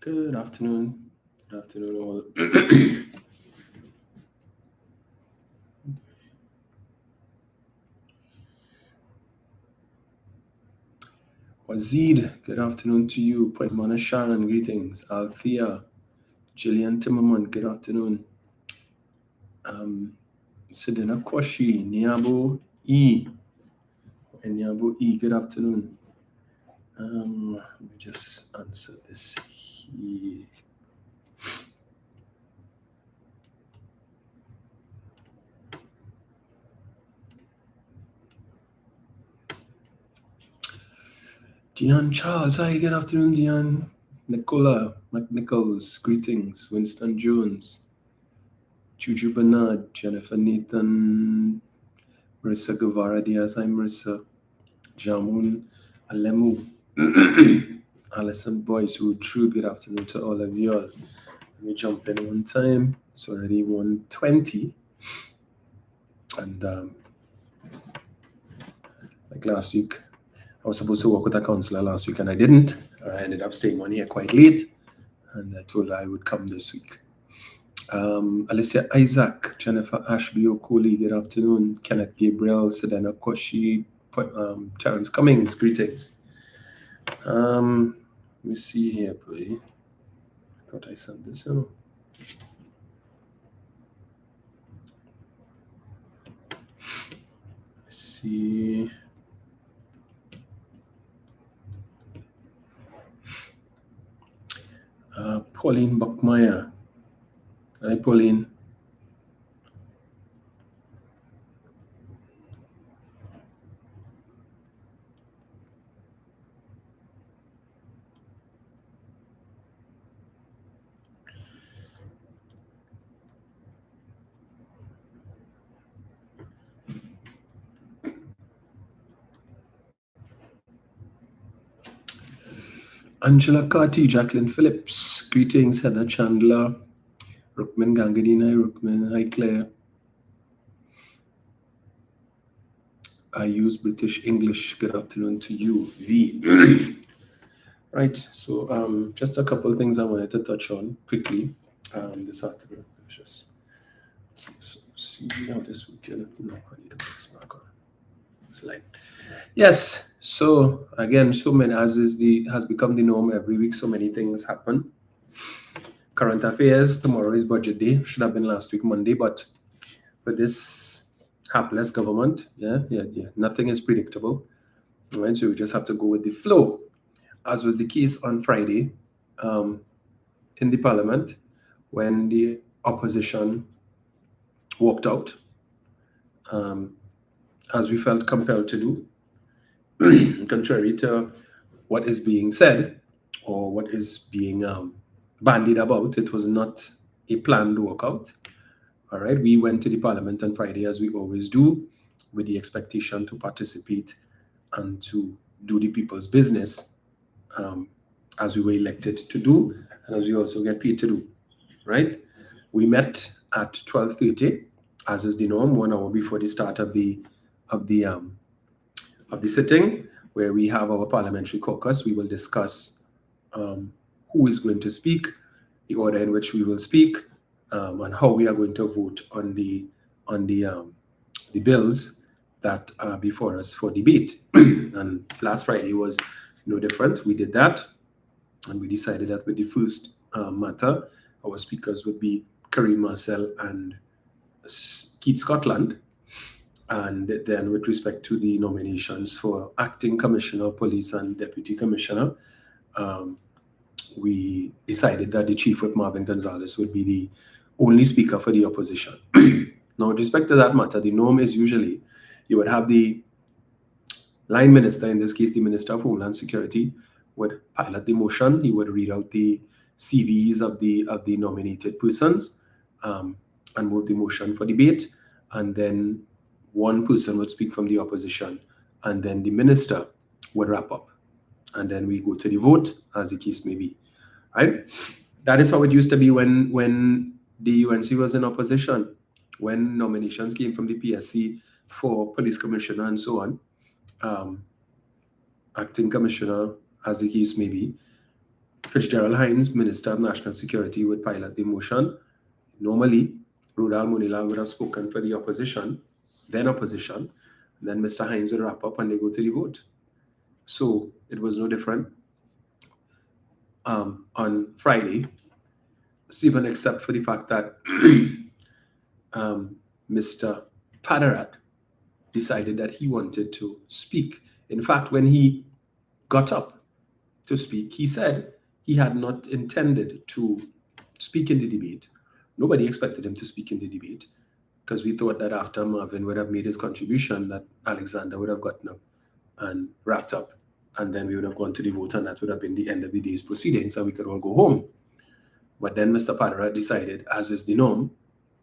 Good afternoon. Good afternoon, all. Wazid, good afternoon to you. Point Mana Sharon, greetings. Althea, Gillian Timmerman, good afternoon. Sidina Koshi, Niabo E. And Niabo E, good afternoon. Let me just answer this here. Dion Charles, hi, good afternoon, Dion. Nicola McNichols, greetings. Winston Jones, Juju Bernard, Jennifer Nathan, Marissa Guevara Diaz, hi Marissa. Jamun Alemu, Alison Boyce, true good afternoon to all of you all. Let me jump in one time. It's already 1:20. And like last week, I was supposed to work with a counselor last week and I didn't. I ended up staying on here quite late. And I told her I would come this week. Alicia Isaac, Jennifer Ashby Okoli, good afternoon. Kenneth Gabriel, Sedana Koshi, Terrence Cummings, greetings. Let me see here, please. I thought I sent this in. Let's see. Pauline Buckmeyer. Hi, Pauline. Angela Carty, Jacqueline Phillips, greetings, Heather Chandler, Rukman Gangadina, Rukman, hi Claire. I use British English, good afternoon to you, V. Right, so just a couple of things I wanted to touch on quickly this afternoon. Just see how this weekend. No, I need to put this back on. Slide. Yes. So again, so many has become the norm every week. So many things happen. Current affairs. Tomorrow is budget day. Should have been last week Monday, but with this hapless government, nothing is predictable. Right. So we just have to go with the flow, as was the case on Friday, in the Parliament when the opposition walked out, as we felt compelled to do, contrary to what is being said or what is being bandied about. It was not a planned walkout. All right, we went to the Parliament on Friday, as we always do, with the expectation to participate and to do the people's business, as we were elected to do, and as we also get paid to do. Right? We met at 12:30, as is the norm, 1 hour before the start of the sitting, where we have our parliamentary caucus. We will discuss who is going to speak, the order in which we will speak, and how we are going to vote on the bills that are before us for debate. And last Friday was no different. We did that, and we decided that with the first matter, our speakers would be Kareem Marcel and Keith Scotland. And then with respect to the nominations for acting commissioner of police and deputy commissioner, we decided that the chief whip Marvin Gonzalez would be the only speaker for the opposition. Now, with respect to that matter, the norm is usually you would have the line minister, in this case the Minister of Homeland Security, would pilot the motion. He would read out the CVs of the nominated persons and move the motion for debate, and then one person would speak from the opposition, and then the minister would wrap up, and then we go to the vote, as the case may be. Right? That is how it used to be when the UNC was in opposition, when nominations came from the PSC for police commissioner and so on, acting commissioner, as the case may be. Fitzgerald Hines, Minister of National Security, would pilot the motion. Normally, Rudal Munilal would have spoken for the opposition, then opposition, and then Mr. Hines would wrap up and they go to the vote. So it was no different on Friday, even except for the fact that Mr. Padarat decided that he wanted to speak. In fact, when he got up to speak, he said he had not intended to speak in the debate. Nobody expected him to speak in the debate because we thought that after Marvin would have made his contribution, that Alexander would have gotten up and wrapped up, and then we would have gone to the vote, and that would have been the end of the day's proceedings, and we could all go home. But then Mr. Padarat decided, as is the norm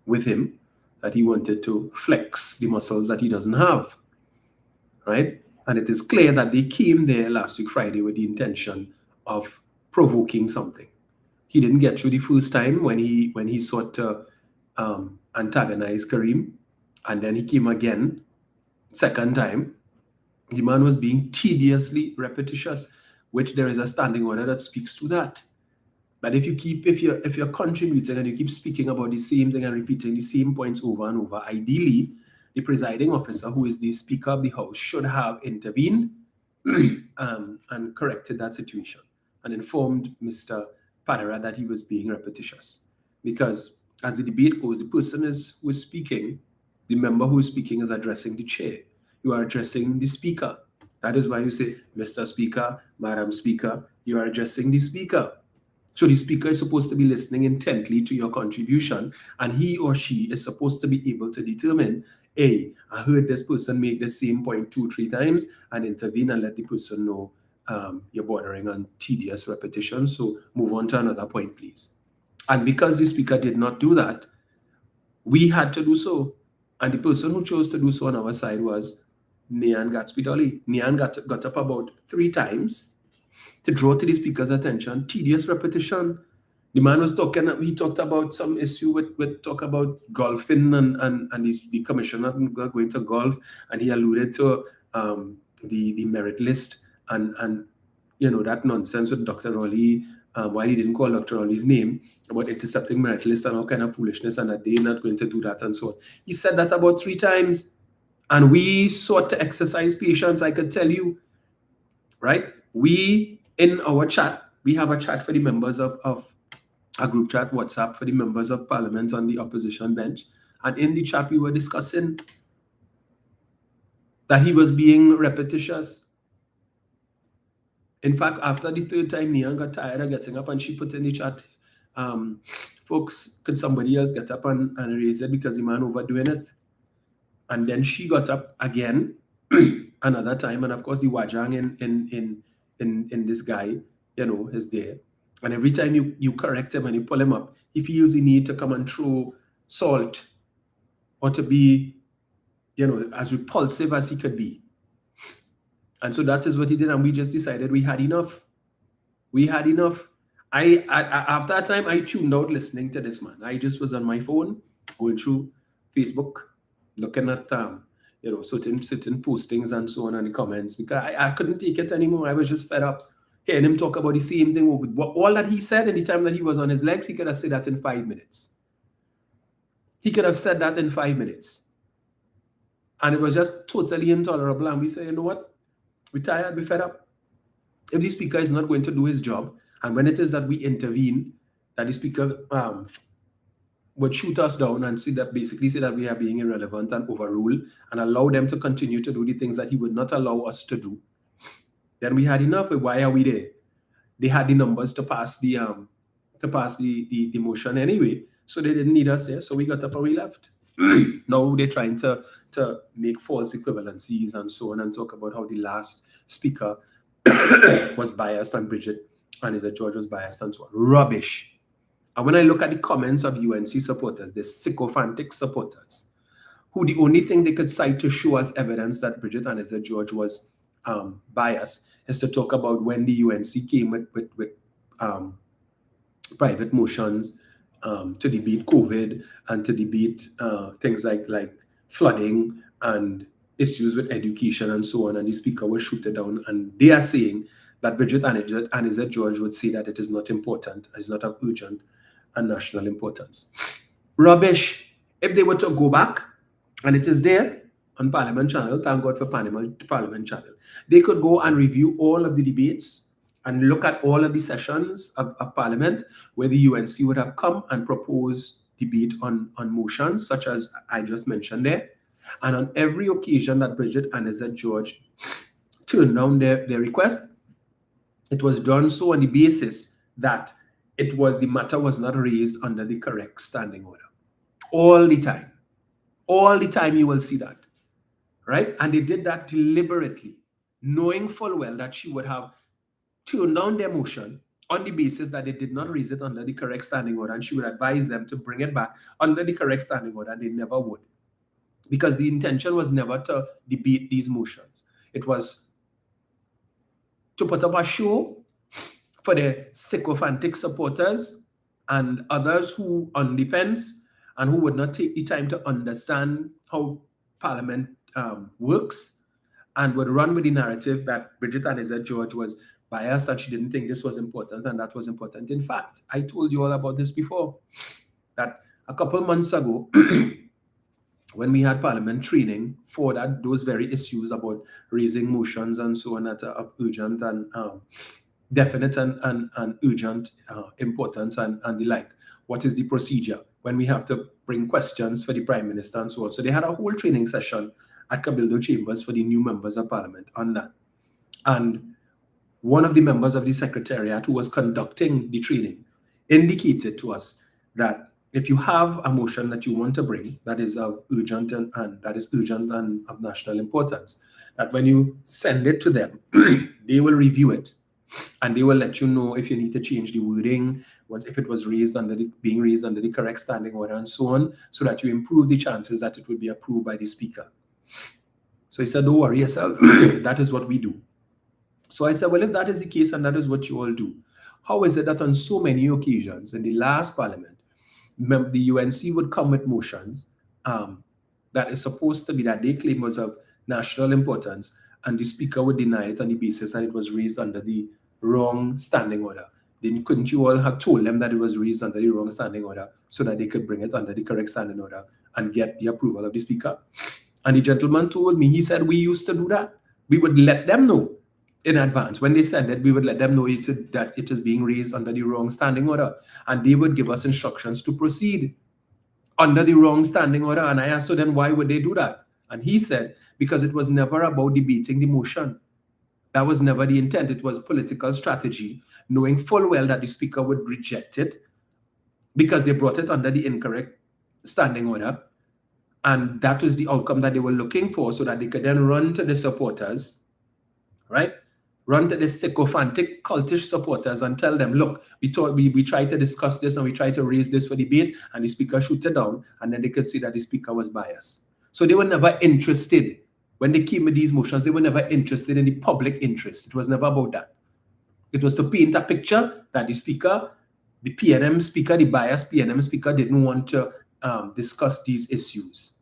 with him, that he wanted to flex the muscles that he doesn't have, right? And it is clear that they came there last week Friday with the intention of provoking something. He didn't get through the first time when he sought to antagonize Kareem, and then he came again, second time. The man was being tediously repetitious, which there is a standing order that speaks to that. But if you're contributing and you keep speaking about the same thing and repeating the same points over and over, ideally, the presiding officer, who is the Speaker of the House, should have intervened and corrected that situation and informed Mr. Padarat that he was being repetitious. Because as the debate goes, the person who is speaking, the member who is speaking is addressing the chair. You are addressing the speaker. That is why you say, Mr. Speaker, Madam Speaker, you are addressing the speaker. So the speaker is supposed to be listening intently to your contribution, and he or she is supposed to be able to determine, I heard this person make the same point 2-3 times, and intervene and let the person know you're bordering on tedious repetition, so move on to another point, please. And because the speaker did not do that, we had to do so. And the person who chose to do so on our side was Nian Gatsby-Dolly. Nian got up about 3 times to draw to the speaker's attention, tedious repetition. The man was talking, he talked about some issue with talk about golfing and the commissioner going to golf, and he alluded to the merit list and that nonsense with Dr. Rowley, why he didn't call Dr. Rowley's name, about intercepting merit list and all kind of foolishness, and that they're not going to do that and so on. He said that about 3 times, and we sought to exercise patience, I could tell you, right? We, in our chat, we have a chat for the members of a group chat, WhatsApp, for the members of parliament on the opposition bench. And in the chat, we were discussing that he was being repetitious. In fact, after the 3rd time, Nian got tired of getting up, and she put in the chat, folks, could somebody else get up and raise it because the man overdoing it? And then she got up again another time, and of course the wajang in this guy, is there. And every time you correct him and you pull him up, he feels the need to come and throw salt or to be, as repulsive as he could be. And so that is what he did, and we just decided we had enough. We had enough. After that time, I tuned out listening to this man. I just was on my phone, going through Facebook, looking at certain postings and so on, and the comments, because I couldn't take it anymore. I was just fed up hearing him talk about the same thing. All that he said in the time that he was on his legs, he could have said that in 5 minutes. He could have said that in 5 minutes. And it was just totally intolerable. And we said, you know what? We're tired, we're fed up. If the speaker is not going to do his job, and when it is that we intervene, that the speaker would shoot us down and say that we are being irrelevant and overrule and allow them to continue to do the things that he would not allow us to do, then we had enough. Why are we there? They had the numbers to pass the motion anyway, so they didn't need us there. So we got up and we left. Now they're trying to make false equivalencies and so on, and talk about how the last speaker was biased and Bridget and Isaac George was biased and so on. Rubbish. And when I look at the comments of UNC supporters, the sycophantic supporters, who the only thing they could cite to show us evidence that Bridget and Isaac George was biased is to talk about when the UNC came with private motions to debate COVID and to debate things like flooding and issues with education and so on, and the speaker was shooted down. And they are saying that Bridget Anizet George would say that it is not important, it's not of urgent and national importance. Rubbish. If they were to go back, and it is there on Parliament Channel, thank God for Parliament Channel, they could go and review all of the debates and look at all of the sessions of Parliament where the UNC would have come and proposed debate on motions such as I just mentioned there. And on every occasion that Bridget Anizet George turned down their request, it was done so on the basis that the matter was not raised under the correct standing order. All the time. All the time you will see that, right? And they did that deliberately, knowing full well that she would have turned down their motion on the basis that they did not raise it under the correct standing order, and she would advise them to bring it back under the correct standing order, and they never would. Because the intention was never to debate these motions. It was to put up a show for the sycophantic supporters and others who on the fence and who would not take the time to understand how Parliament works and would run with the narrative that Bridget Anizet George was biased and she didn't think this was important and that was important. In fact, I told you all about this before, that a couple months ago, when we had Parliament training for those very issues about raising motions and so on that are of urgent and definite and urgent importance and the like. What is the procedure when we have to bring questions for the Prime Minister and so on? So they had a whole training session at Cabildo Chambers for the new members of Parliament on that. And one of the members of the Secretariat who was conducting the training indicated to us that if you have a motion that you want to bring that is of urgent and of national importance, that when you send it to them, they will review it and they will let you know if you need to change the wording, if it was being raised under the correct standing order and so on, so that you improve the chances that it will be approved by the Speaker. So he said, don't worry yourself, that is what we do. So I said, well, if that is the case and that is what you all do, how is it that on so many occasions in the last Parliament, the UNC would come with motions that is supposed to be that they claim was of national importance, and the Speaker would deny it on the basis that it was raised under the wrong standing order? Then couldn't you all have told them that it was raised under the wrong standing order so that they could bring it under the correct standing order and get the approval of the Speaker? And the gentleman told me, he said, we used to do that. We would let them know in advance. When they send it, we would let them know that it is being raised under the wrong standing order. And they would give us instructions to proceed under the wrong standing order. And I asked, so then why would they do that? And he said, because it was never about debating the motion. That was never the intent. It was political strategy, knowing full well that the Speaker would reject it because they brought it under the incorrect standing order. And that was the outcome that they were looking for, so that they could then run to the supporters, right? Run to the sycophantic cultish supporters and tell them, look, we tried to discuss this and we tried to raise this for debate, and the Speaker shoot it down, and then they could see that the Speaker was biased. So they were never interested. When they came with these motions, they were never interested in the public interest. It was never about that. It was to paint a picture that the Speaker, the PNM Speaker, the biased PNM Speaker, didn't want to discuss these issues.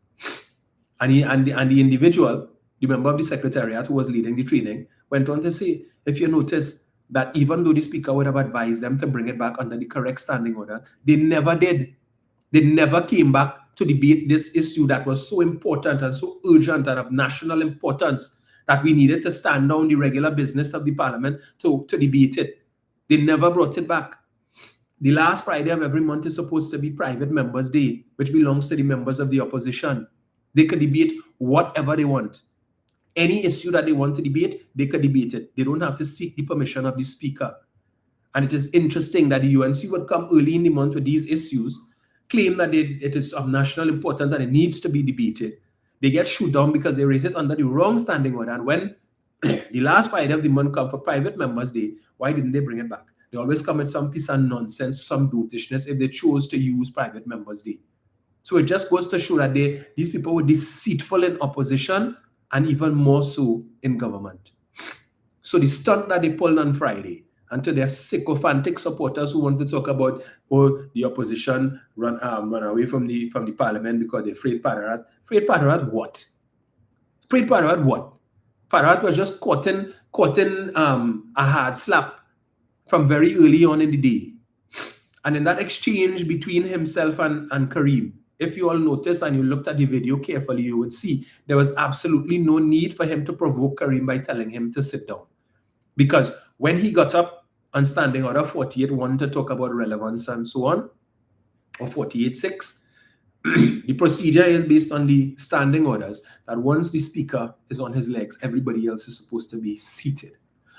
And the individual, the member of the Secretariat who was leading the training, went on to say, if you notice that even though the Speaker would have advised them to bring it back under the correct standing order, they never did. They never came back to debate this issue that was so important and so urgent and of national importance that we needed to stand down the regular business of the Parliament to debate it. They never brought it back. The last Friday of every month is supposed to be Private Members' Day, which belongs to the members of the opposition. They could debate whatever they want. Any issue that they want to debate, they could debate it. They don't have to seek the permission of the Speaker. And it is interesting that the UNC would come early in the month with these issues, claim that it is of national importance and it needs to be debated. They get shot down because they raise it under the wrong standing order. And when the last Friday of the month come for Private Members' Day, why didn't they bring it back? They always come with some piece of nonsense, some dotishness if they chose to use Private Members' Day. So it just goes to show that these people were deceitful in opposition and even more so in government. So the stunt that they pulled on Friday, and to their sycophantic supporters who want to talk about, the opposition run away from the Parliament because they're afraid Paderat. Afraid Paderat what? Afraid Paderat what? Pararat was just caught in a hard slap from very early on in the day. And in that exchange between himself and Kareem, if you all noticed and you looked at the video carefully, you would see there was absolutely no need for him to provoke Kareem by telling him to sit down. Because when he got up on standing order 48-1 to talk about relevance and so on, or 48-6, the procedure is based on the standing orders that once the speaker is on his legs, everybody else is supposed to be seated.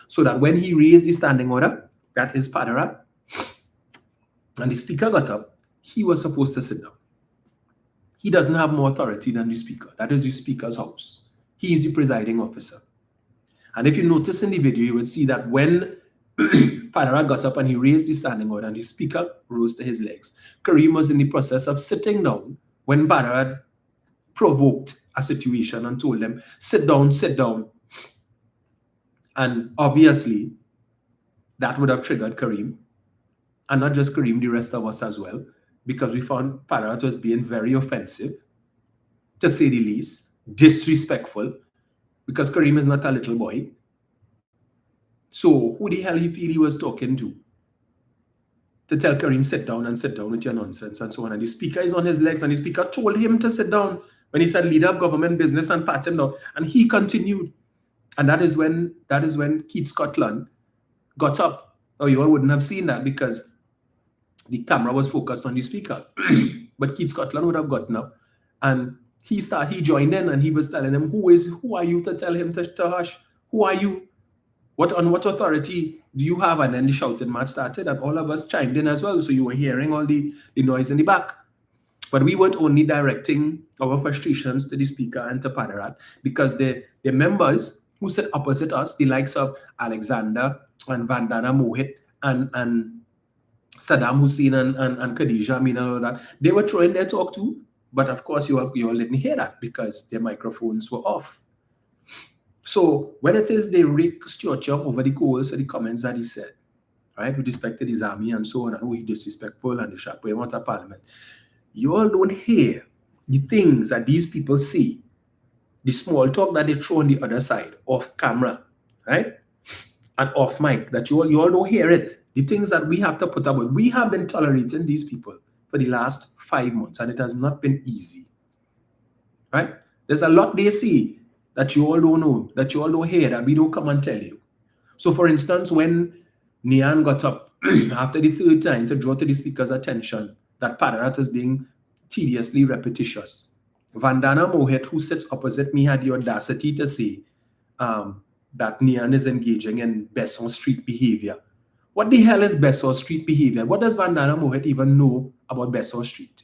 So that when he raised the standing order, that is Pararat, and the speaker got up, he was supposed to sit down. He doesn't have more authority than the speaker. That is the speaker's house. He is the presiding officer. And if you notice in the video, you would see that when Pararat got up and he raised the standing order and the speaker rose to his legs, Kareem was in the process of sitting down when Pararat provoked a situation and told him, sit down, sit down. And obviously, that would have triggered Kareem. And not just Kareem, the rest of us as well, because we found Pararat was being very offensive, to say the least, disrespectful, because Kareem is not a little boy. So who the hell he feel he was talking to tell Kareem sit down with your nonsense and so on? And the speaker is on his legs and the speaker told him to sit down when he said leader of government business and pat him down. And he continued. And that is when Keith Scotland got up. Oh, you all wouldn't have seen that because the camera was focused on the speaker. But Keith Scotland would have gotten up and he joined in and he was telling him, who are you to tell him to hush? Who are you? On what authority do you have? And then the shouting match started and all of us chimed in as well. So you were hearing all the noise in the back. But we weren't only directing our frustrations to the speaker and to Pararat, because the members who sit opposite us, the likes of Alexander and Vandana Mohit and Saddam Hussein and Khadija Amin and all that, they were throwing their talk too. But of course, you all didn't hear that because their microphones were off. So when it is they rake Stuart Young over the coals for the comments that he said, right, with respect to his army and so on, and who he disrespectful and the sharp way of parliament, you all don't hear the things that these people say, the small talk that they throw on the other side, off camera, right, and off mic, that you all don't hear it. The things that we have to put up with. We have been tolerating these people for the last 5 months, and it has not been easy, right? There's a lot they see that you all don't know, that you all don't hear, that we don't come and tell you. So for instance, when Nian got up after the third time to draw to the speaker's attention that Pararat is being tediously repetitious, Vandana Mohit, who sits opposite me, had the audacity to say that Nian is engaging in Besson Street behavior. What the hell is Besson Street behavior? What does Vandana Mohit even know about Besson Street?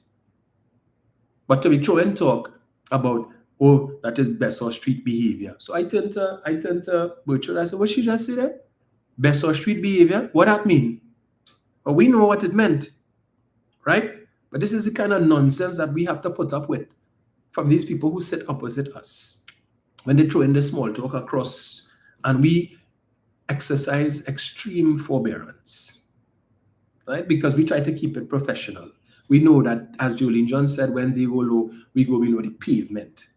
But to be throwing talk about, oh, that is Besson Street behavior. So I turned to Bertrand. I said, what she just said there? Besson Street behavior? What that mean? Well, we know what it meant, right? But this is the kind of nonsense that we have to put up with from these people who sit opposite us when they throw in the small talk across, and we exercise extreme forbearance, right? Because we try to keep it professional. We know that, as Jolene John said, when they go low, we go below the pavement.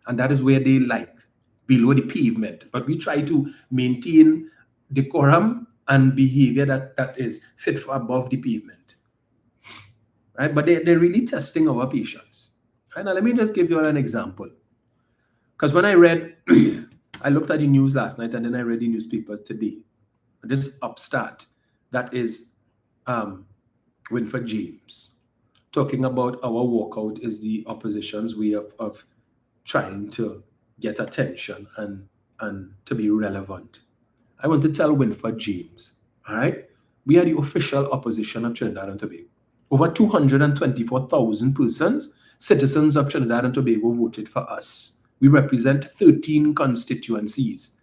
And that is where they like, below the pavement. But we try to maintain decorum and behavior that is fit for above the pavement, right? But they're really testing our patience. Right? Now, let me just give you all an example. Because when I read, I looked at the news last night and then I read the newspapers today. This upstart, that is Winfred James, talking about our walkout is the opposition's way of trying to get attention and to be relevant. I want to tell Winfred James, all right, we are the official opposition of Trinidad and Tobago. Over 224,000 persons, citizens of Trinidad and Tobago, voted for us. We represent 13 constituencies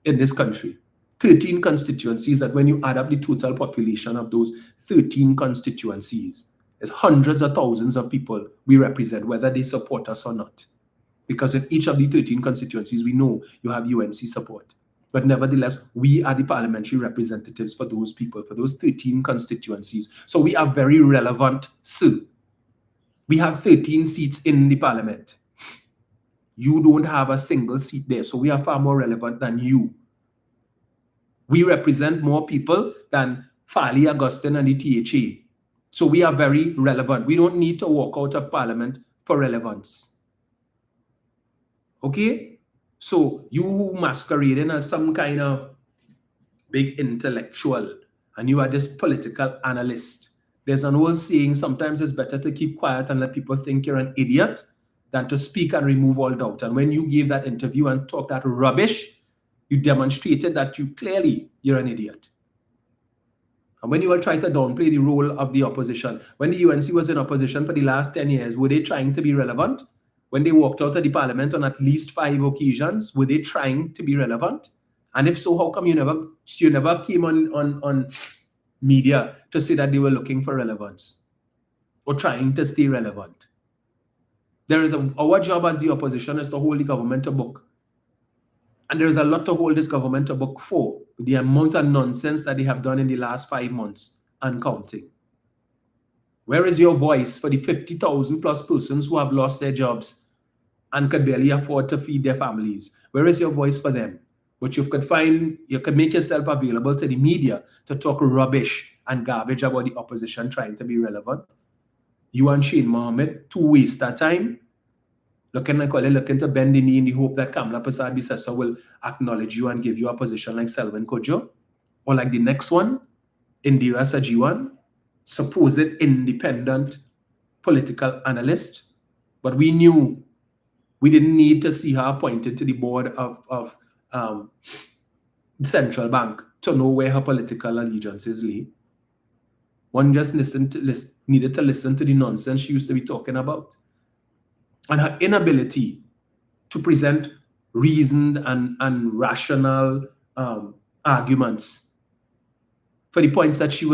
in this country. 13 constituencies that when you add up the total population of those 13 constituencies, it's hundreds of thousands of people we represent, whether they support us or not. Because in each of the 13 constituencies, we know you have UNC support. But nevertheless, we are the parliamentary representatives for those people, for those 13 constituencies. So we are very relevant, sir. We have 13 seats in the parliament. You don't have a single seat there, so we are far more relevant than you. We represent more people than Farley, Augustine, and the THA. So we are very relevant. We don't need to walk out of Parliament for relevance. Okay? So you masquerading as some kind of big intellectual, and you are this political analyst. There's an old saying, sometimes it's better to keep quiet and let people think you're an idiot than to speak and remove all doubt. And when you gave that interview and talked that rubbish, you demonstrated that you're an idiot. And when you all try to downplay the role of the opposition, when the UNC was in opposition for the last 10 years, were they trying to be relevant? When they walked out of the parliament on at least 5 occasions, were they trying to be relevant? And if so, how come you never came on media to say that they were looking for relevance or trying to stay relevant? Our job as the opposition is to hold the government to book. And there is a lot to hold this government to book for, the amount of nonsense that they have done in the last 5 months and counting. Where is your voice for the 50,000 plus persons who have lost their jobs and could barely afford to feed their families? Where is your voice for them? But you could make yourself available to the media to talk rubbish and garbage about the opposition trying to be relevant. You and Shane Mohammed to waste that time looking to bend the knee in the hope that Kamla Persad-Bissessar will acknowledge you and give you a position like Selwyn Cudjoe, or like the next one, Indira Sajiwan, supposed independent political analyst. But we knew we didn't need to see her appointed to the board of the central bank to know where her political allegiances lay. One just needed to listen to the nonsense she used to be talking about. And her inability to present reasoned and rational arguments for the points that she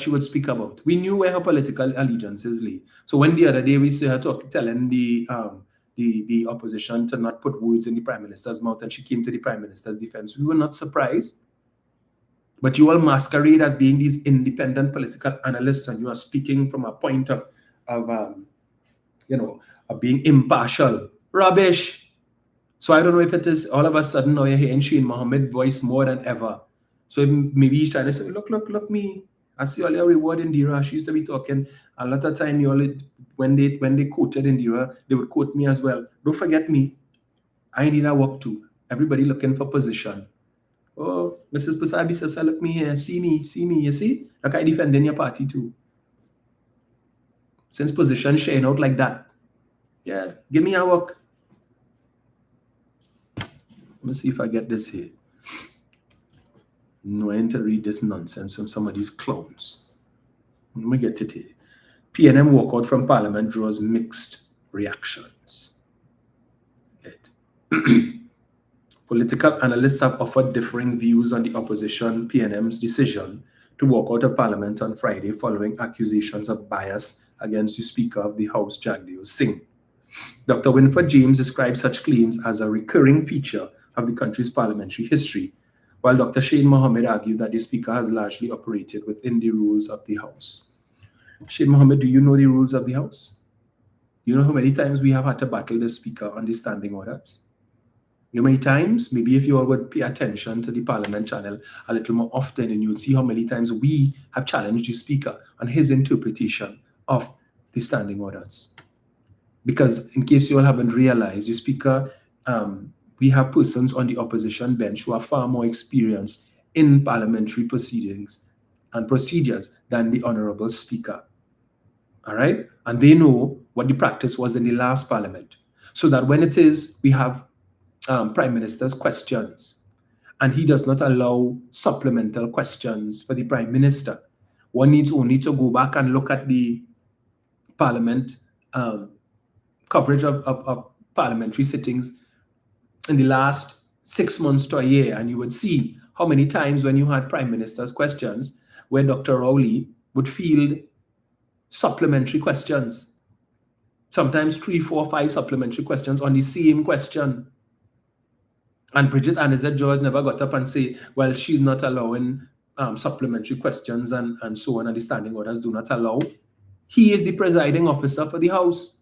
would speak about. We knew where her political allegiances lay. So when the other day we saw her telling the opposition to not put words in the Prime Minister's mouth, and she came to the Prime Minister's defense, we were not surprised. But you all masquerade as being these independent political analysts, and you are speaking from a point of being impartial. Rubbish. So I don't know if it is all of a sudden now you're hearing Shane Mohammed voice more than ever. So maybe he's trying to say, look me. I see all your reward Indira. She used to be talking a lot of time. When they quoted Indira, they would quote me as well. Don't forget me. I need a work too. Everybody looking for position. Oh, Mrs. Persad-Bissessar, look me here. See me. You see? Like I defending your party too. Since position sharing out like that. Yeah, give me a work. Let me see if I get this here. No, I need to read this nonsense from some of these clowns. Let me get it here. PNM walkout from Parliament draws mixed reactions. Political analysts have offered differing views on the opposition PNM's decision to walk out of Parliament on Friday following accusations of bias against the Speaker of the House, Jagdeo Singh. Dr. Winford James describes such claims as a recurring feature of the country's parliamentary history, while Dr. Shane Mohammed argued that the Speaker has largely operated within the rules of the House. Shane Mohammed, do you know the rules of the House? You know how many times we have had to battle the Speaker on the standing orders? You know how many times? Maybe if you all would pay attention to the Parliament channel a little more often, and you'll see how many times we have challenged the Speaker on his interpretation of the standing orders. Because in case you all haven't realized, the Speaker, we have persons on the opposition bench who are far more experienced in parliamentary proceedings and procedures than the Honorable Speaker. All right? And they know what the practice was in the last Parliament. So that when it is, we have Prime Minister's questions, and he does not allow supplemental questions for the Prime Minister. One needs only to go back and look at the Parliament coverage of parliamentary sittings in the last 6 months to a year, and you would see how many times when you had Prime Minister's questions where Dr. Rowley would field supplementary questions, sometimes 3, 4, 5 supplementary questions on the same question. And Bridget Anizet-George never got up and say, well, she's not allowing supplementary questions and so on, and the standing orders do not allow. He is the presiding officer for the House.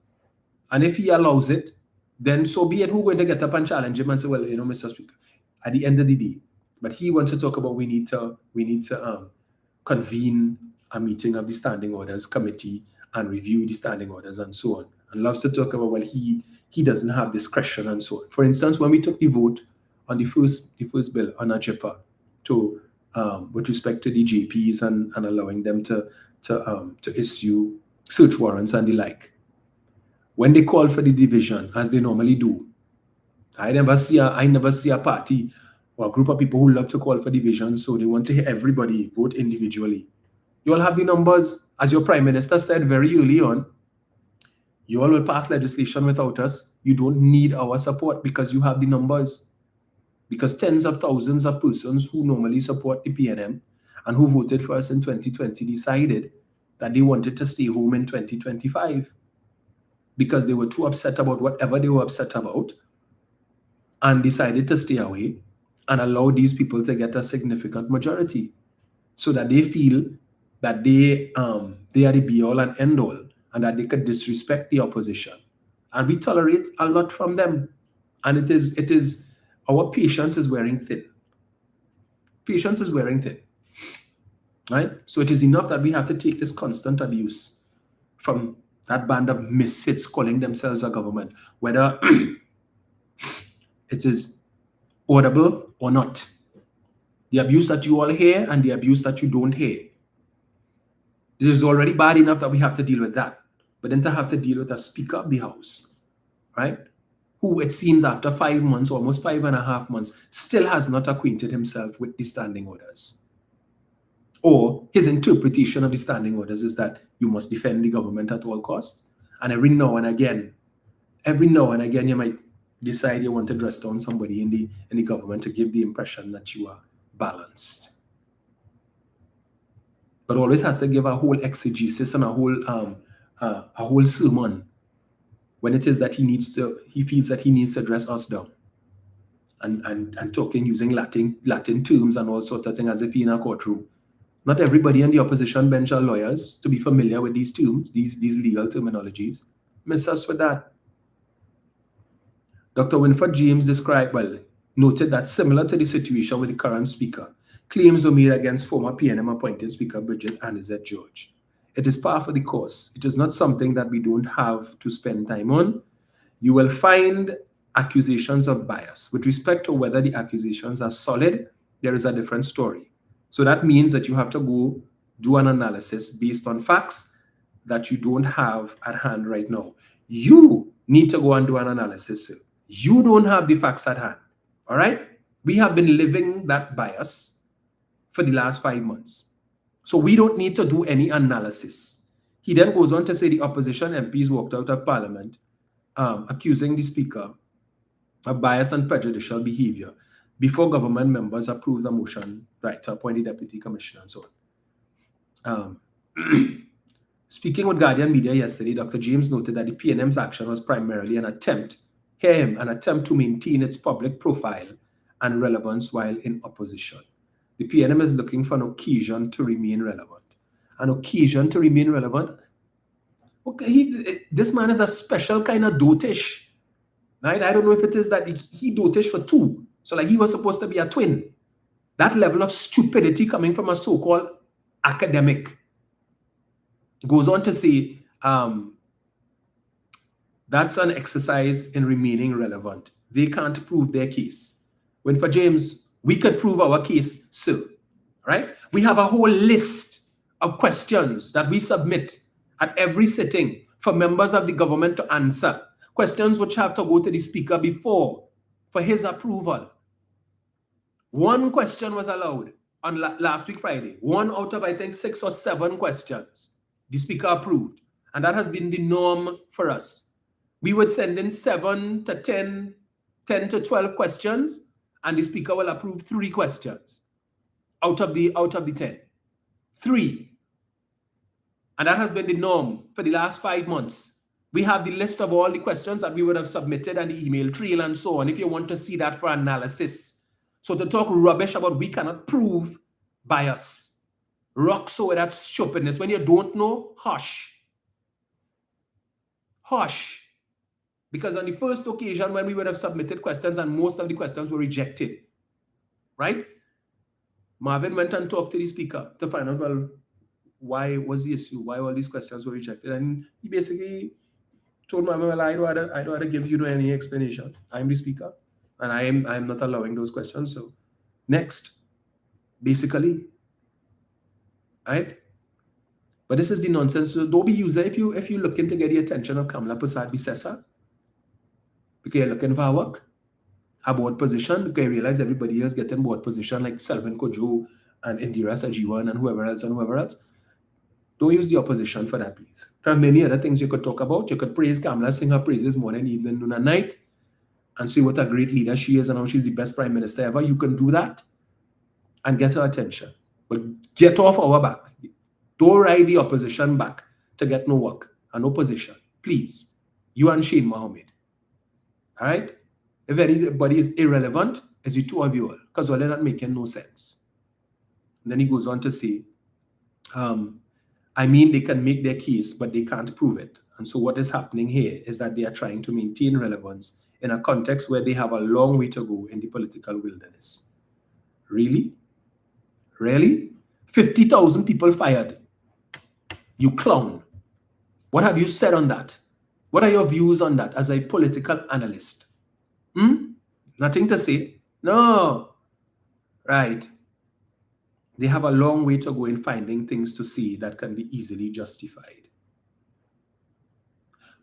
And if he allows it, then so be it. Who's going to get up and challenge him and say, well, Mr. Speaker, at the end of the day, but he wants to talk about we need to convene a meeting of the Standing Orders Committee and review the standing orders and so on, and loves to talk about, well, he doesn't have discretion and so on. For instance, when we took the vote on the first bill on AJIPA to with respect to the JPs and allowing them to issue search warrants and the like, when they call for the division, as they normally do, I never see a party or a group of people who love to call for division, so they want to hear everybody vote individually. You all have the numbers. As your Prime Minister said very early on, you all will pass legislation without us. You don't need our support because you have the numbers. Because tens of thousands of persons who normally support the PNM and who voted for us in 2020 decided that they wanted to stay home in 2025 because they were too upset about whatever they were upset about and decided to stay away and allow these people to get a significant majority so that they feel that they are the be-all and end-all and that they could disrespect the opposition. And we tolerate a lot from them. And it is our patience is wearing thin. Patience is wearing thin. Right? So it is enough that we have to take this constant abuse from that band of misfits calling themselves a government, whether it is audible or not. The abuse that you all hear and the abuse that you don't hear. It is already bad enough that we have to deal with that. But then to have to deal with a Speaker of the House, right? Who it seems after 5 months, almost 5.5 months, still has not acquainted himself with the standing orders. Or his interpretation of the standing orders is that you must defend the government at all costs. And every now and again, you might decide you want to dress down somebody in the government to give the impression that you are balanced. But always has to give a whole exegesis and a whole sermon when it is that he feels that he needs to dress us down and talking using Latin terms and all sorts of things as if he's in a courtroom. Not everybody in the opposition bench are lawyers to be familiar with these terms, these legal terminologies. Miss us with that. Dr. Winford James noted that similar to the situation with the current Speaker, claims were made against former PNM appointed Speaker Bridget Anizet George. It is par for the course. It is not something that we don't have to spend time on. You will find accusations of bias. With respect to whether the accusations are solid, there is a different story. So that means that you have to go do an analysis based on facts that you don't have at hand right now. You need to go and do an analysis. You don't have the facts at hand. All right? We have been living that bias for the last 5 months. So we don't need to do any analysis. He then goes on to say the opposition MPs walked out of Parliament accusing the Speaker of bias and prejudicial behavior before government members approved the motion to appoint the Deputy Commissioner and so on. Speaking with Guardian Media yesterday, Dr. James noted that the PNM's action was primarily an attempt to maintain its public profile and relevance while in opposition. The PNM is looking for an occasion to remain relevant. An occasion to remain relevant? Okay, this man is a special kind of dotish. Right? I don't know if it is that he dotish for two. So like he was supposed to be a twin. That level of stupidity coming from a so-called academic. Goes on to say, that's an exercise in remaining relevant. They can't prove their case. When for James, we could prove our case, sir. Right? We have a whole list of questions that we submit at every sitting for members of the government to answer. Questions which have to go to the Speaker before for his approval. One question was allowed on last week Friday. One out of, I think, 6 or 7 questions. The Speaker approved. And that has been the norm for us. We would send in 7 to 10 to 12 questions, and the Speaker will approve 3 questions out of the 10. 3. And that has been the norm for the last 5 months. We have the list of all the questions that we would have submitted and the email trail and so on, if you want to see that for analysis. So to talk rubbish about we cannot prove bias. Rock so that stupidness. When you don't know, hush. Hush. Because on the first occasion when we would have submitted questions and most of the questions were rejected, right? Marvin went and talked to the speaker to find out, well, why was the issue? Why all these questions were rejected? And he basically told Marvin, well, I don't want to give you any explanation. I'm the speaker and I'm not allowing those questions. So next, basically, right? But this is the nonsense. So don't be user if you're looking to get the attention of Kamala Persad-Bissessar, because you're looking for work, a board position, because you realize everybody else getting board position like Selvin Kojo and Indira Sajiwan and whoever else. Don't use the opposition for that, please. There are many other things you could talk about. You could praise Kamala, sing her praises morning, evening, noon, and night, and say what a great leader she is and how she's the best prime minister ever. You can do that and get her attention. But get off our back. Don't ride the opposition back to get no work and no position. Please. You and Shane Mohammed. All right? If anybody is irrelevant, it's the two of you all, because all they're not making no sense. And then he goes on to say, I mean, they can make their case, but they can't prove it. And so what is happening here is that they are trying to maintain relevance in a context where they have a long way to go in the political wilderness. Really? Really? 50,000 people fired. You clown. What have you said on that? What are your views on that as a political analyst? Nothing to say? No. Right. They have a long way to go in finding things to say that can be easily justified.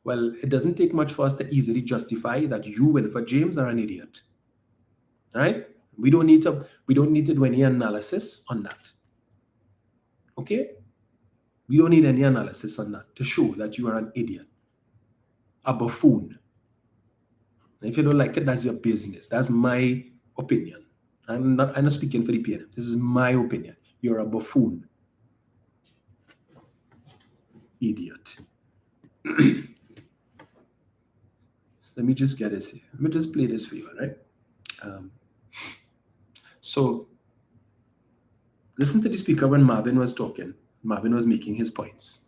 Well, it doesn't take much for us to easily justify that you, Wilford James, are an idiot. Right? We don't need to do any analysis on that. Okay? We don't need any analysis on that to show that you are an idiot, a buffoon. And if you don't like it, that's your business. That's my opinion. I'm not speaking for the PNM. This is my opinion. You're a buffoon. Idiot. So let me just get this here. Let me just play this for you, all right? So listen to the speaker when Marvin was talking. Marvin was making his points.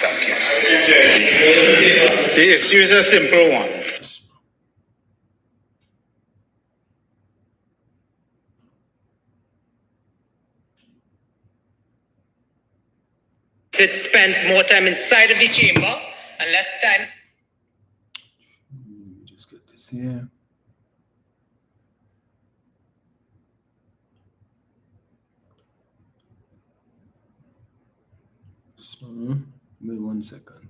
Thank you. The issue is a simple one. It spent more time inside of the chamber and less time. Let me just get this here. So, give me 1 second.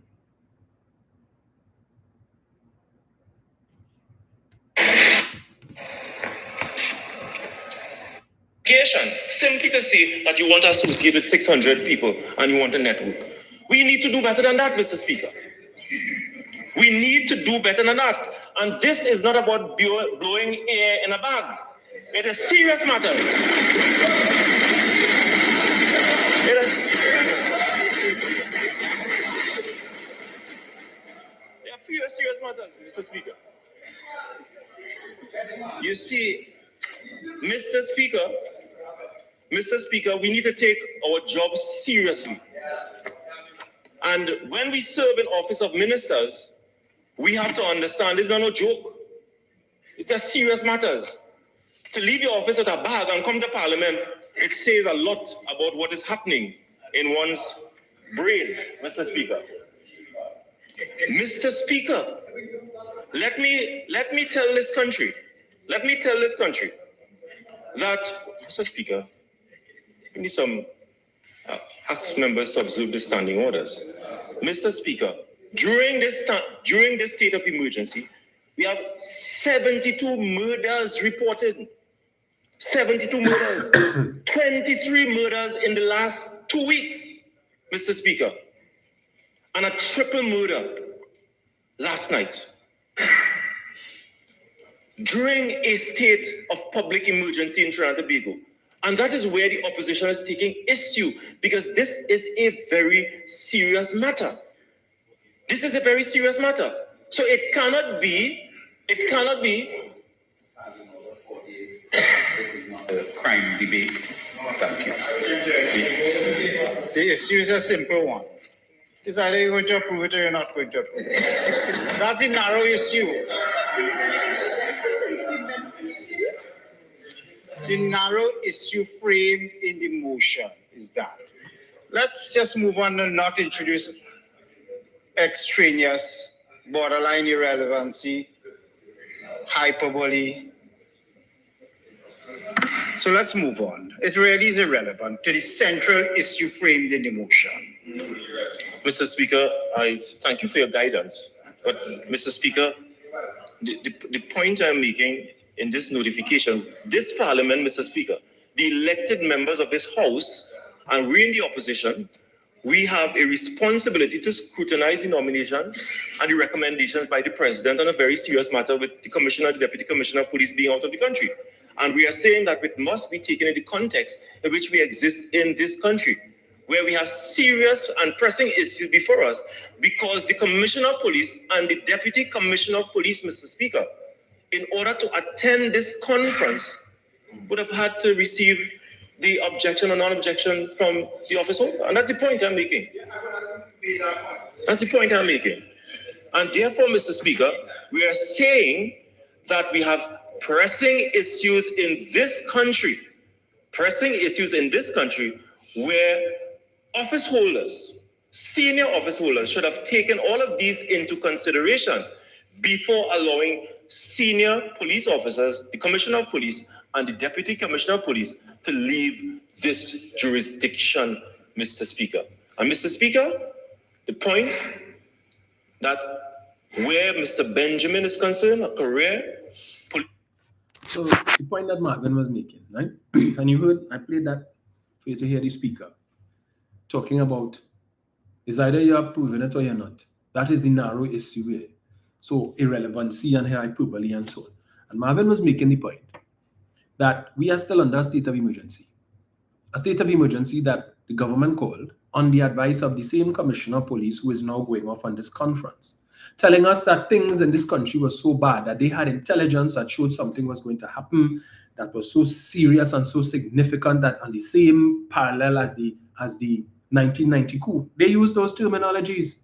Simply to say that you want to associate with 600 people and you want a network. We need to do better than that, Mr. Speaker. We need to do better than that. And this is not about blowing air in a bag. It is serious matter. They are serious matters, Mr. Speaker. You see, Mr. Speaker, we need to take our job seriously. And when we serve in office of ministers, we have to understand this is not no joke. It's a serious matters. To leave your office with a bag and come to Parliament, it says a lot about what is happening in one's brain, Mr. Speaker. Mr. Speaker, let me tell this country that, Mr. Speaker, we need some ask members to observe the standing orders. Mr. Speaker, during this state of emergency, we have 72 murders reported. 72 murders. 23 murders in the last 2 weeks, Mr. Speaker. And a triple murder last night. During a state of public emergency in Trinidad and Tobago. And that is where the opposition is taking issue, because this is a very serious matter. This is a very serious matter. So it cannot be. This is not a crime debate. Thank you. The issue is a simple one. It's either you're going to approve it or you're not going to approve it. That's the narrow issue. The narrow issue framed in the motion is that. Let's just move on and not introduce extraneous, borderline irrelevancy, hyperbole. So let's move on. It really is irrelevant to the central issue framed in the motion. Mr. Speaker, I thank you for your guidance. But, Mr. Speaker, the point I'm making in this notification, this Parliament, Mr. Speaker, the elected members of this House, and we in the opposition, we have a responsibility to scrutinize the nomination and the recommendations by the President on a very serious matter with the Commissioner, the Deputy Commissioner of Police being out of the country. And we are saying that it must be taken in the context in which we exist in this country, where we have serious and pressing issues before us, because the Commissioner of Police and the Deputy Commissioner of Police, Mr. Speaker, in order to attend this conference, would have had to receive the objection or non-objection from the office holder. And that's the point I'm making. That's the point I'm making. And therefore, Mr. Speaker, we are saying that we have pressing issues in this country, where office holders, senior office holders should have taken all of these into consideration before allowing senior police officers, the Commissioner of Police and the Deputy Commissioner of Police to leave this jurisdiction, Mr. Speaker. And Mr. Speaker, the point that where Mr. Benjamin is concerned, a career. So the point that Marvin was making, right? And you heard, I played that for you to hear the speaker talking about, is either you're approving it or you're not. That is the narrow issue here. So irrelevancy and hyperbole and so on. And Marvin was making the point that we are still under a state of emergency. A state of emergency that the government called on the advice of the same Commissioner of Police who is now going off on this conference, telling us that things in this country were so bad that they had intelligence that showed something was going to happen that was so serious and so significant that on the same parallel as the 1990 coup, they used those terminologies,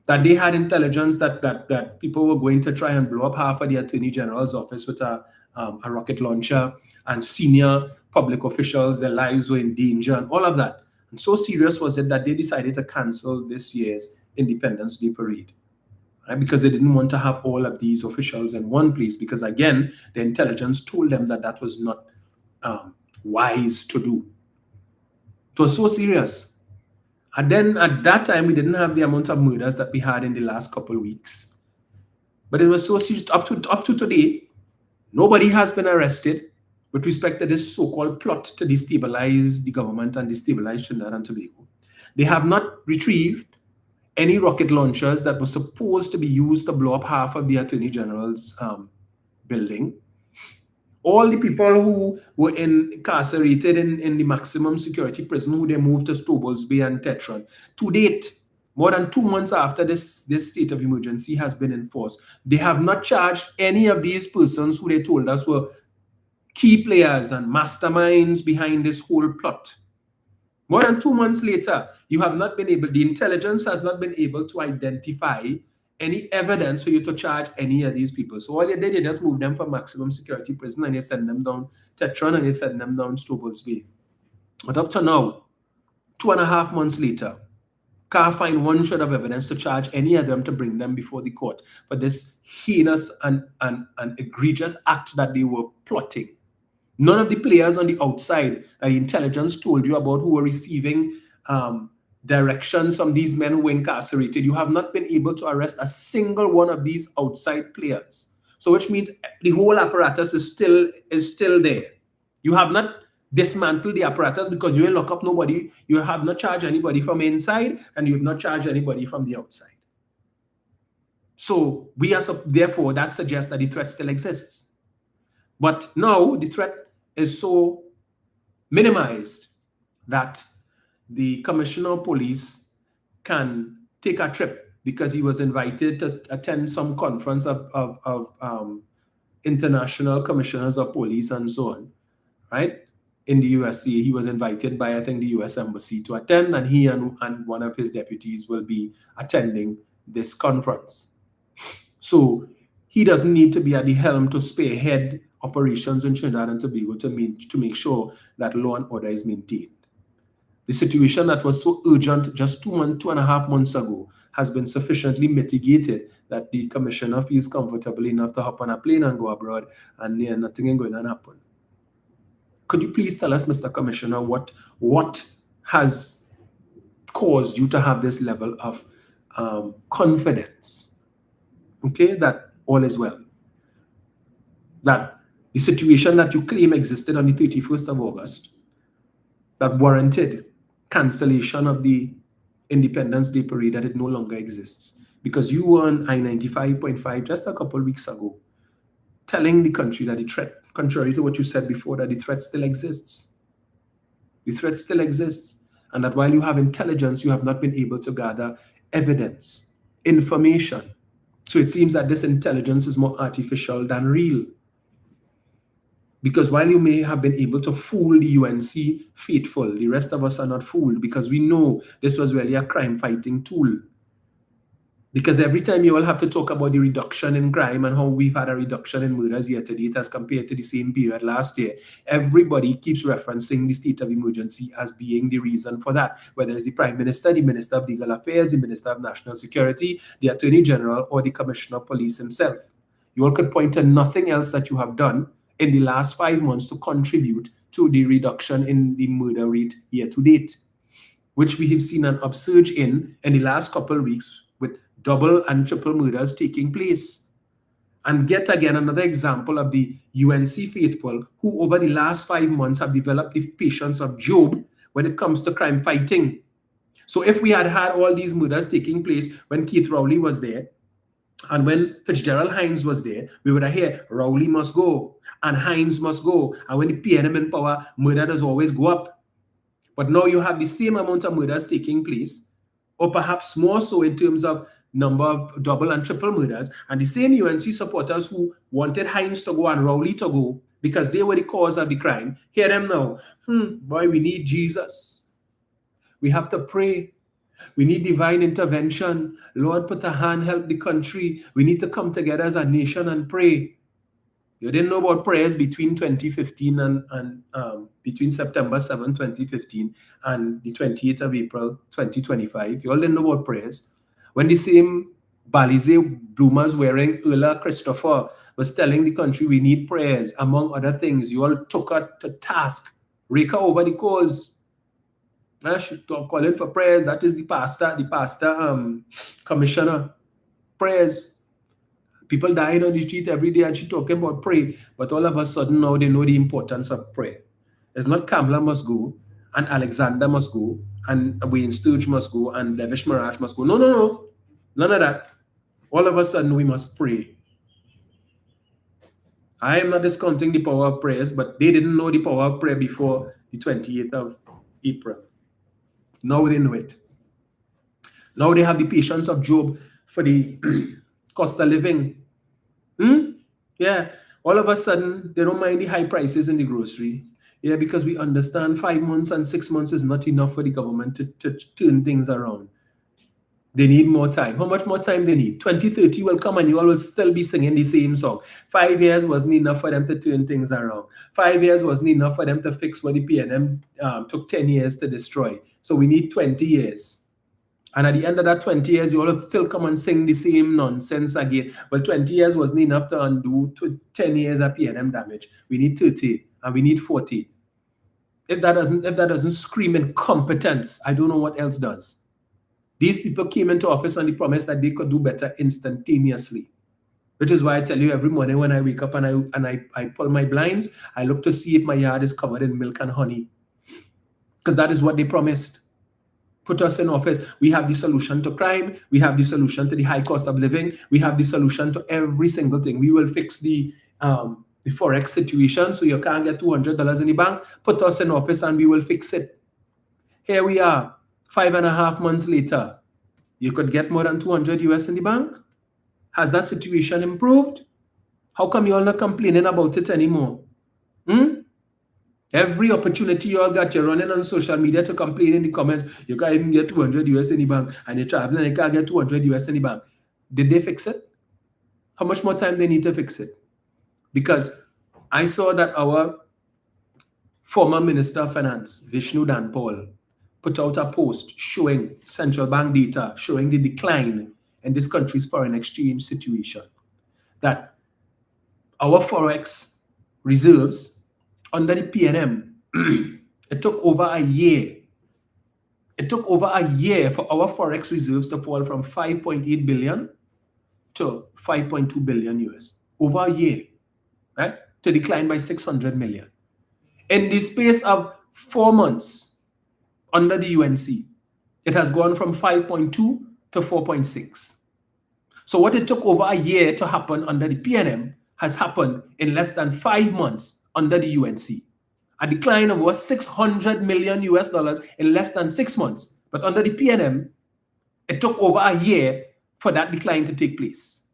that they had intelligence that people were going to try and blow up half of the Attorney General's office with a rocket launcher, and senior public officials, their lives were in danger and all of that. And so serious was it that they decided to cancel this year's Independence Day parade, right? Because they didn't want to have all of these officials in one place, because again, the intelligence told them that that was not wise to do. It was so serious. And then at that time, we didn't have the amount of murders that we had in the last couple of weeks. But it was so serious. Up to today, nobody has been arrested with respect to this so-called plot to destabilize the government and destabilize Trinidad and Tobago. They have not retrieved any rocket launchers that were supposed to be used to blow up half of the Attorney General's building. All the people who were incarcerated in the maximum security prison, who they moved to Stobbles Bay and Tetron. To date, more than 2 months after this state of emergency has been enforced, they have not charged any of these persons who they told us were key players and masterminds behind this whole plot. More than 2 months later, you have not been able, the intelligence has not been able to identify any evidence for you to charge any of these people. So all you did, you just moved them from maximum security prison and you send them down Tetron and you send them down Stobbles Bay. But up to now, 2.5 months later, can't find one shred of evidence to charge any of them to bring them before the court for this heinous and egregious act that they were plotting. None of the players on the outside that the intelligence told you about who were receiving directions from these men who were incarcerated, you have not been able to arrest a single one of these outside players. So which means the whole apparatus is still there. You have not dismantled the apparatus because you will lock up nobody, you have not charged anybody from inside, and you have not charged anybody from the outside. So therefore that suggests that the threat still exists. But now the threat is so minimized that the Commissioner of Police can take a trip because he was invited to attend some conference of international commissioners of police and so on, right? in the USA. He was invited by, I think, the US Embassy to attend, and he and one of his deputies will be attending this conference. So he doesn't need to be at the helm to spearhead operations in Trinidad and Tobago to make sure that law and order is maintained. The situation that was so urgent just 2.5 months ago has been sufficiently mitigated that the commissioner feels comfortable enough to hop on a plane and go abroad, and nothing is going to happen. Could you please tell us, Mr. Commissioner, what has caused you to have this level of confidence, okay, that all is well? That the situation that you claim existed on the 31st of August that warranted cancellation of the Independence Day parade, that it no longer exists. Because you were on I-95.5 just a couple of weeks ago, telling the country that the threat, contrary to what you said before, that the threat still exists. The threat still exists. And that while you have intelligence, you have not been able to gather evidence, information. So it seems that this intelligence is more artificial than real. Because while you may have been able to fool the UNC faithful, the rest of us are not fooled, because we know this was really a crime-fighting tool. Because every time you all have to talk about the reduction in crime and how we've had a reduction in murders year to date as compared to the same period last year, everybody keeps referencing the state of emergency as being the reason for that. Whether it's the Prime Minister, the Minister of Legal Affairs, the Minister of National Security, the Attorney General, or the Commissioner of Police himself. You all could point to nothing else that you have done in the last 5 months to contribute to the reduction in the murder rate year to date, which we have seen an upsurge in the last couple of weeks, with double and triple murders taking place. And yet again, another example of the UNC faithful who over the last 5 months have developed the patience of Job when it comes to crime fighting. So if we had had all these murders taking place when Keith Rowley was there, and when Fitzgerald Hines was there, we would have heard Rowley must go and Hines must go. And when the PNM in power, murder does always go up. But now you have the same amount of murders taking place, or perhaps more so in terms of number of double and triple murders, and the same UNC supporters who wanted Hines to go and Rowley to go because they were the cause of the crime. Hear them now. Boy, we need Jesus. We have to pray. We need divine intervention. Lord, put a hand, help the country. We need to come together as a nation and pray. You didn't know about prayers between 2015 and between September 7, 2015 and the 28th of April, 2025. You all didn't know about prayers. When the same Balize bloomers wearing Erla Christopher was telling the country we need prayers, among other things, you all took her to task, rake her over the coals. She calling for prayers. That is the pastor commissioner. Prayers. People dying on the street every day and she talking about pray. But all of a sudden now they know the importance of prayer. It's not Kamala must go and Alexander must go and Wayne Sturge must go and Devish Mirage must go. No. None of that. All of a sudden we must pray. I am not discounting the power of prayers, but they didn't know the power of prayer before the 28th of April. Now they know it. Now they have the patience of Job for the cost of living. Yeah, all of a sudden, they don't mind the high prices in the grocery. Yeah, because we understand 5 months and 6 months is not enough for the government to turn things around. They need more time. How much more time they need? 2030 will come and you all will still be singing the same song. 5 years wasn't enough for them to turn things around. 5 years wasn't enough for them to fix what the PNM took 10 years to destroy. So we need 20 years. And at the end of that 20 years, you all still come and sing the same nonsense again. Well, 20 years wasn't enough to undo 10 years of PNM damage. We need 30 and we need 40. If that doesn't scream incompetence, I don't know what else does. These people came into office on the promise that they could do better instantaneously. Which is why I tell you every morning when I wake up and I pull my blinds, I look to see if my yard is covered in milk and honey. Because that is what they promised. Put us in office. We have the solution to crime. We have the solution to the high cost of living. We have the solution to every single thing. We will fix the Forex situation so you can't get $200 in the bank. Put us in office and we will fix it. Here we are. 5.5 months later, you could get more than 200 US in the bank? Has that situation improved? How come you're not complaining about it anymore? Yeah, Every opportunity you all got, you're running on social media to complain in the comments. You can't even get 200 US in the bank, and you're traveling and you can't get 200 US in the bank. Did they fix it? How much more time they need to fix it? Because I saw that our former Minister of Finance, Vishnu Danpal, put out a post showing central bank data, showing the decline in this country's foreign exchange situation. That our forex reserves under the PNM, it took over a year. It took over a year for our forex reserves to fall from 5.8 billion to 5.2 billion US. Over a year, right? To decline by 600 million. In the space of 4 months under the UNC, it has gone from 5.2 to 4.6. So what it took over a year to happen under the PNM has happened in less than 5 months under the UNC. A decline of over 600 million US dollars in less than 6 months. But under the PNM, it took over a year for that decline to take place.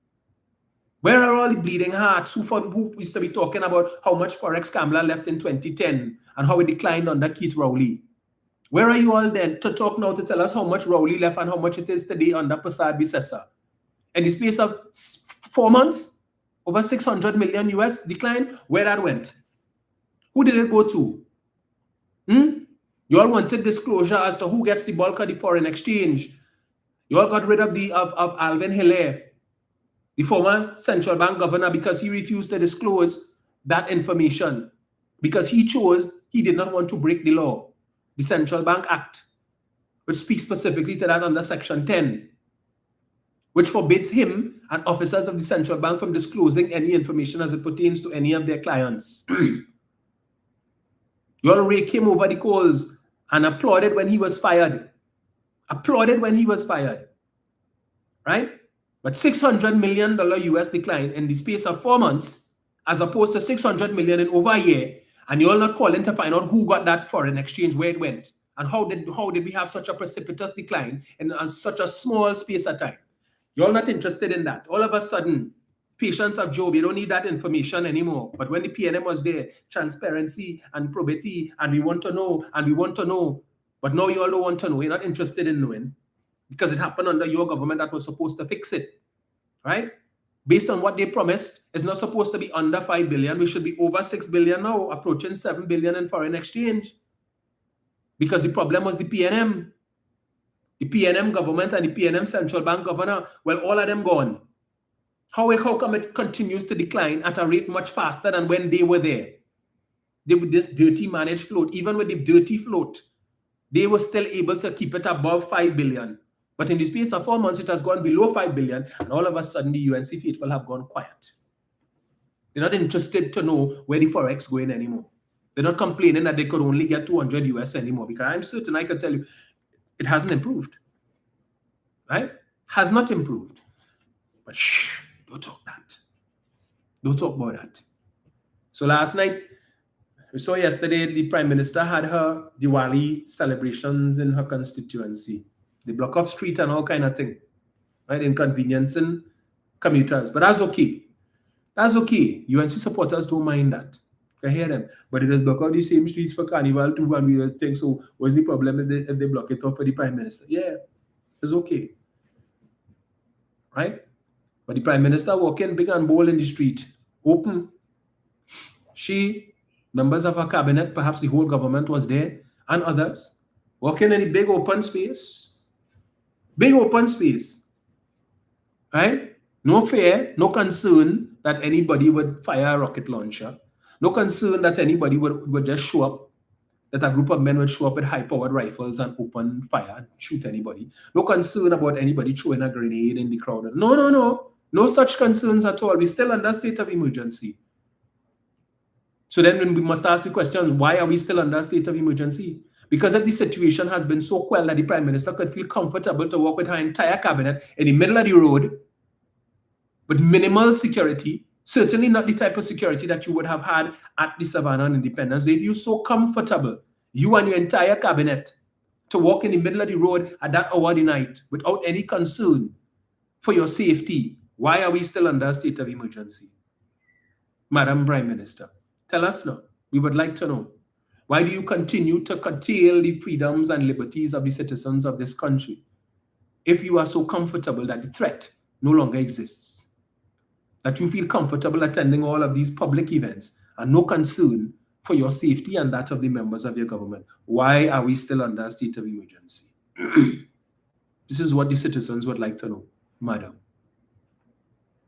Where are all the bleeding hearts who used to be talking about how much Forex Kamla left in 2010 and how it declined under Keith Rowley? Where are you all then to talk now to tell us how much Rowley left and how much it is today under Prasad Bisesa? In the space of 4 months, over 600 million US decline, where that went? Who did it go to? You all wanted disclosure as to who gets the bulk of the foreign exchange. You all got rid of Alvin Hilaire, the former central bank governor, because he refused to disclose that information, because he did not want to break the law, the Central Bank Act, which speaks specifically to that under Section 10, which forbids him and officers of the central bank from disclosing any information as it pertains to any of their clients. You all rake him over the coals and applauded when he was fired. Applauded when he was fired. Right? But $600 million US decline in the space of 4 months, as opposed to 600 million in over a year, and you're not calling to find out who got that foreign exchange, where it went, and how did we have such a precipitous decline in such a small space of time? You're not interested in that. All of a sudden, patience of Job, you don't need that information anymore. But when the PNM was there, transparency and probity, and we want to know, and we want to know, but now you all don't want to know. You're not interested in knowing, because it happened under your government that was supposed to fix it, right? Based on what they promised, it's not supposed to be under 5 billion. We should be over 6 billion now, approaching 7 billion in foreign exchange. Because the problem was the PNM. The PNM government and the PNM central bank governor, well, all of them gone. How come it continues to decline at a rate much faster than when they were there? With this dirty managed float, even with the dirty float, they were still able to keep it above 5 billion. But in the space of 4 months, it has gone below 5 billion, and all of a sudden, the UNC faithful have gone quiet. They're not interested to know where the Forex going anymore. They're not complaining that they could only get 200 US anymore, because I'm certain I can tell you, it hasn't improved. Right? Has not improved. But shh, don't talk that. Don't talk about that. So last night, we saw yesterday, the Prime Minister had her Diwali celebrations in her constituency. They block off street and all kind of thing, right? Inconveniencing commuters. But that's okay. That's okay. UNC supporters don't mind that. I hear them. But it is block out the same streets for Carnival too, and we think, so what's the problem if they block it off for the Prime Minister? Yeah, it's okay. Right? But the Prime Minister walking big and bold in the street, open. She, members of her cabinet, perhaps the whole government was there, and others, walking in a big open space. Big open space. Right? No fear, no concern that anybody would fire a rocket launcher. No concern that anybody would just show up, that a group of men would show up with high-powered rifles and open fire and shoot anybody. No concern about anybody throwing a grenade in the crowd. No. No such concerns at all. We're still under state of emergency. So then we must ask the question, why are we still under state of emergency? Because if the situation has been so well that the Prime Minister could feel comfortable to walk with her entire cabinet in the middle of the road with minimal security, certainly not the type of security that you would have had at the Savannah and Independence Day. If you're so comfortable, you and your entire cabinet, to walk in the middle of the road at that hour of the night without any concern for your safety, why are we still under a state of emergency? Madam Prime Minister, tell us now. We would like to know. Why do you continue to curtail the freedoms and liberties of the citizens of this country if you are so comfortable that the threat no longer exists? That you feel comfortable attending all of these public events and no concern for your safety and that of the members of your government? Why are we still under a state of emergency? This is what the citizens would like to know, madam.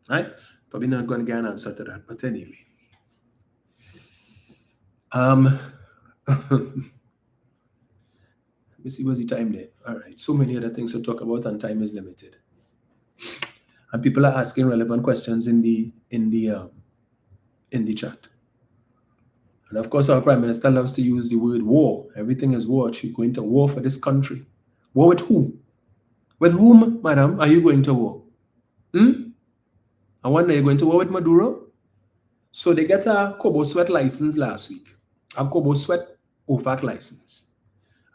Right? Probably not going to get an answer to that, but anyway. Let me see, what's the time there? All right, so many other things to talk about, and time is limited. And people are asking relevant questions in the chat. And of course, our Prime Minister loves to use the word war. Everything is war. She's going to war for this country. War with who? With whom, madam, are you going to war? I wonder, you're going to war with Maduro? So they get a Kobo Sweat license last week. A Kobo Sweat OFAC license.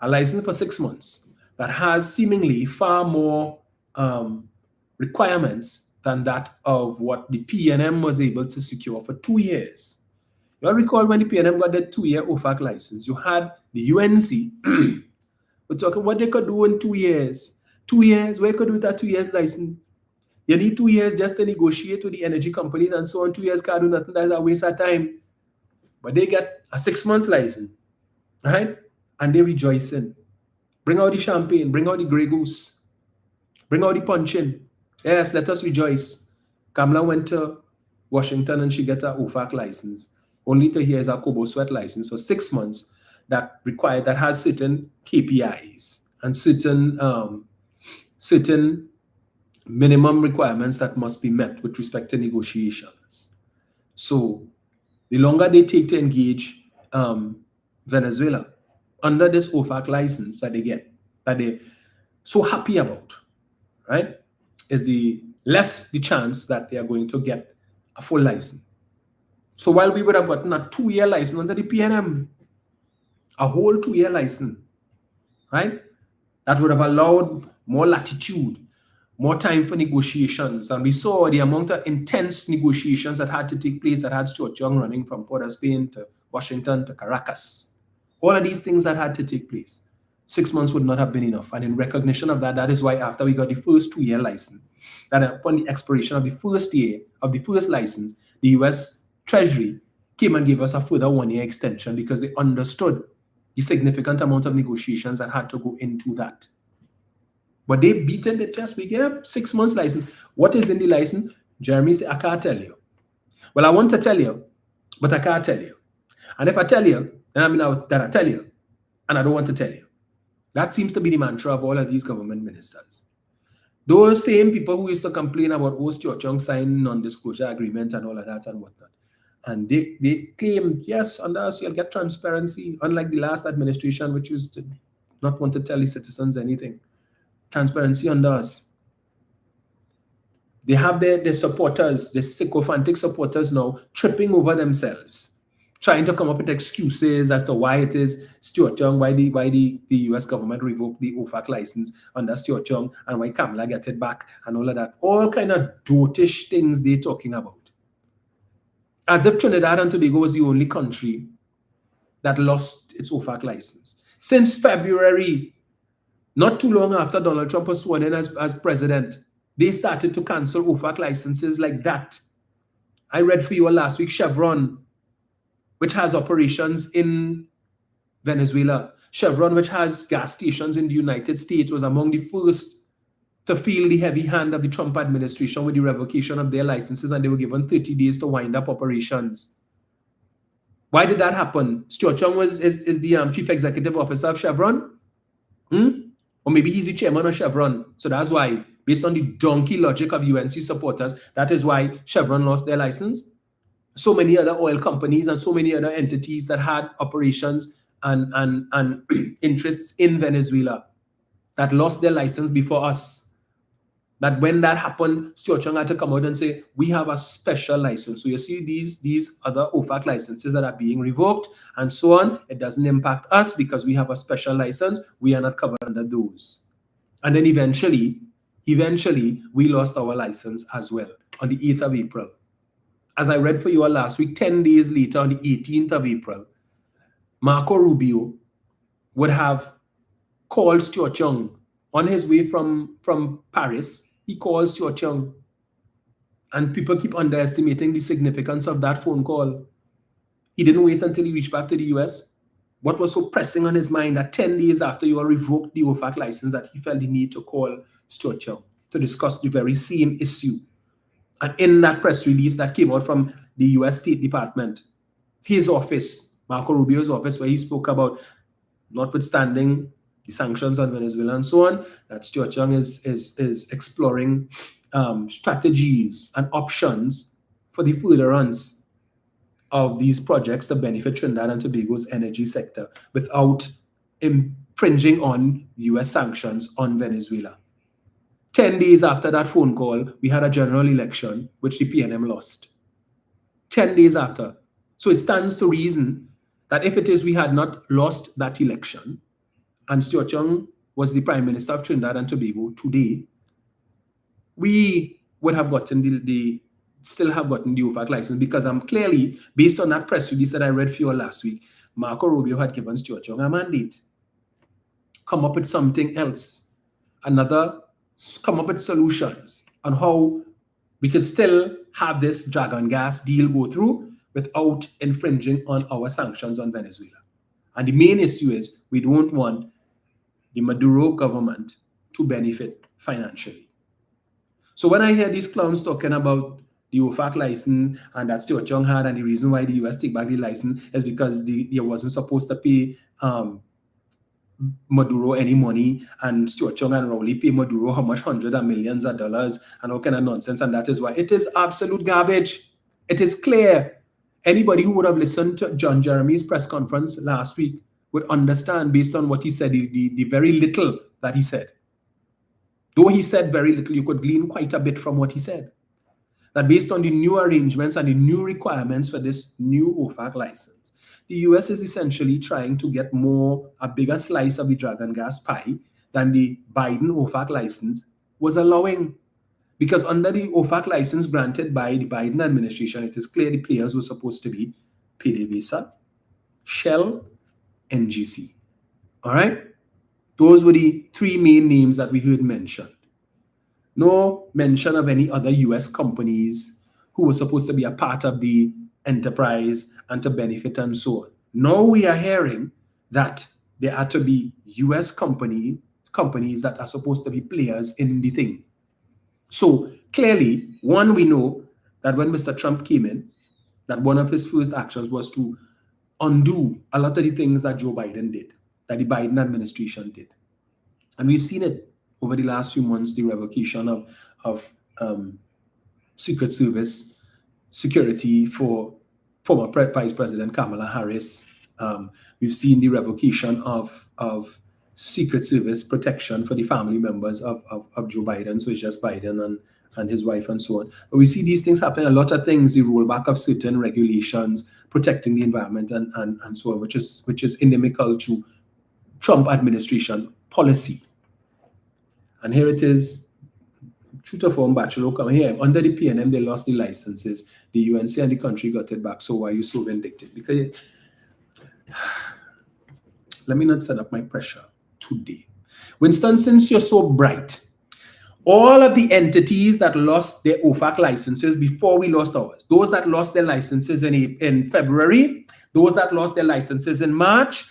A license for 6 months that has seemingly far more requirements than that of what the PNM was able to secure for 2 years. You all recall when the PNM got the 2-year OFAC license, you had the UNC. We're talking what they could do in 2 years. 2 years, where could do with that 2 years license? You need 2 years just to negotiate with the energy companies and so on. 2 years can't do nothing. That's a waste of time. But they get a 6 months license, right? And they're rejoicing. Bring out the champagne, bring out the Grey Goose, bring out the punching. Yes, let us rejoice. Kamala went to Washington and she got her OFAC license, only to hear a Kobo Sweat license for 6 months that has certain KPIs and certain minimum requirements that must be met with respect to negotiations. So the longer they take to engage Venezuela under this OFAC license that they get, that they're so happy about, right, is the less the chance that they are going to get a full license. So while we would have gotten a 2-year license under the PNM, a whole 2-year license, right, that would have allowed more latitude, more time for negotiations. And we saw the amount of intense negotiations that had to take place, that had Stuart Young running from Port of Spain to Washington to Caracas. All of these things that had to take place. 6 months would not have been enough. And in recognition of that, that is why after we got the first 2-year license, that upon the expiration of the first year of the first license, the US Treasury came and gave us a further 1-year extension because they understood the significant amount of negotiations that had to go into that. But they beaten the test. We get 6 months license. What is in the license? Jeremy said, I can't tell you. Well, I want to tell you, but I can't tell you. And if I tell you, then I mean that I tell you, and I don't want to tell you. That seems to be the mantra of all of these government ministers. Those same people who used to complain about Stuart Young signing non-disclosure agreement and all of that and whatnot. And they claim, yes, under us you'll get transparency, unlike the last administration, which used to not want to tell the citizens anything. Transparency under us. They have their supporters, the sycophantic supporters now, tripping over themselves, trying to come up with excuses as to why it is Stuart Young, why the US government revoked the OFAC license under Stuart Young, and why Kamala get it back, and all of that. All kind of dotish things they're talking about. As if Trinidad and Tobago was the only country that lost its OFAC license. Since February, not too long after Donald Trump was sworn in as president, they started to cancel OFAC licenses like that. I read for you last week, Chevron, which has operations in Venezuela. Chevron, which has gas stations in the United States, was among the first to feel the heavy hand of the Trump administration with the revocation of their licenses, and they were given 30 days to wind up operations. Why did that happen? Stuart Young is the chief executive officer of Chevron? Or maybe he's the chairman of Chevron. So that's why, based on the donkey logic of UNC supporters, that is why Chevron lost their license. So many other oil companies and so many other entities that had operations and interests in Venezuela that lost their license before us. That when that happened, Stuart Young had to come out and say, we have a special license. So you see these other OFAC licenses that are being revoked and so on. It doesn't impact us because we have a special license. We are not covered under those. And then eventually, we lost our license as well on the 8th of April. As I read for you all last week, 10 days later, on the 18th of April, Marco Rubio would have called Stuart Young on his way from Paris. He calls Stuart Young. And people keep underestimating the significance of that phone call. He didn't wait until he reached back to the US. What was so pressing on his mind that 10 days after you all revoked the OFAC license that he felt the need to call Stuart Young to discuss the very same issue. And in that press release that came out from the US State Department, his office, Marco Rubio's office, where he spoke about, notwithstanding the sanctions on Venezuela and so on, that Stuart Young is exploring strategies and options for the furtherance of these projects to benefit Trinidad and Tobago's energy sector without infringing on US sanctions on Venezuela. 10 days after that phone call, we had a general election, which the PNM lost. 10 days after. So it stands to reason that if it is we had not lost that election, and Stuart Young was the Prime Minister of Trinidad and Tobago today, we would have gotten still have gotten the OFAC license, because I'm clearly, based on that press release that I read for you last week, Marco Rubio had given Stuart Young a mandate. Come up with something else. Come up with solutions on how we could still have this Dragon gas deal go through without infringing on our sanctions on Venezuela. And the main issue is we don't want the Maduro government to benefit financially. So when I hear these clowns talking about the OFAC license and that Stuart Young had, and the reason why the US take back the license is because they wasn't supposed to pay Maduro any money, and Stuart Young and Rowley pay Maduro how much, hundreds of millions of dollars, and all kind of nonsense, and that is why it is absolute garbage. It is clear. Anybody who would have listened to John Jeremy's press conference last week would understand, based on what he said, the very little that he said. Though he said very little, you could glean quite a bit from what he said. That based on the new arrangements and the new requirements for this new OFAC license, the US is essentially trying to get a bigger slice of the Dragon gas pie than the Biden OFAC license was allowing. Because under the OFAC license granted by the Biden administration, it is clear the players were supposed to be PDVSA, Shell, NGC. All right? Those were the three main names that we heard mentioned. No mention of any other US companies who were supposed to be a part of the enterprise and to benefit and so on. Now we are hearing that there are to be US companies that are supposed to be players in the thing. So clearly, one, we know that when Mr. Trump came in, that one of his first actions was to undo a lot of the things that Joe Biden did, that the Biden administration did. And we've seen it over the last few months, the revocation of Secret Service security for former Vice President Kamala Harris. We've seen the revocation of Secret Service protection for the family members of Joe Biden. So it's just Biden and his wife and so on. But we see these things happen, a lot of things, the rollback of certain regulations, protecting the environment and so on, which is inimical to Trump administration policy. And here it is, true to form, bachelor come here. Under the PNM, they lost the licenses. The UNC and the country got it back. So why are you so vindictive? Because let me not set up my pressure today. Winston, since you're so bright, all of the entities that lost their OFAC licenses before we lost ours, those that lost their licenses in February, those that lost their licenses in March,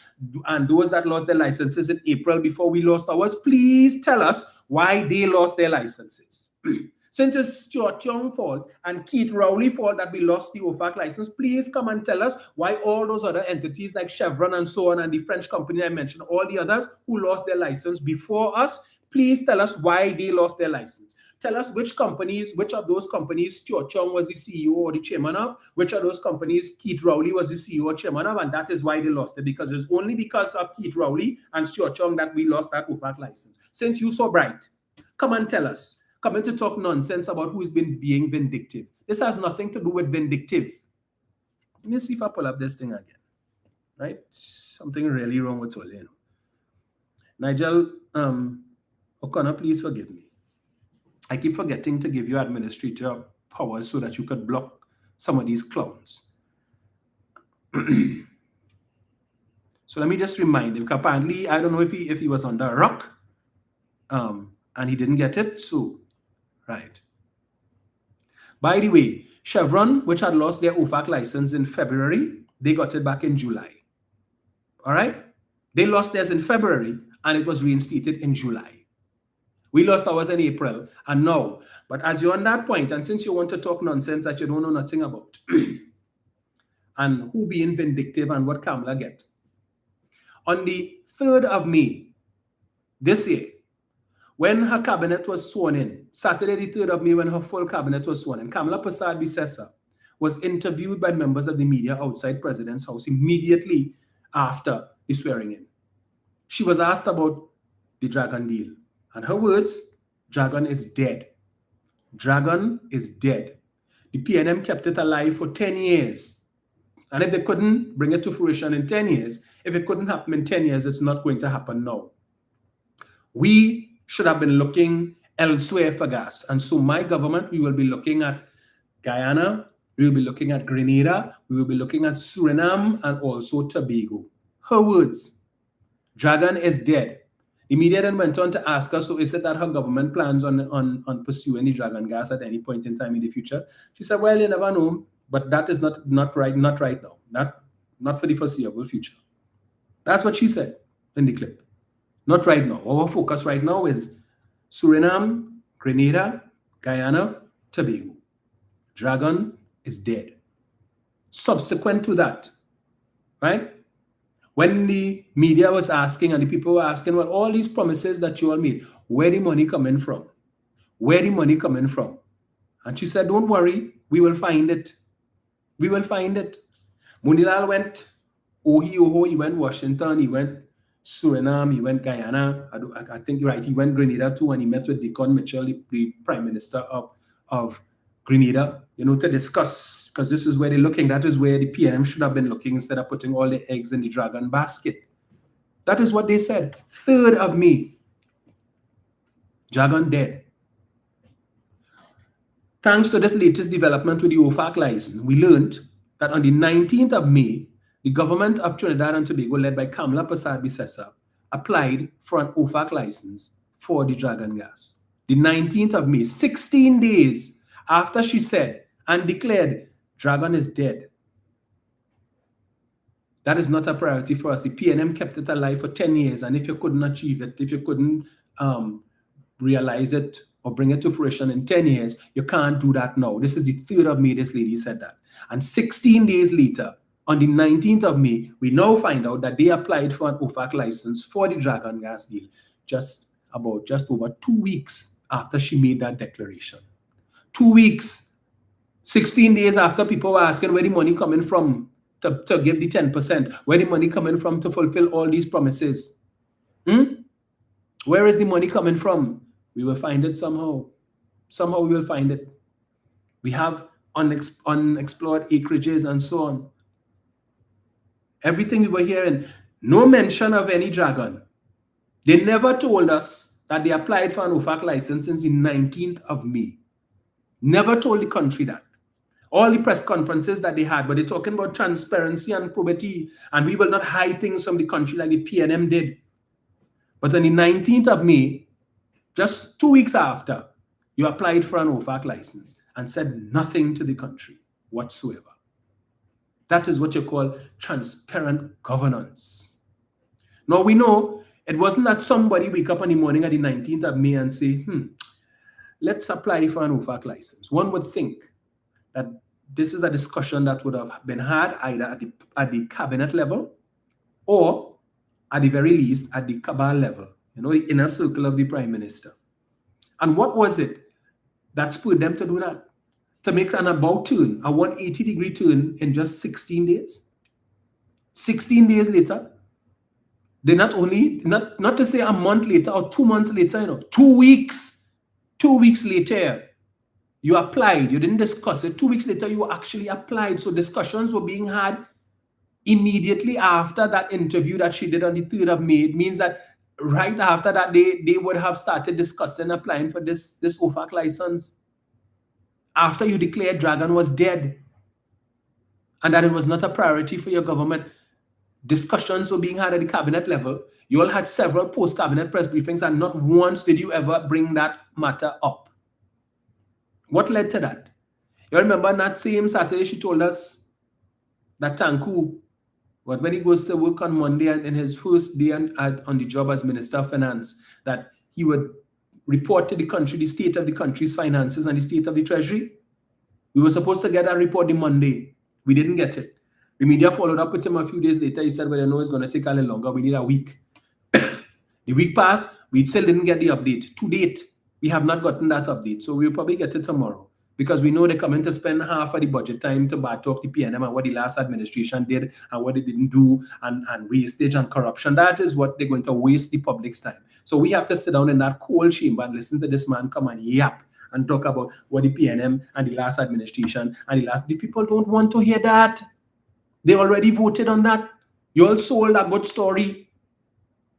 and those that lost their licenses in April before we lost ours, please tell us why they lost their licenses. Since it's Stuart Young's fault and Keith Rowley's fault that we lost the OFAC license, please come and tell us why all those other entities like Chevron and so on, and the French company I mentioned, all the others who lost their license before us, please tell us why they lost their license. Tell us which of those companies Stuart Young was the CEO or the chairman of, which of those companies Keith Rowley was the CEO or chairman of, and that is why they lost it, because it's only because of Keith Rowley and Stuart Young that we lost that OFAC license. Since you're so bright, come and tell us. Come in to talk nonsense about who's been being vindictive. This has nothing to do with vindictive. Let me see if I pull up this thing again. Right? Something really wrong with all, you know. Nigel O'Connor, please forgive me. I keep forgetting to give you administrator powers so that you could block some of these clowns. So let me just remind him, because apparently, I don't know if he was under a rock, and he didn't get it. So, right. By the way, Chevron, which had lost their OFAC license in February, they got it back in July. All right? They lost theirs in February, and it was reinstated in July. We lost ours in April, and now. But as you're on that point, and since you want to talk nonsense that you don't know nothing about, and who being vindictive and what Kamala get, on the 3rd of May this year, when her cabinet was sworn in, Saturday the 3rd of May, when her full cabinet was sworn in, Kamala Persad-Bissessar was interviewed by members of the media outside President's house immediately after the swearing in. She was asked about the Dragon deal. And her words, Dragon is dead. Dragon is dead. The PNM kept it alive for 10 years. And if they couldn't bring it to fruition in 10 years, if it couldn't happen in 10 years, it's not going to happen now. We should have been looking elsewhere for gas. And so my government, we will be looking at Guyana, we will be looking at Grenada, we will be looking at Suriname and also Tobago. Her words, Dragon is dead. The media then went on to ask her, so is it that her government plans on pursuing the Dragon gas at any point in time in the future? She said, well, you never know, but that is not right now, not for the foreseeable future. That's what she said in the clip. Not right now. Our focus right now is Suriname, Grenada, Guyana, Tobago. Dragon is dead. Subsequent to that, right? When the media was asking and the people were asking, well, all these promises that you all made, where the money coming from? Where the money coming from? And she said, don't worry, we will find it. We will find it. Munilal went he went Washington, he went Suriname, he went Guyana, I think you're right, he went Grenada too, and he met with Dickon Mitchell, the Prime Minister of Grenada, to discuss, because this is where they're looking, that is where the PNM should have been looking instead of putting all the eggs in the Dragon basket. That is what they said. 3rd of May, Dragon dead. Thanks to this latest development with the OFAC license, we learned that on the 19th of May, the government of Trinidad and Tobago, led by Kamala Persad-Bissessar, applied for an OFAC license for the Dragon gas. The 19th of May, 16 days after she said and declared, Dragon is dead. That is not a priority for us. The PNM kept it alive for 10 years, and if you couldn't achieve it, if you couldn't realize it or bring it to fruition in 10 years, you can't do that now. This is the 3rd of May, this lady said that. And 16 days later, on the 19th of May, we now find out that they applied for an OFAC license for the Dragon gas deal just over 2 weeks after she made that declaration. 2 weeks, 16 days after people were asking where the money coming from to give the 10%, where the money coming from to fulfill all these promises. Where is the money coming from? We will find it somehow. Somehow we will find it. We have unexplored acreages and so on. Everything we were hearing, no mention of any Dragon. They never told us that they applied for an OFAC license since the 19th of May. Never told the country that. All the press conferences that they had, but they're talking about transparency and probity, and we will not hide things from the country like the PNM did. But on the 19th of May, just 2 weeks after, you applied for an OFAC license and said nothing to the country whatsoever. That is what you call transparent governance. Now we know it wasn't that somebody wake up on the morning of the 19th of May and say, let's apply for an OFAC license. One would think that this is a discussion that would have been had either at the cabinet level or at the very least at the cabal level, the inner circle of the Prime Minister. And what was it that spurred them to do that? To make an about turn, a 180-degree turn in just 16 days. 16 days later, they not to say a month later or 2 months later, 2 weeks. 2 weeks later, you applied. You didn't discuss it. 2 weeks later, you actually applied. So discussions were being had immediately after that interview that she did on the 3rd of May. It means that right after that, they would have started discussing applying for this OFAC license. After you declared Dragon was dead and that it was not a priority for your government. discussions were being had at the cabinet level. You all had several post-cabinet press briefings, and not once did you ever bring that matter up. What led to that? You remember on that same Saturday, she told us that Tanku, when he goes to work on Monday and in his first day on the job as Minister of Finance, that he would report to the country the state of the country's finances and the state of the treasury. We were supposed to get that report on Monday. We didn't get it. The media followed up with him a few days later. He said, well, I know it's going to take a little longer. We need a week. The week passed. We still didn't get the update. To date, we have not gotten that update. So we'll probably get it tomorrow, because we know they're coming to spend half of the budget time to talk the PNM and what the last administration did and what they didn't do, and wastage and corruption. That is what they're going to waste the public's time. So we have to sit down in that cold chamber and listen to this man come and yap and talk about what the PNM and the last administration and the people don't want to hear that. They already voted on that. You all sold a good story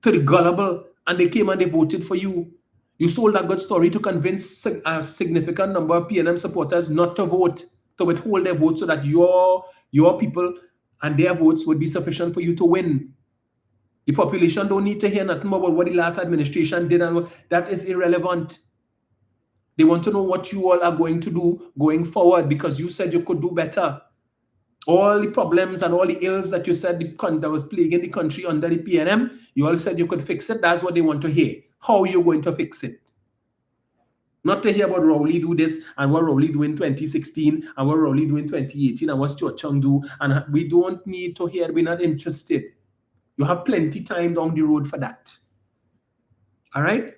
to the gullible, and they came and they voted for you. You sold a good story to convince a significant number of PNM supporters not to vote, to withhold their votes, so that your people and their votes would be sufficient for you to win. The population don't need to hear nothing about what the last administration did, and that is irrelevant. They want to know what you all are going to do going forward, because you said you could do better. All the problems and all the ills that you said that was plaguing the country under the PNM, you all said you could fix it. That's what they want to hear. How are you going to fix it? Not to hear about Rowley do this and what Rowley do in 2016 and what Rowley do in 2018 and what Stuart Chung do. And we don't need to hear. We're not interested. You have plenty time down the road for that. All right?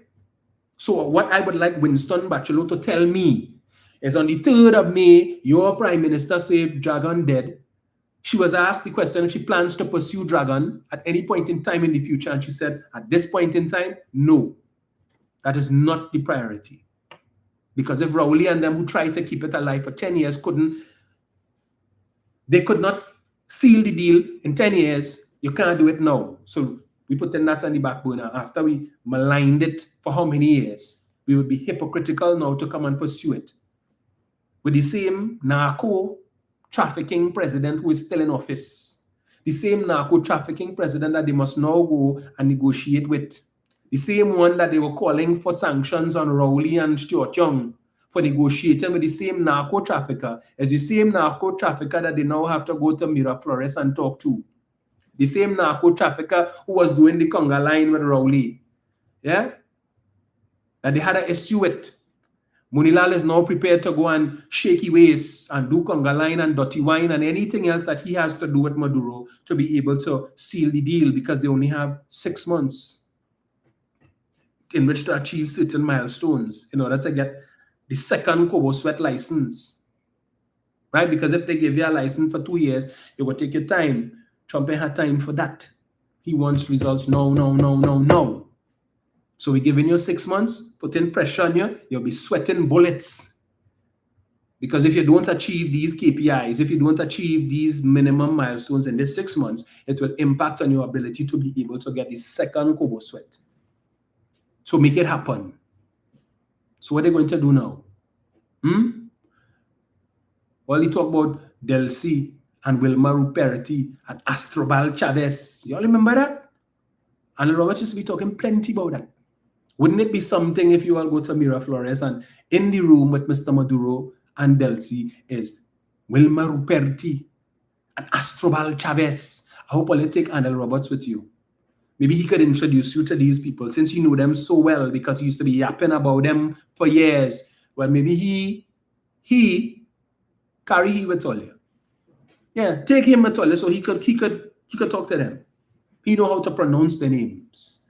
So what I would like Winston Bachelor to tell me is on the 3rd of May, your Prime Minister said Dragon dead. She was asked the question if she plans to pursue Dragon at any point in time in the future, and she said, at this point in time, no. That is not the priority. Because if Rowley and them who tried to keep it alive for 10 years they could not seal the deal in 10 years, you can't do it now. So we put that on the back burner. After we maligned it for how many years, we would be hypocritical now to come and pursue it. With the same narco-trafficking president who is still in office. The same narco-trafficking president that they must now go and negotiate with. The same one that they were calling for sanctions on Rowley and Stuart Chung for negotiating with the same narco-trafficker as the same narco-trafficker that they now have to go to Miraflores and talk to. The same narco-trafficker who was doing the conga line with Rowley. Yeah? That they had an issue with. Munilal is now prepared to go and shake his waist and do conga line and dirty wine and anything else that he has to do with Maduro to be able to seal the deal, because they only have 6 months in which to achieve certain milestones in order to get the second Kobo Sweat license. Right? Because if they give you a license for 2 years, it will take your time. Trump ain't had time for that. He wants results no. So we're giving you 6 months, putting pressure on you, you'll be sweating bullets. Because if you don't achieve these KPIs, if you don't achieve these minimum milestones in this 6 months, it will impact on your ability to be able to get the second Kobo Sweat. So make it happen. So what are they going to do now? Well, they talk about Delcy and Wilma Ruperti and Astrobal Chavez. You all remember that? And Roberts used to be talking plenty about that. Wouldn't it be something if you all go to Miraflores and in the room with Mr. Maduro and Delcy is Wilma Ruperti and Astrobal Chavez? I hope I'll take Anel Roberts with you. Maybe he could introduce you to these people since you know them so well, because he used to be yapping about them for years. Well, maybe he carry he with all you. Yeah, take him with all you so he could talk to them. He know how to pronounce the names.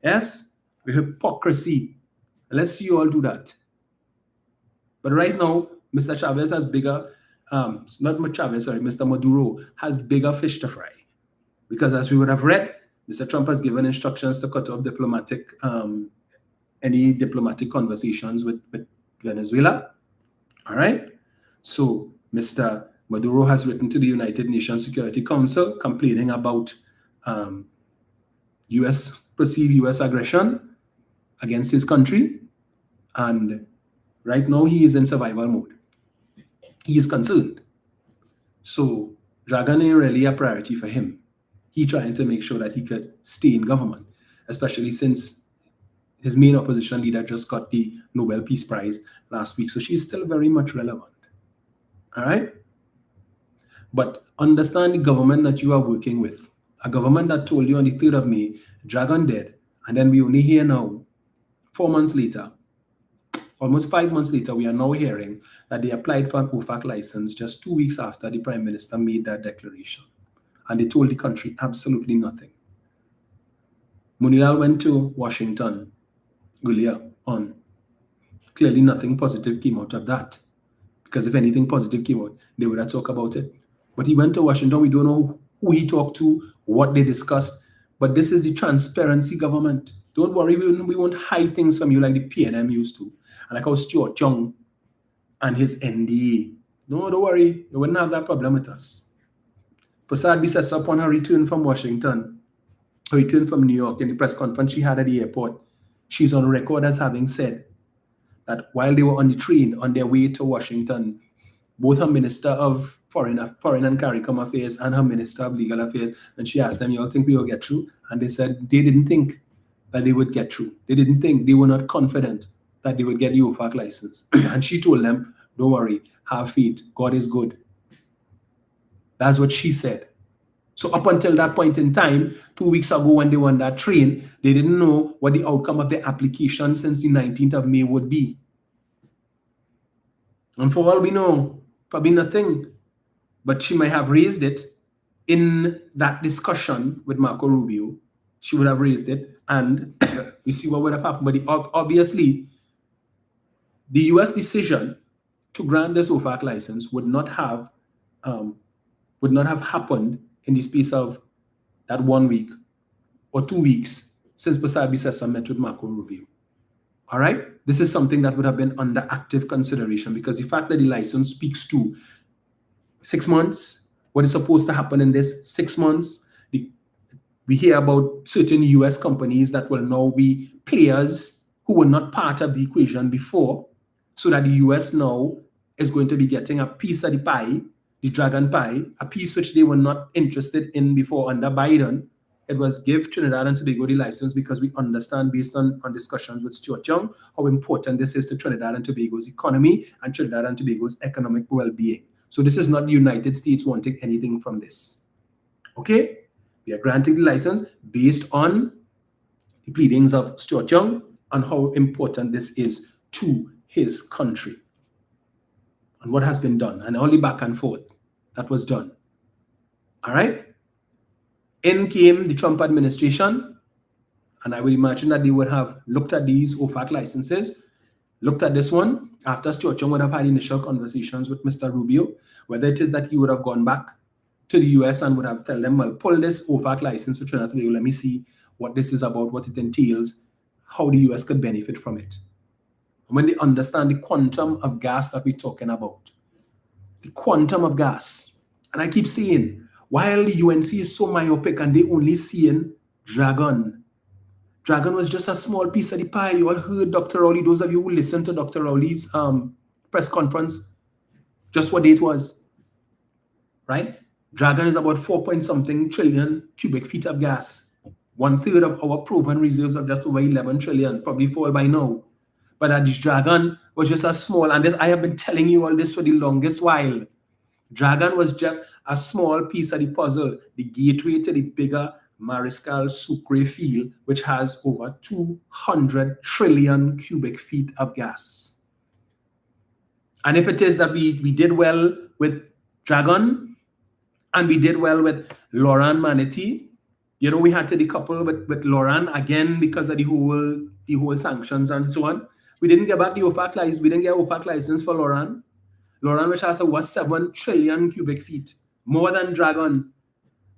Yes? The hypocrisy. Let's see you all do that. But right now, Mr. Chavez has bigger, Mr. Maduro has bigger fish to fry. Because as we would have read, Mr. Trump has given instructions to cut off any diplomatic conversations with Venezuela. All right? So Mr. Maduro has written to the United Nations Security Council complaining about perceived U.S. aggression against his country. And right now he is in survival mode. He is concerned. So Dragon ain't really a priority for him. he trying to make sure that he could stay in government, especially since his main opposition leader just got the Nobel Peace Prize last week. So she's still very much relevant. All right? But understand the government that you are working with. A government that told you on the 3rd of May, Dragon dead, and then we only hear now, 4 months later, almost 5 months later, we are now hearing that they applied for an OFAC license just 2 weeks after the Prime Minister made that declaration. And they told the country absolutely nothing. Munilal went to Washington earlier on. Clearly nothing positive came out of that. Because if anything positive came out, they would have talked about it. But he went to Washington. We don't know who he talked to, what they discussed. But this is the transparency government. Don't worry, we won't hide things from you like the PNM used to. And like how Stuart Young and his NDA. No, don't worry. You wouldn't have that problem with us. Prasad Bisesa, upon her return from Washington, her return from New York, in the press conference she had at the airport, she's on record as having said that while they were on the train on their way to Washington, both her Minister of Foreign and CARICOM Affairs and her Minister of Legal Affairs, and she asked them, you all think we will get through? And they said they didn't think that they would get through. They didn't think, they were not confident that they would get the OFAC license. And she told them, don't worry, have faith, God is good. That's what she said. So up until that point in time, 2 weeks ago when they were on that train, they didn't know what the outcome of the application since the 19th of May would be. And for all we know, probably nothing. But she might have raised it in that discussion with Marco Rubio. She would have raised it, and we see what would have happened. But obviously, the U.S. decision to grant this OFAC license would not have happened in the space of that 1 week or 2 weeks since Prasad Bisesa met with Marco Rubio. All right? This is something that would have been under active consideration, because the fact that the license speaks to 6 months, what is supposed to happen in this 6 months, we hear about certain US companies that will now be players who were not part of the equation before, so that the US now is going to be getting a piece of the pie, the dragon pie, a piece which they were not interested in before under Biden. It was give Trinidad and Tobago the license because we understand, based on discussions with Stuart Young, how important this is to Trinidad and Tobago's economy and Trinidad and Tobago's economic well-being. So this is not the United States wanting anything from this. Okay? We are granting the license based on the pleadings of Stuart Young and how important this is to his country and what has been done, and only back and forth that was done. All right? In came the Trump administration, and I would imagine that they would have looked at these OFAC licenses, looked at this one after Stuart Young would have had initial conversations with Mr. Rubio, whether it is that he would have gone back to the US and would have told them, well, pull this OFAC license for Trinidad and Tobago, let me see what this is about, what it entails, how the US could benefit from it. And when they understand the quantum of gas that we're talking about, the quantum of gas, and I keep saying, while the UNC is so myopic and they only seeing Dragon, Dragon was just a small piece of the pie. You all heard Dr. Rowley, those of you who listened to Dr. Rowley's press conference, just what it was, right? Dragon is about 4-point-something trillion cubic feet of gas. 1/3 of our proven reserves of just over 11 trillion, probably fall by now. But that Dragon was just a small, and this, I have been telling you all this for the longest while. Dragon was just a small piece of the puzzle, the gateway to the bigger Mariscal Sucre field, which has over 200 trillion cubic feet of gas. And if it is that we did well with Dragon, and we did well with Loran Manatee, you know, we had to decouple with Loran again because of the whole sanctions and so on. We didn't get back the OFAC license. We didn't get OFAC license for Loran. Loran, which has over 7 trillion cubic feet, more than Dragon.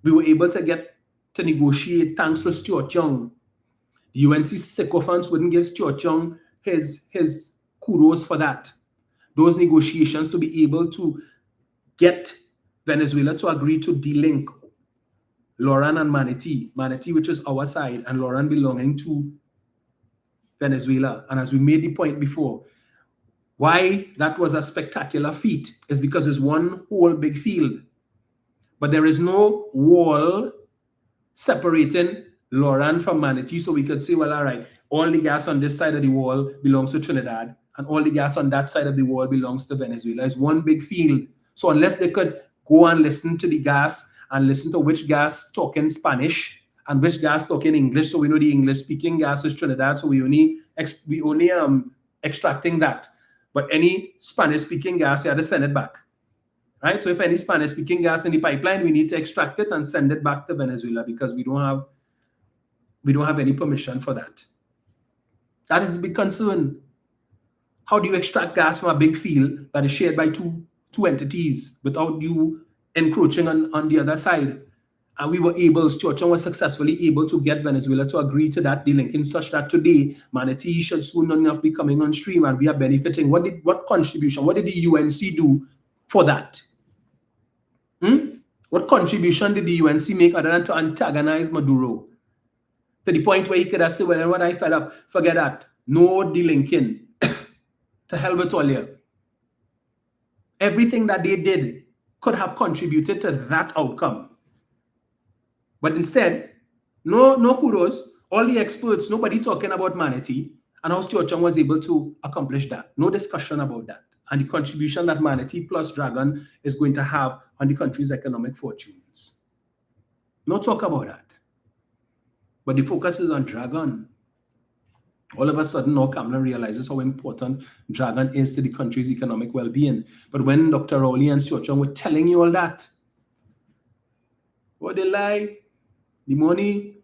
We were able to get to negotiate thanks to Stuart Young. The UNC sycophants wouldn't give Stuart Young his kudos for that. Those negotiations to be able to get Venezuela to agree to delink Loran and Manatee, which is our side, and Loran belonging to Venezuela. And as we made the point before, why that was a spectacular feat is because it's one whole big field. But there is no wall separating Lauren from Manatee so we could say, well, all right, all the gas on this side of the wall belongs to Trinidad and all the gas on that side of the wall belongs to Venezuela. It's one big field. So unless they could go and listen to the gas and listen to which gas talking Spanish and which gas talking English, so we know the English-speaking gas is Trinidad, so we only extracting that. But any Spanish-speaking gas, you have to send it back. Right? So if any Spanish-speaking gas in the pipeline, we need to extract it and send it back to Venezuela because we don't have any permission for that. That is a big concern. How do you extract gas from a big field that is shared by two entities without you encroaching on the other side? And we were able, Stuart Chung was successfully able to get Venezuela to agree to that delinking such that today Manatee should soon enough be coming on stream and we are benefiting. What contribution, what did the UNC do for that? What contribution did the UNC make other than to antagonize Maduro? To the point where he could have said, well, when I fed up, forget that. No delinking. To hell with all you. Everything that they did could have contributed to that outcome. But instead, no kudos. All the experts, nobody talking about Manatee and how Stuart Chung was able to accomplish that. No discussion about that. And the contribution that Manatee plus Dragon is going to have on the country's economic fortunes. No talk about that. But the focus is on Dragon. All of a sudden, now Kamala realizes how important Dragon is to the country's economic well-being. But when Dr. Rowley and Stuart Chung were telling you all that, what they lie, the money,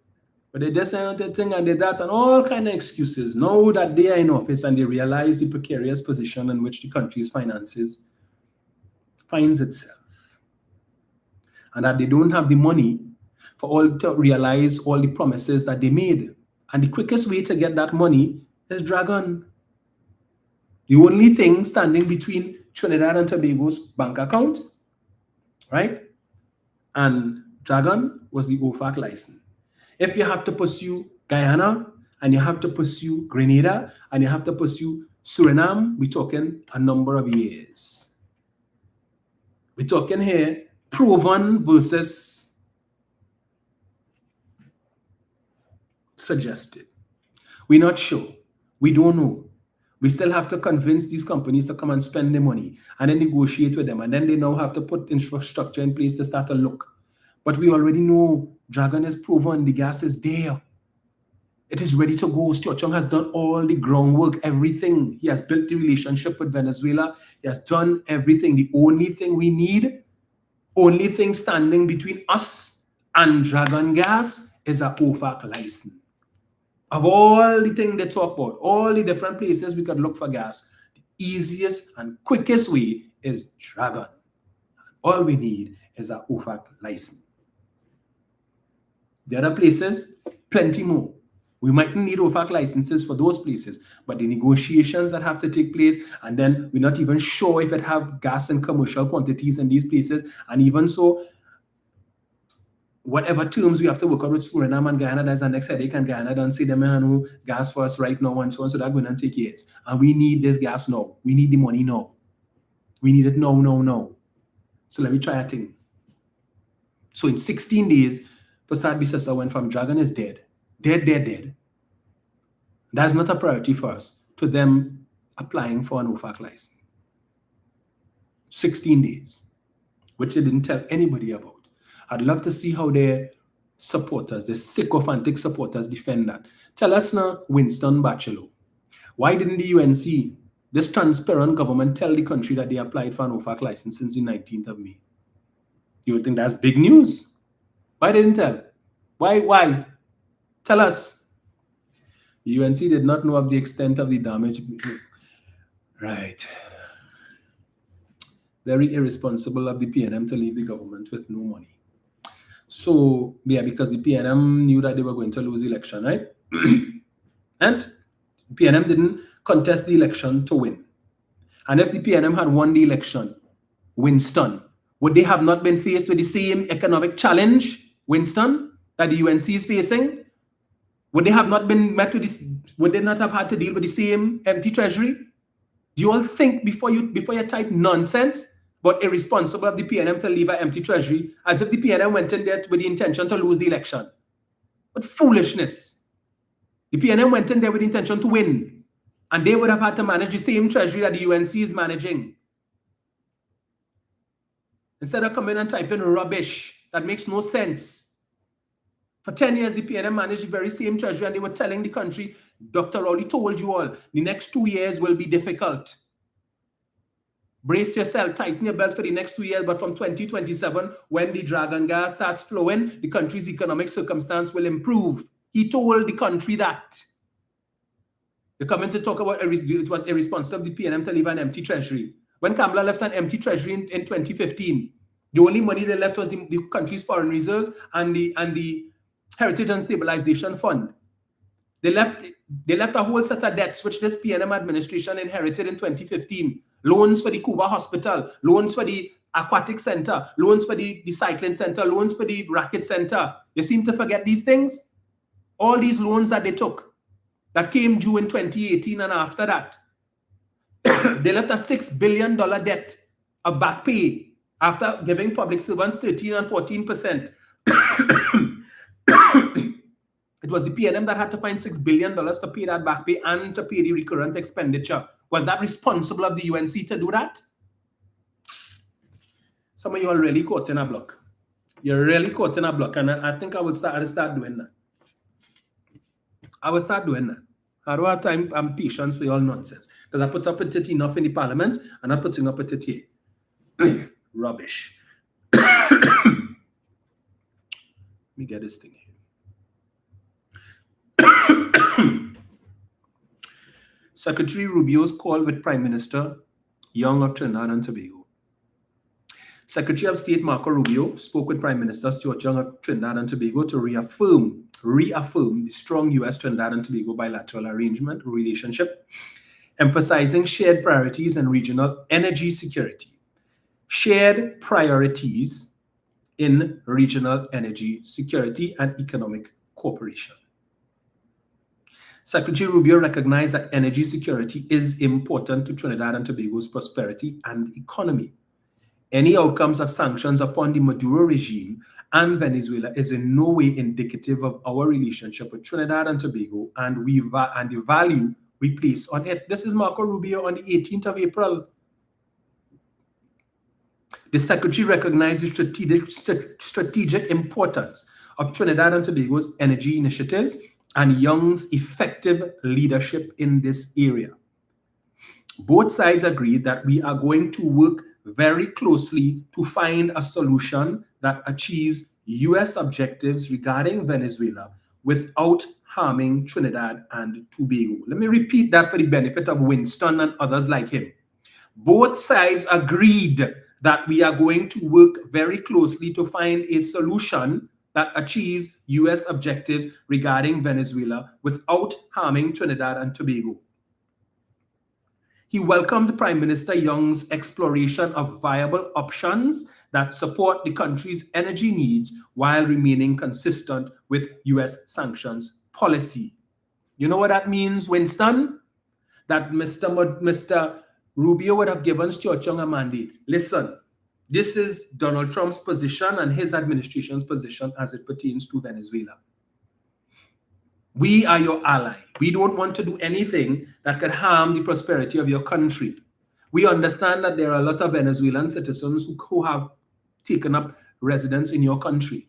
but they decided thing and they that and all kind of excuses. Now that they are in office and they realize the precarious position in which the country's finances finds itself. And that they don't have the money for all to realize all the promises that they made. And the quickest way to get that money is Dragon. The only thing standing between Trinidad and Tobago's bank account, right, and Dragon was the OFAC license. If you have to pursue Guyana, and you have to pursue Grenada, and you have to pursue Suriname, we're talking a number of years. We're talking here proven versus suggested. We're not sure. We don't know. We still have to convince these companies to come and spend their money and then negotiate with them. And then they now have to put infrastructure in place to start to look. But we already know Dragon is proven, the gas is there. It is ready to go. Stuart Chung has done all the groundwork, everything. He has built the relationship with Venezuela. He has done everything. The only thing we need, only thing standing between us and Dragon Gas is an OFAC license. Of all the things they talk about, all the different places we could look for gas, the easiest and quickest way is Dragon. All we need is an OFAC license. The other places, plenty more. We mightn't need OFAC licenses for those places, but the negotiations that have to take place, and then we're not even sure if it have gas in commercial quantities in these places, and even so, whatever terms we have to work out with Suriname and Guyana, that's the next headache, and Guyana don't say them no gas for us right now and so on, so that's going to take years. And we need this gas now. We need the money now. We need it now. So let me try a thing. So in 16 days, Prasad Bisesa went from Dragon is dead. Dead. That's not a priority for us, to them applying for an OFAC license. 16 days, which they didn't tell anybody about. I'd love to see how their supporters, their sycophantic supporters, defend that. Tell us now, Winston Bachelor, why didn't the UNC, this transparent government, tell the country that they applied for an OFAC license since the 19th of May? You would think that's big news. Why didn't tell? Why? Tell us. The UNC did not know of the extent of the damage. Right. Very irresponsible of the PNM to leave the government with no money. So, yeah, because the PNM knew that they were going to lose the election, right? And PNM didn't contest the election to win. And if the PNM had won the election, Winston, would they have not been faced with the same economic challenge, Winston, that the UNC is facing? Would they have not been met with this? Would they not have had to deal with the same empty treasury? Do you all think before you type nonsense but irresponsible of the PNM to leave an empty treasury, as if the PNM went in there with the intention to lose the election? What foolishness. The PNM went in there with the intention to win, and they would have had to manage the same treasury that the UNC is managing. Instead of coming and typing rubbish that makes no sense. For 10 years, the PNM managed the very same treasury, and they were telling the country, Dr. Rowley told you all, the next 2 years will be difficult. Brace yourself, tighten your belt for the next 2 years, but from 2027, when the dragon gas starts flowing, the country's economic circumstance will improve. He told the country that. They're coming to talk about it was irresponsible of the PNM to leave an empty treasury. When Kamala left an empty treasury in 2015, the only money they left was the country's foreign reserves and the Heritage and Stabilization Fund. They left a whole set of debts which this PNM administration inherited in 2015. Loans for the Kuva Hospital, loans for the Aquatic Center, loans for the Cycling Center, loans for the Racket Center. You seem to forget these things. All these loans that they took that came due in 2018 and after that. They left a $6 billion debt of back pay after giving public servants 13 and 14%. It was the PNM that had to find $6 billion to pay that back pay and to pay the recurrent expenditure. Was that responsible of the UNC to do that? Some of you are really caught in a block. You're really caught in a block, and I think I will start doing that. I will start doing that. I don't have time and patience for your nonsense. Because I put up with it enough in the parliament, and I'm putting up with it here. Rubbish. Let me get this thing here. Secretary Rubio's call with Prime Minister Young of Trinidad and Tobago. Secretary of State Marco Rubio spoke with Prime Minister Stuart Young of Trinidad and Tobago to reaffirm the strong U.S. Trinidad and Tobago bilateral relationship, emphasizing shared priorities and regional energy security. Shared priorities in regional energy security and economic cooperation. Secretary Rubio recognized that energy security is important to Trinidad and Tobago's prosperity and economy. Any outcomes of sanctions upon the Maduro regime and Venezuela is in no way indicative of our relationship with Trinidad and Tobago and the value we place on it. This is Marco Rubio on the 18th of April. The Secretary recognized the strategic importance of Trinidad and Tobago's energy initiatives and Young's effective leadership in this area. Both sides agreed that we are going to work very closely to find a solution that achieves U.S. objectives regarding Venezuela without harming Trinidad and Tobago. Let me repeat that for the benefit of Winston and others like him. Both sides agreed that we are going to work very closely to find a solution that achieves U.S. objectives regarding Venezuela without harming Trinidad and Tobago. He welcomed Prime Minister Young's exploration of viable options that support the country's energy needs while remaining consistent with U.S. sanctions policy. You know what that means, Winston? That Mr. Rubio would have given Stuart Young a mandate. Listen, this is Donald Trump's position and his administration's position as it pertains to Venezuela. We are your ally. We don't want to do anything that could harm the prosperity of your country. We understand that there are a lot of Venezuelan citizens who have taken up residence in your country.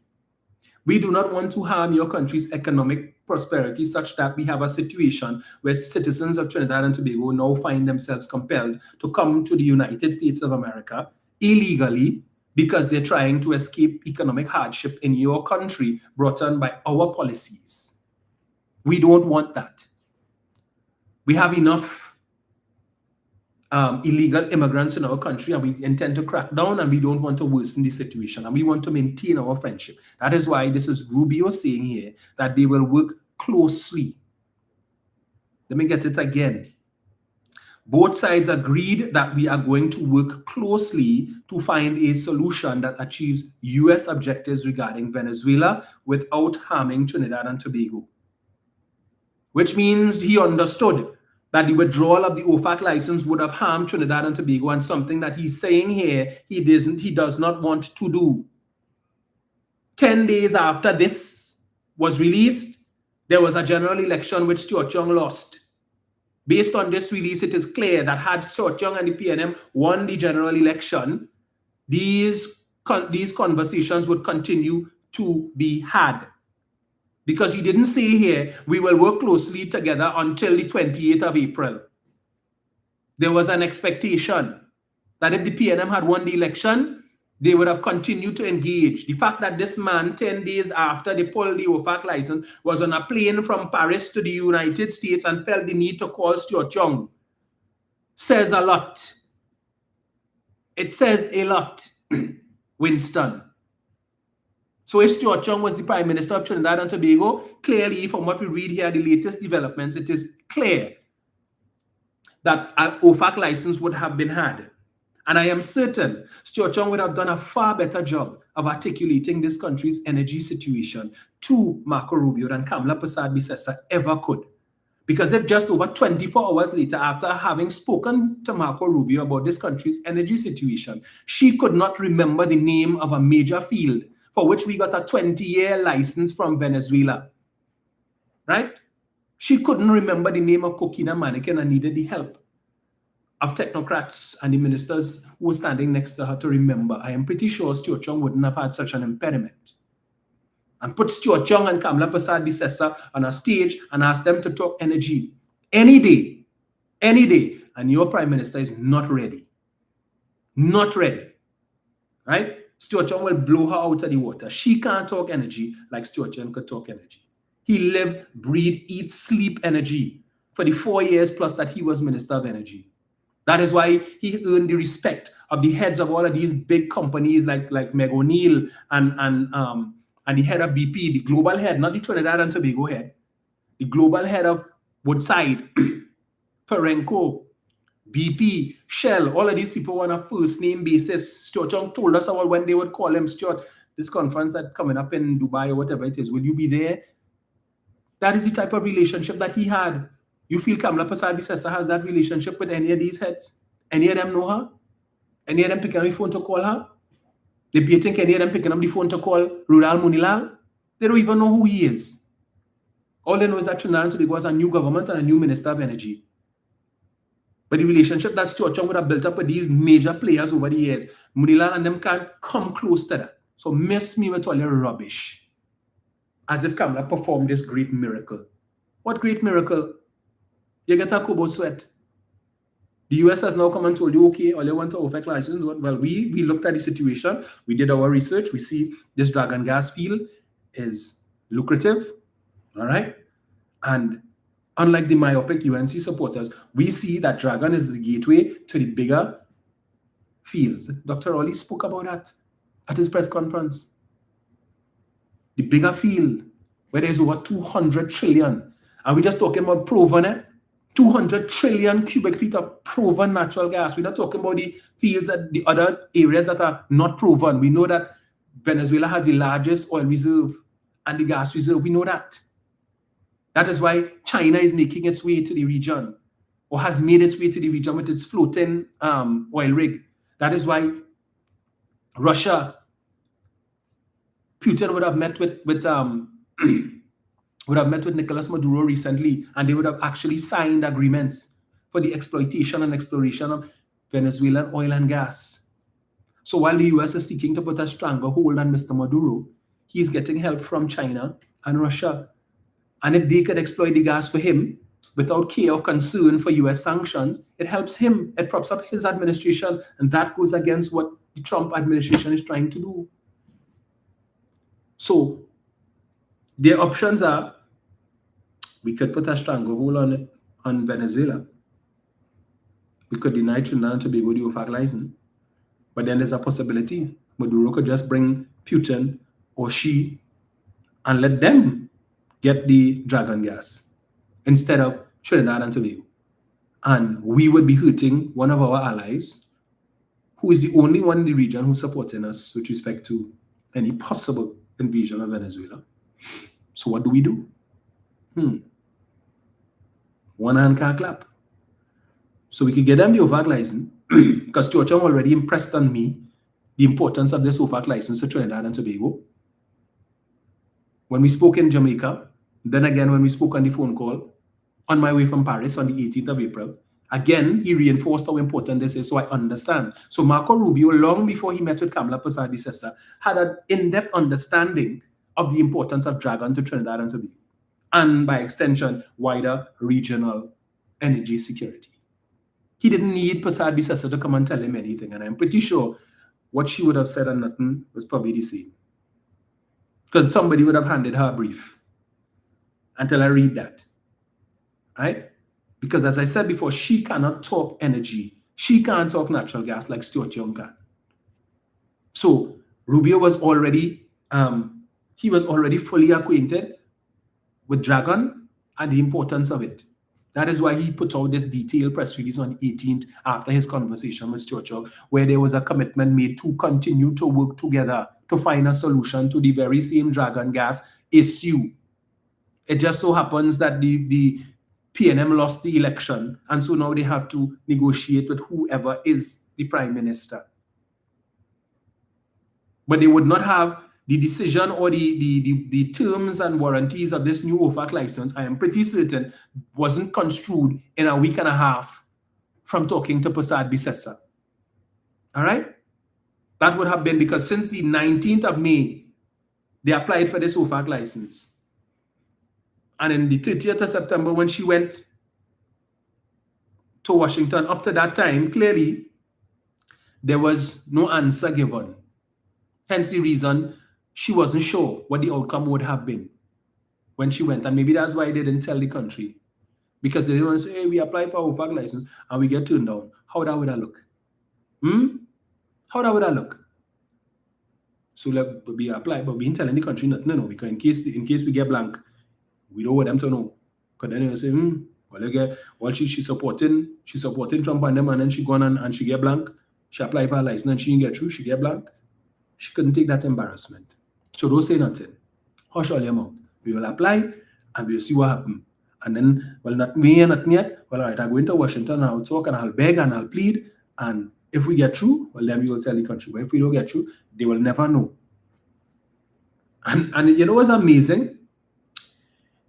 We do not want to harm your country's economic prosperity such that we have a situation where citizens of Trinidad and Tobago now find themselves compelled to come to the United States of America illegally because they're trying to escape economic hardship in your country brought on by our policies. We don't want that. We have enough illegal immigrants in our country, and we intend to crack down, and we don't want to worsen the situation, and we want to maintain our friendship. That is why this is Rubio saying here that they will work closely. Let me get it again. Both sides agreed that we are going to work closely to find a solution that achieves U.S. objectives regarding Venezuela without harming Trinidad and Tobago. Which means he understood that the withdrawal of the OFAC license would have harmed Trinidad and Tobago, and something that he's saying here he does not want to do. 10 days after this was released, there was a general election which Stuart Young lost. Based on this release, it is clear that had Stuart Young and the PNM won the general election, these conversations would continue to be had. Because you didn't say here, we will work closely together until the 28th of April. There was an expectation that if the PNM had won the election, they would have continued to engage. The fact that this man, 10 days after they pulled the OFAC license, was on a plane from Paris to the United States and felt the need to call Stuart Young says a lot. It says a lot, Winston. So if Stuart Young was the Prime Minister of Trinidad and Tobago, clearly from what we read here, the latest developments, it is clear that an OFAC license would have been had. And I am certain Stuart Young would have done a far better job of articulating this country's energy situation to Marco Rubio than Kamla Persad-Bissessar ever could. Because if just over 24 hours later, after having spoken to Marco Rubio about this country's energy situation, she could not remember the name of a major field for which we got a 20-year license from Venezuela, right? She couldn't remember the name of Coquina Mannequin and needed the help of technocrats and the ministers who were standing next to her to remember. I am pretty sure Stuart Young wouldn't have had such an impediment. And put Stuart Young and Kamla Persad-Bissessar on a stage and ask them to talk energy any day, and your Prime Minister is not ready. Not ready, right? Stuart Young will blow her out of the water. She can't talk energy like Stuart Young could talk energy. He lived, breathed, eat, sleep energy for the 4 years plus that he was Minister of Energy. That is why he earned the respect of the heads of all of these big companies like Meg O'Neill and the head of BP, the global head, not the Trinidad and Tobago head, the global head of Woodside, Perenco, BP, Shell, all of these people were on a first name basis. Stuart Young told us about when they would call him, Stuart, this conference that's coming up in Dubai or whatever it is, will you be there? That is the type of relationship that he had. You feel Kamla Persad-Bissessar has that relationship with any of these heads? Any of them know her? Any of them picking up the phone to call her? Do you think any of them picking up the phone to call Rudal Munilal? They don't even know who he is. All they know is that Trinidad and Tobago has a new government and a new Minister of Energy. But the relationship that Stuart Young would have built up with these major players over the years, Munilal and them can't come close to that. So miss me with all your rubbish. As if Kamla performed this great miracle. What great miracle? You get a Kobo sweat. The US has now come and told you, okay, all you want to OFAC license. Well, we looked at the situation. We did our research. We see this Dragon gas field is lucrative. All right. And unlike the myopic UNC supporters, we see that Dragon is the gateway to the bigger fields. Dr. Rowley spoke about that at his press conference. The bigger field, where there's over 200 trillion. Are we just talking about proven, 200 trillion cubic feet of proven natural gas. We're not talking about the fields at the other areas that are not proven. We know that Venezuela has the largest oil reserve and the gas reserve. We know that. That is why China is making its way to the region, or has made its way to the region with its floating oil rig. That is why Russia, Putin would have met with Nicolas Maduro recently, and they would have actually signed agreements for the exploitation and exploration of Venezuelan oil and gas. So while the US is seeking to put a stranglehold on Mr. Maduro, he's getting help from China and Russia. And if they could exploit the gas for him without care or concern for US sanctions, it helps him. It props up his administration, and that goes against what the Trump administration is trying to do. So their options are, we could put a stranglehold on it, on Venezuela. We could deny Trinidad and Tobago the OFAC license. But then there's a possibility Maduro could just bring Putin or Xi and let them get the Dragon gas instead of Trinidad and Tobago. And we would be hurting one of our allies, who is the only one in the region who's supporting us with respect to any possible invasion of Venezuela. So what do? One hand can't clap. So we could get them the OFAC license, because Stuart Young already impressed on me the importance of this OFAC license to Trinidad and Tobago. when we spoke in Jamaica, then again when we spoke on the phone call, on my way from Paris on the 18th of April, again, he reinforced how important this is, so I understand. So Marco Rubio, long before he met with Kamala Persad-Bissessar, had an in-depth understanding of the importance of Dragon to Trinidad and Tobago, and by extension, wider regional energy security. He didn't need Persad-Bissessar to come and tell him anything, and I'm pretty sure what she would have said and nothing was probably the same. Because somebody would have handed her a brief until I read that, right? Because as I said before, she cannot talk energy. She can't talk natural gas like Stuart Young can. So Rubio was already, he was already fully acquainted with Dragon and the importance of it. That is why he put out this detailed press release on the 18th after his conversation with Stuart Young, where there was a commitment made to continue to work together to find a solution to the very same Dragon gas issue. It just so happens that the PNM lost the election, and so now they have to negotiate with whoever is the prime minister. But they would not have the decision or the terms and warranties of this new OFAC license, I am pretty certain, wasn't construed in a week and a half from talking to Persad-Bissessar. All right? That would have been because since the 19th of May, they applied for this OFAC license. And in the 30th of September, when she went to Washington, up to that time, clearly, there was no answer given. Hence the reason she wasn't sure what the outcome would have been when she went. And maybe that's why they didn't tell the country. Because they didn't want to say, hey, we applied for a OFAC license and we get turned down. How that would that look? How that would that look? So we apply, but we didn't tell any country nothing, no, because in case we get blank, we don't want them to know. Because then they say, well, she's supporting Trump and them, and then she go on and she get blank. She apply for a license and she didn't get through, she get blank. She couldn't take that embarrassment. So don't say nothing. Hush all your mouth. We will apply and we'll see what happens. And then, well, not me and not yet. Well, all right, I'll go into Washington and I'll talk and I'll beg and I'll plead. And if we get through, well, then we will tell the country. But if we don't get through, they will never know. And you know what's amazing?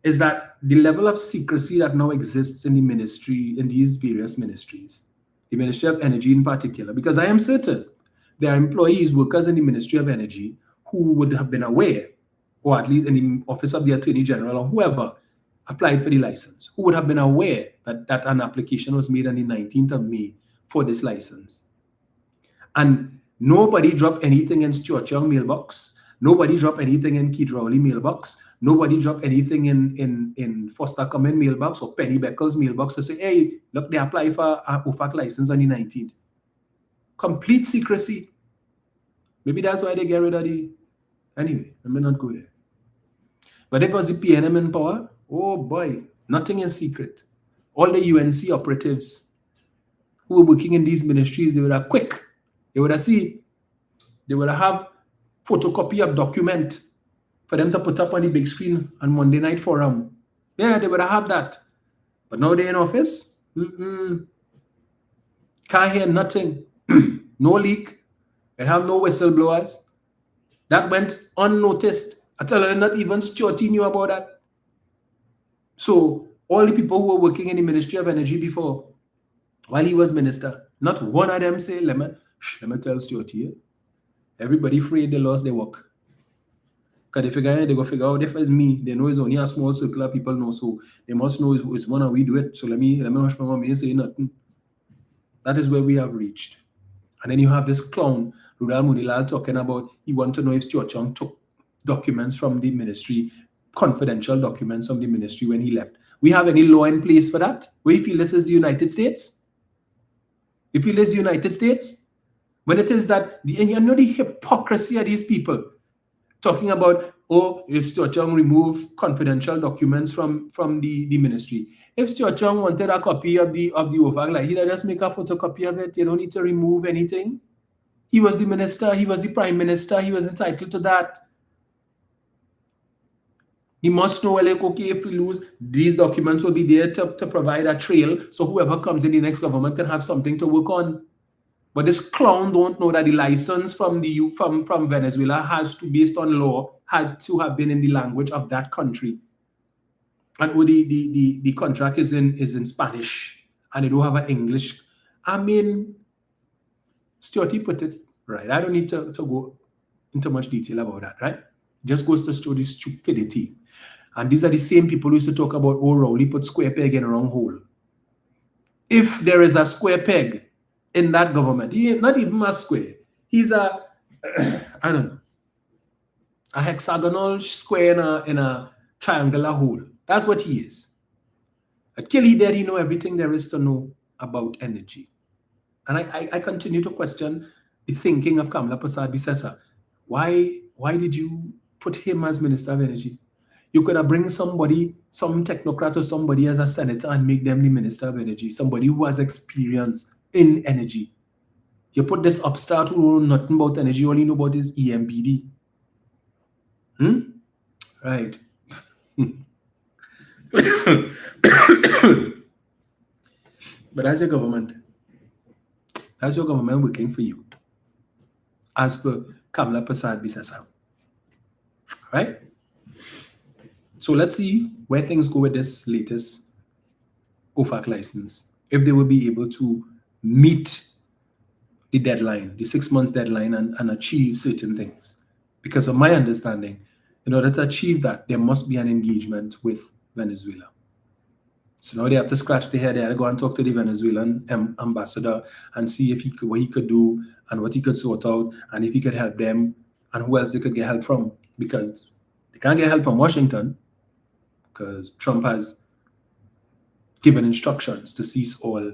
Is that the level of secrecy that now exists in the ministry, in these various ministries, the Ministry of Energy in particular, because I am certain there are employees, workers in the Ministry of Energy who would have been aware, or at least in the Office of the Attorney General or whoever applied for the license, who would have been aware that an application was made on the 19th of May for this license. And nobody dropped anything in Stuart Young mailbox. Nobody dropped anything in Keith Rowley mailbox. Nobody dropped anything in Foster Cummins mailbox or Penny Beckles mailbox to say, hey, look, they apply for an OFAC license on the 19th. Complete secrecy. Maybe that's why they get rid of the... Anyway, let me not go there. But if it was the PNM in power, oh boy, nothing is secret. All the UNC operatives who were working in these ministries, they would have quick. They would have photocopy of document for them to put up on the big screen on Monday Night Forum. Yeah, they would have that. But now they're in office. Can't hear nothing. No leak. They have no whistleblowers. That went unnoticed. I tell you, not even Stuarty knew about that. So all the people who were working in the Ministry of Energy before, while he was minister, not one of them say, let me tell Stuarty, everybody afraid they lost their work. Because they go figure out if it's me, they know it's only a small circle of people know, so they must know it's one and we do it. So let me hush my mouth and say nothing. That is where we have reached. And then you have this clown, Rudal Munilal, talking about he wants to know if Stuart Young took documents from the ministry, confidential documents from the ministry when he left. We have any law in place for that? Where you feel this is the United States? If you feel this is the United States? When it is that, and you know the hypocrisy of these people talking about, oh, if Stuart Young removed confidential documents from the ministry. If Stuart Young wanted a copy of the OFAC, like, he'd just make a photocopy of it. You don't need to remove anything. He was the minister. He was the prime minister. He was entitled to that. He must know, like, okay, if we lose, these documents will be there to provide a trail so whoever comes in the next government can have something to work on. But this clown don't know that the license from from Venezuela has to, based on law, had to have been in the language of that country. And the contract is in Spanish, and they don't have an English. I mean, Stuart put it right. I don't need to go into much detail about that, right? Just goes to show the stupidity. And these are the same people who used to talk about, oh, Rowley put square peg in a round hole. If there is a square peg in that government, he ain't not even a square. He's a, I don't know, a hexagonal square in a triangular hole. That's what he is. At Kelly there, he know everything there is to know about energy. And I continue to question the thinking of Kamla Persad-Bissessar. Why did you put him as Minister of Energy? You could have bring somebody, some technocrat or somebody as a senator and make them the Minister of Energy, somebody who has experience in energy. You put this upstart who know nothing about energy, all you know about is EMBD. Right. But as your government working for you, as per Kamla Persad-Bissessar. Right? So let's see where things go with this latest OFAC license. If they will be able to meet the deadline, the 6 months deadline, and achieve certain things. Because of my understanding, in order to achieve that, there must be an engagement with Venezuela. So now they have to scratch their head. They have to go and talk to the Venezuelan ambassador and see if what he could do and what he could sort out, and if he could help them, and who else they could get help from. Because they can't get help from Washington, because Trump has given instructions to cease all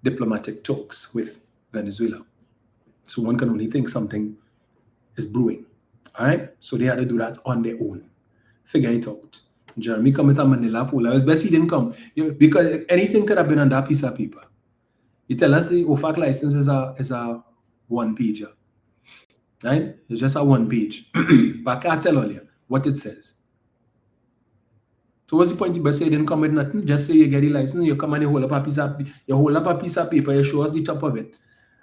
diplomatic talks with Venezuela. So one can only think something is brewing. All right? So they had to do that on their own. Figure it out. Jeremy come with a Manila full. It's best he didn't come. Because anything could have been on that piece of paper. You tell us the OFAC license is a one-pager. Right? It's just a one page. But I can't tell all you what it says. So what's the point? You say you didn't come with nothing? Just say you get the license, you come and you hold up a piece of paper, you show us the top of it.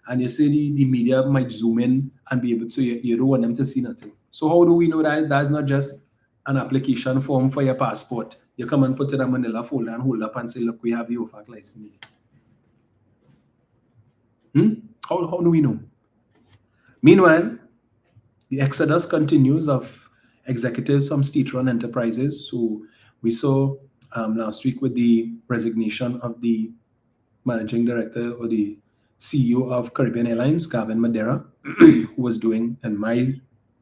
And you say the media might zoom in and be able to, so you don't want them to see nothing. So how do we know that that's not just an application form for your passport? You come and put it in a Manila folder and hold up and say, look, we have the OFAC license. How do we know? Meanwhile, the exodus continues of executives from state-run enterprises. So we saw last week with the resignation of the managing director or the CEO of Caribbean Airlines, Gavin Madeira, who was doing, in my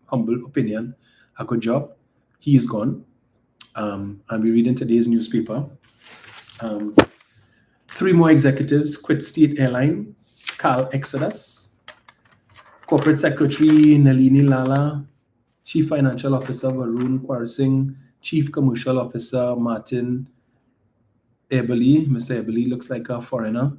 humble opinion, a good job. He is gone. And we read in today's newspaper, 3 more executives quit State Airline, Carl Exodus, Corporate Secretary Nalini Lala, Chief Financial Officer Varun Kwarsing, Chief Commercial Officer Martin Eberly. Mr. Eberly looks like a foreigner.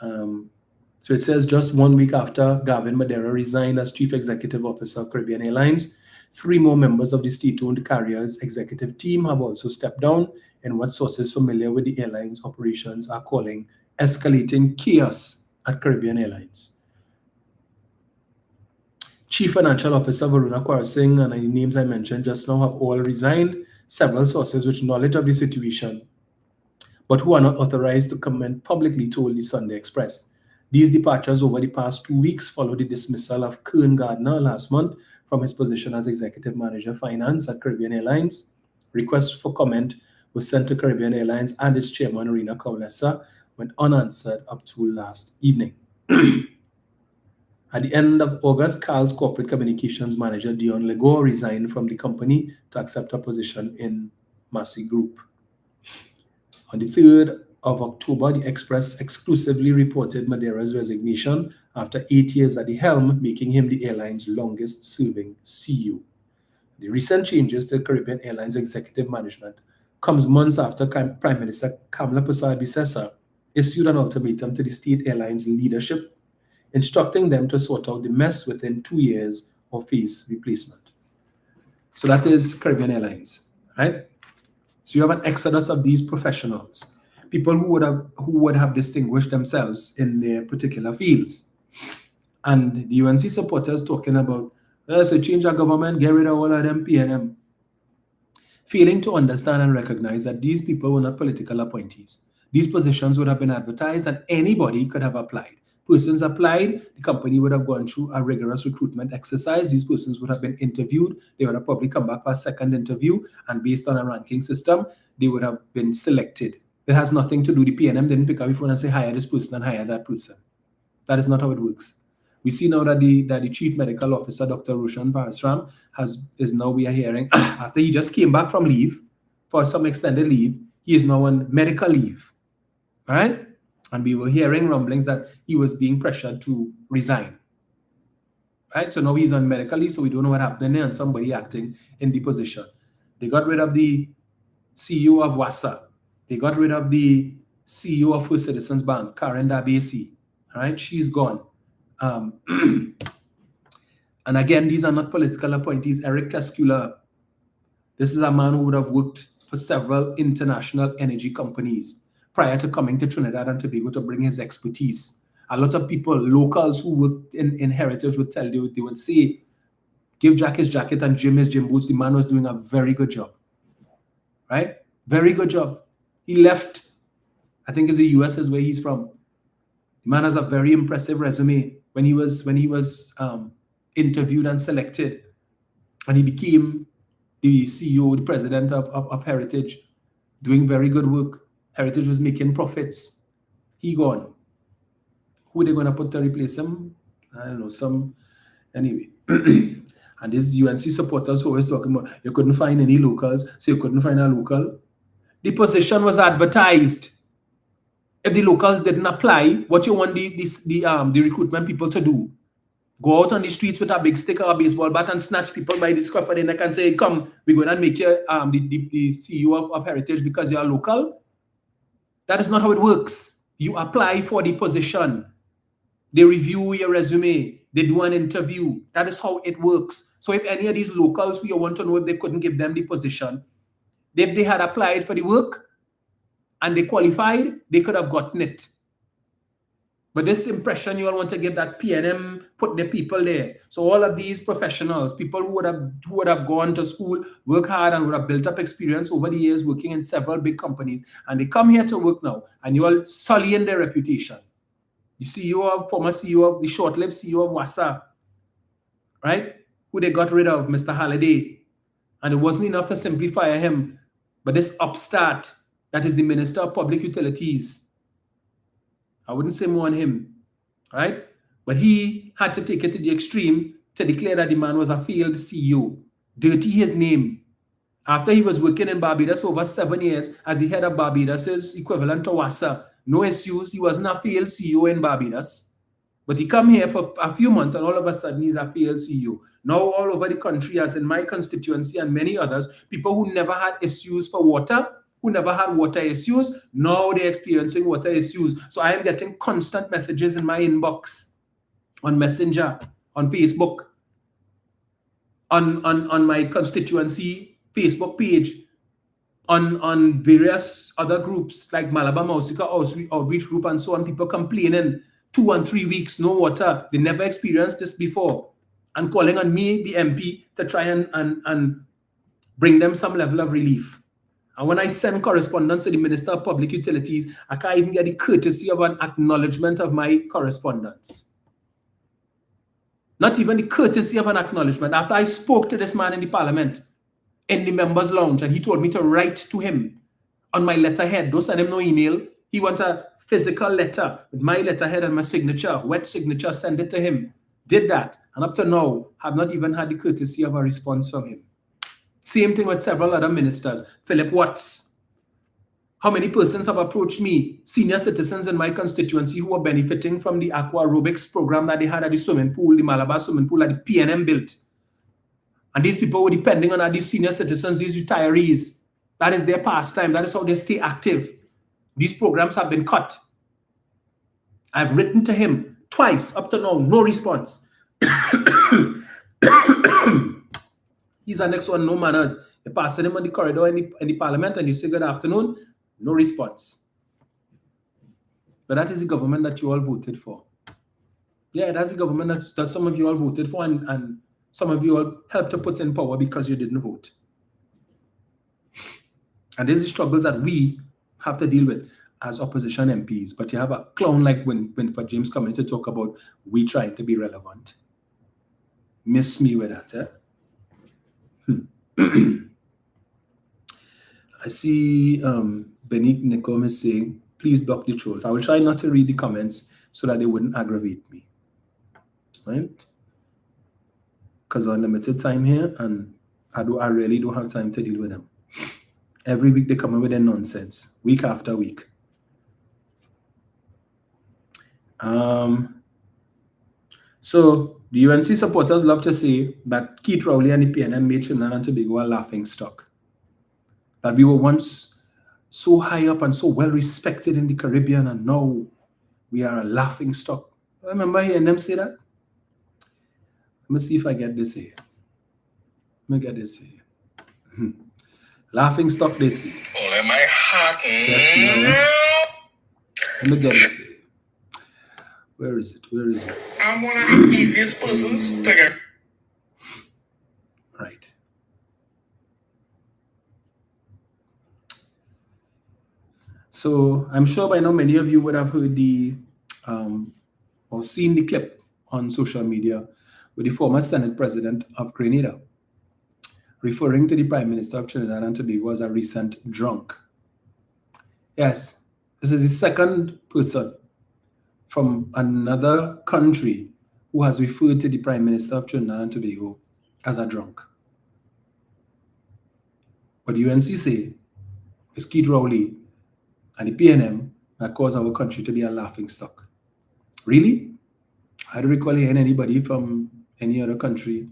So it says just 1 week after Gavin Madeira resigned as Chief Executive Officer of Caribbean Airlines, 3 more members of the state-owned carrier's executive team have also stepped down in what sources familiar with the airline's operations are calling escalating chaos at Caribbean Airlines. Chief Financial Officer Varuna Kwarsing and the names I mentioned just now have all resigned. Several sources with knowledge of the situation, but who are not authorized to comment publicly, told the Sunday Express. These departures over the past 2 weeks follow the dismissal of Kern Gardner last month from his position as Executive Manager Finance at Caribbean Airlines. Requests for comment were sent to Caribbean Airlines and its chairman, Rina Kaulesa, went unanswered up to last evening. At the end of August, Carl's corporate communications manager, Dion Legore, resigned from the company to accept a position in Massey Group. On the 3rd of October, the Express exclusively reported Madeira's resignation after 8 years at the helm, making him the airline's longest-serving CEO. The recent changes to Caribbean Airlines executive management comes months after Prime Minister Kamla Persad-Bissessar issued an ultimatum to the state airline's leadership, instructing them to sort out the mess within 2 years or face replacement. So that is Caribbean Airlines, right? So you have an exodus of these professionals, people who would have distinguished themselves in their particular fields. And the UNC supporters talking about, so change our government, get rid of all of them PNM. Failing to understand and recognize that these people were not political appointees. These positions would have been advertised and anybody could have applied. Persons applied, the company would have gone through a rigorous recruitment exercise. These persons would have been interviewed. They would have probably come back for a second interview, and based on a ranking system, they would have been selected. It has nothing to do, the PNM didn't pick up your phone and say, hire this person and hire that person. That is not how it works. We see now that the chief medical officer, Dr. Roshan Parasram, we are hearing, after he just came back from leave, for some extended leave, he is now on medical leave, right? And we were hearing rumblings that he was being pressured to resign, right? So now he's on medical leave, so we don't know what happened there, and somebody acting in the position. They got rid of the CEO of WASA. They got rid of the CEO of First Citizens Bank, Karen Dabesi, right? She's gone. And again, these are not political appointees. Eric Cascula, this is a man who would have worked for several international energy companies prior to coming to Trinidad and Tobago to bring his expertise. A lot of people, locals who worked in Heritage would tell you, they would say, give Jack his jacket and Jim his gym boots. The man was doing a very good job, right? Very good job. He left, I think it's the US is where he's from. The man has a very impressive resume. When he was interviewed and selected, and he became the CEO, the president of Heritage, doing very good work. Heritage was making profits. He gone. Who are they going to put to replace him? I don't know, anyway. And these UNC supporters who always talking about, you couldn't find any locals, so you couldn't find a local. The position was advertised. If the locals didn't apply, what you want the recruitment people to do? Go out on the streets with a big stick or a baseball bat and snatch people by the scruff of the neck and say, come, we're going to make you the CEO of Heritage because you're local? That is not how it works. You apply for the position. They review your resume. They do an interview. That is how it works. So if any of these locals who you want to know if they couldn't give them the position, if they had applied for the work, and they qualified, they could have gotten it. But this impression you all want to give that PNM put the people there. So all of these professionals, people who would have gone to school, work hard, and would have built up experience over the years working in several big companies, and they come here to work now, and you all sullying their reputation. The former CEO of the short-lived CEO of WASA, right? Who they got rid of, Mr. Halliday. And it wasn't enough to simply fire him, but this upstart, that is the Minister of Public Utilities. I wouldn't say more on him, right? But he had to take it to the extreme to declare that the man was a failed CEO. Dirty his name. After he was working in Barbados over 7 years as the head of Barbados' equivalent to WASA. No excuse, he wasn't a failed CEO in Barbados. But he come here for a few months and all of a sudden he's a failed CEO. Now all over the country, as in my constituency and many others, people who never had issues for water, who never had water issues, now they're experiencing water issues. So I am getting constant messages in my inbox, on Messenger, on Facebook, on my constituency Facebook page, on various other groups like Malabar Mausika Outreach Group and so on, people complaining 2 and 3 weeks, no water. They never experienced this before. And calling on me, the MP, to try and bring them some level of relief. And when I send correspondence to the Minister of Public Utilities, I can't even get the courtesy of an acknowledgement of my correspondence. Not even the courtesy of an acknowledgement. After I spoke to this man in the Parliament, in the members' lounge, and he told me to write to him on my letterhead. Don't send him no email. He wants a physical letter with my letterhead and my signature, wet signature, send it to him. Did that. And up to now, have not even had the courtesy of a response from him. Same thing with several other ministers. Philip Watts. How many persons have approached me, senior citizens in my constituency who are benefiting from the aqua aerobics program that they had at the swimming pool, the Malabar swimming pool that the PNM built. And these people were depending on these senior citizens, these retirees. That is their pastime. That is how they stay active. These programs have been cut. I've written to him twice up to now, no response. He's the next one, no manners. You're passing him on the corridor in the Parliament and you say good afternoon, no response. But that is the government that you all voted for. Yeah, that's the government that some of you all voted for and some of you all helped to put in power because you didn't vote. And these are struggles that we have to deal with as opposition MPs. But you have a clown like Winford James coming to talk about we trying to be relevant. Miss me with that, I see Benik Nikom is saying, please block the trolls. I will try not to read the comments so that they wouldn't aggravate me. Right? Because I'm limited time here and I really don't have time to deal with them. Every week they come in with their nonsense, week after week. So the UNC supporters love to say that Keith Rowley and the PNM made Trinidad and Tobago a laughing stock. That we were once so high up and so well respected in the Caribbean, and now we are a laughing stock. I remember hearing them say that. Let me see if I get this here. Let me get this here. Laughing stock, they say. All in my heart. Yes, no. Let me get this here. Where is it? Where is it? I'm one of the easiest persons to get. Right. So I'm sure by now many of you would have heard the or seen the clip on social media with the former Senate President of Grenada referring to the Prime Minister of Trinidad and Tobago as a recent drunk. Yes, this is the second person from another country who has referred to the Prime Minister of Trinidad and Tobago as a drunk. But the UNC say it's Keith Rowley and the PNM that caused our country to be a laughing stock. Really? I don't recall hearing anybody from any other country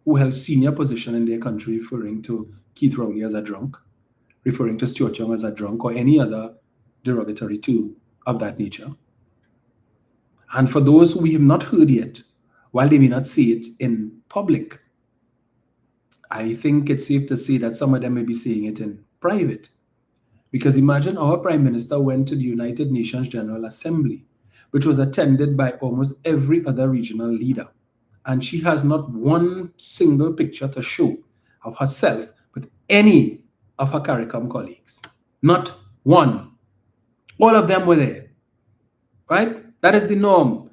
who held senior position in their country referring to Keith Rowley as a drunk, referring to Stuart Young as a drunk, or any other derogatory term of that nature. And for those who we have not heard yet, while they may not say it in public, I think it's safe to say that some of them may be saying it in private. Because imagine our Prime Minister went to the United Nations General Assembly, which was attended by almost every other regional leader. And she has not one single picture to show of herself with any of her CARICOM colleagues. Not one. All of them were there. Right? That is the norm.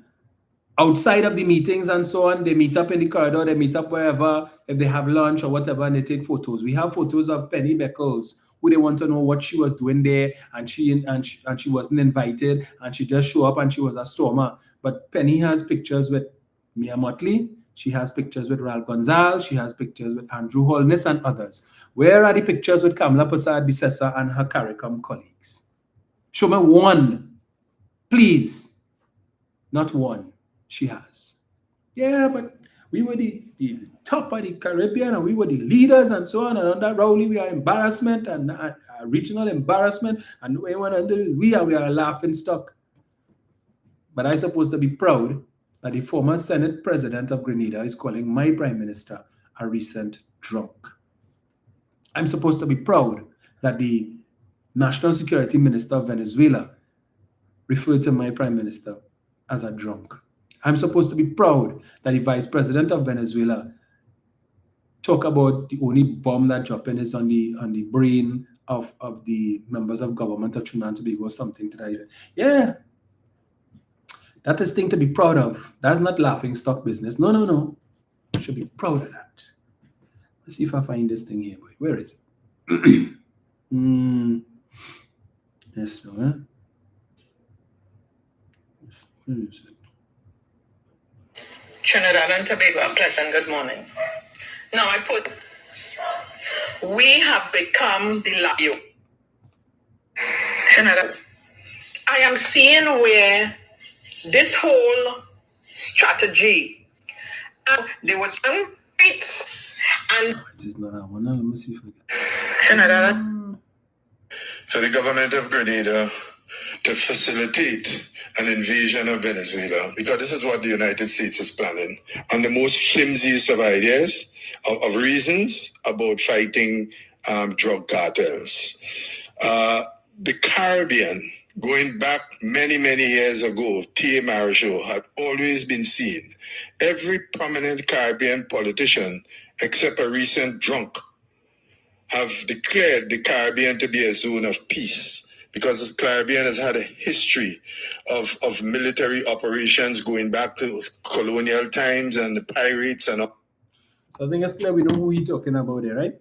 Outside of the meetings and so on, they meet up in the corridor, they meet up wherever, if they have lunch or whatever, and they take photos. We have photos of Penny Beckles, who they want to know what she was doing there, and she wasn't invited, and she just showed up and she was a stormer. But Penny has pictures with Mia Motley, she has pictures with Ralph Gonzalez, she has pictures with Andrew Holness and others. Where are the pictures with Kamala Persad-Bissessar and her CARICOM colleagues? Show me one, please. Not one. She has. Yeah, but we were the top of the Caribbean and we were the leaders and so on. And under Rowley, we are embarrassment and regional embarrassment. And we are a laughing stock. But I'm supposed to be proud that the former Senate President of Grenada is calling my Prime Minister a recent drunk. I'm supposed to be proud that the National Security Minister of Venezuela referred to my Prime Minister as a drunk. I'm supposed to be proud that the Vice President of Venezuela talk about the only bomb that dropping is on the brain of the members of government of Trinidad and Tobago or something to that effect. Yeah. That is thing to be proud of. That's not laughing stock business. No. You should be proud of that. Let's see if I find this thing here. Where is it? Yes, no, eh? Where is it? Trinidad and Tobago, a pleasant good morning. Now we have become the labio. Trinidad, I am seeing where this whole strategy, they were done beats and it is not that one. Now, let me see if I get Trinidad. For the government of Grenada to facilitate an invasion of Venezuela, because this is what the United States is planning, on the most flimsiest of ideas, of reasons about fighting drug cartels. The Caribbean, going back many, many years ago, T.A. Marichal had always been seen. Every prominent Caribbean politician, except a recent drunk, have declared the Caribbean to be a zone of peace, because the Caribbean has had a history of military operations going back to colonial times and the pirates and all. So I think it's clear we know who he's talking about there, right?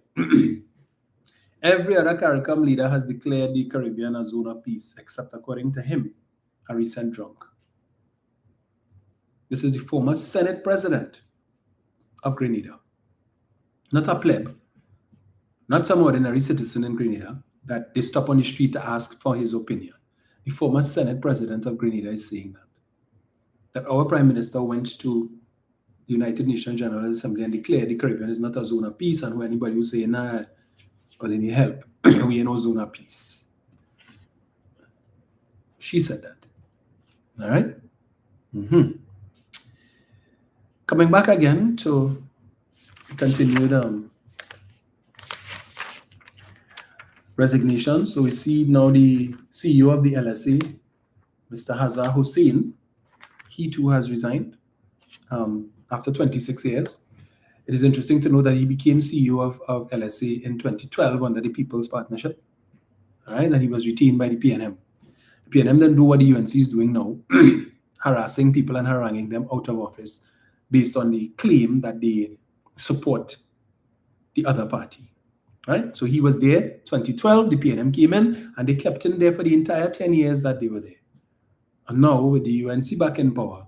Every other CARICOM leader has declared the Caribbean a zone of peace, except, according to him, a recent drunk. This is the former Senate president of Grenada. Not a pleb, not some ordinary citizen in Grenada that they stop on the street to ask for his opinion. The former Senate president of Grenada is saying that our prime minister went to the United Nations General Assembly and declared the Caribbean is not a zone of peace, and who anybody who say, nah, or any help, we in no zone of peace. She said that. All right? Coming back again to continued resignation. So we see now the CEO of the LSA, Mr. Hazar Hussain, he too has resigned after 26 years. It is interesting to know that he became CEO of LSA in 2012 under the People's Partnership, all right, and he was retained by the PNM. The PNM then do what the UNC is doing now, harassing people and haranguing them out of office based on the claim that they support the other party, right? So he was there, 2012, the PNM came in, and they kept him there for the entire 10 years that they were there. And now, with the UNC back in power,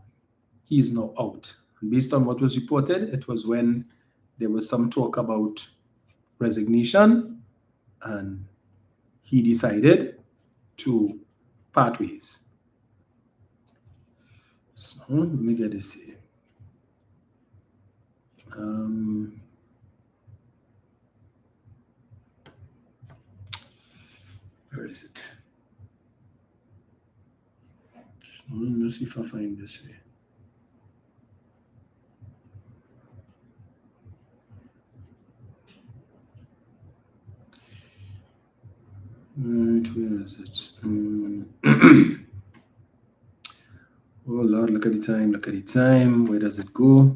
he is now out. And based on what was reported, it was when there was some talk about resignation, and he decided to part ways. So let me get this here. Where is it? So let's see if I find this here. Right, where is it? Oh Lord, look at the time, look at the time. Where does it go?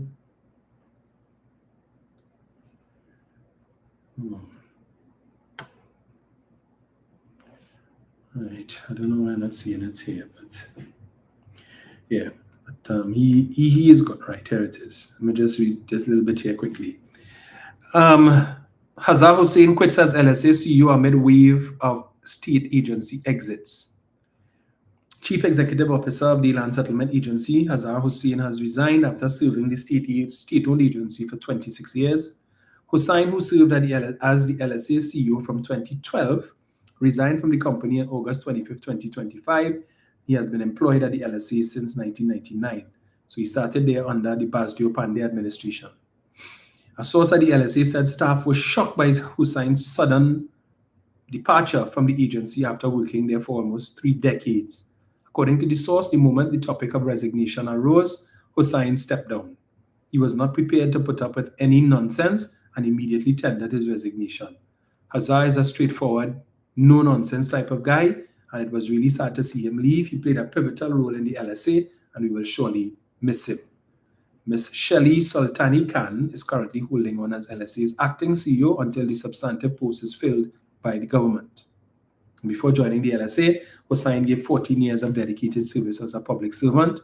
Right, I don't know why I'm not seeing it here, but yeah, but he is good. Right, here it is. Let me just read just a little bit here quickly. Hazar Hussain quits as LSA CEO amid wave of state agency exits. Chief Executive Officer of the Land Settlement Agency, Hazar Hussain, has resigned after serving the state-owned agency for 26 years. Hussain, who served as the LSA CEO from 2012, resigned from the company on August 25, 2025. He has been employed at the LSA since 1999. So he started there under the Basdio Pandey administration. A source at the LSA said staff was shocked by Hussain's sudden departure from the agency after working there for almost 3 decades. According to the source, the moment the topic of resignation arose, Hussain stepped down. He was not prepared to put up with any nonsense and immediately tendered his resignation. Hazar is a straightforward, no-nonsense type of guy, and it was really sad to see him leave. He played a pivotal role in the LSA, and we will surely miss him. Ms. Shelley Sultani Khan is currently holding on as LSA's acting CEO until the substantive post is filled by the government. Before joining the LSA, Hussain gave 14 years of dedicated service as a public servant.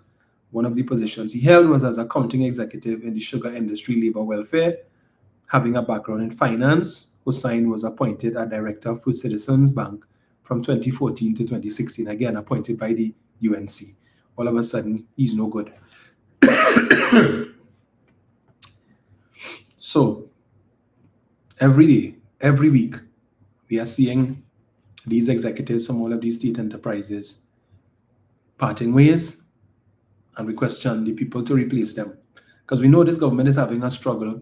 One of the positions he held was as accounting executive in the sugar industry labor welfare. Having a background in finance, Hussain was appointed a director of First Citizens Bank from 2014 to 2016, again appointed by the UNC. All of a sudden, he's no good. So, every day, every week, we are seeing these executives from all of these state enterprises parting ways, and we question the people to replace them. Because we know this government is having a struggle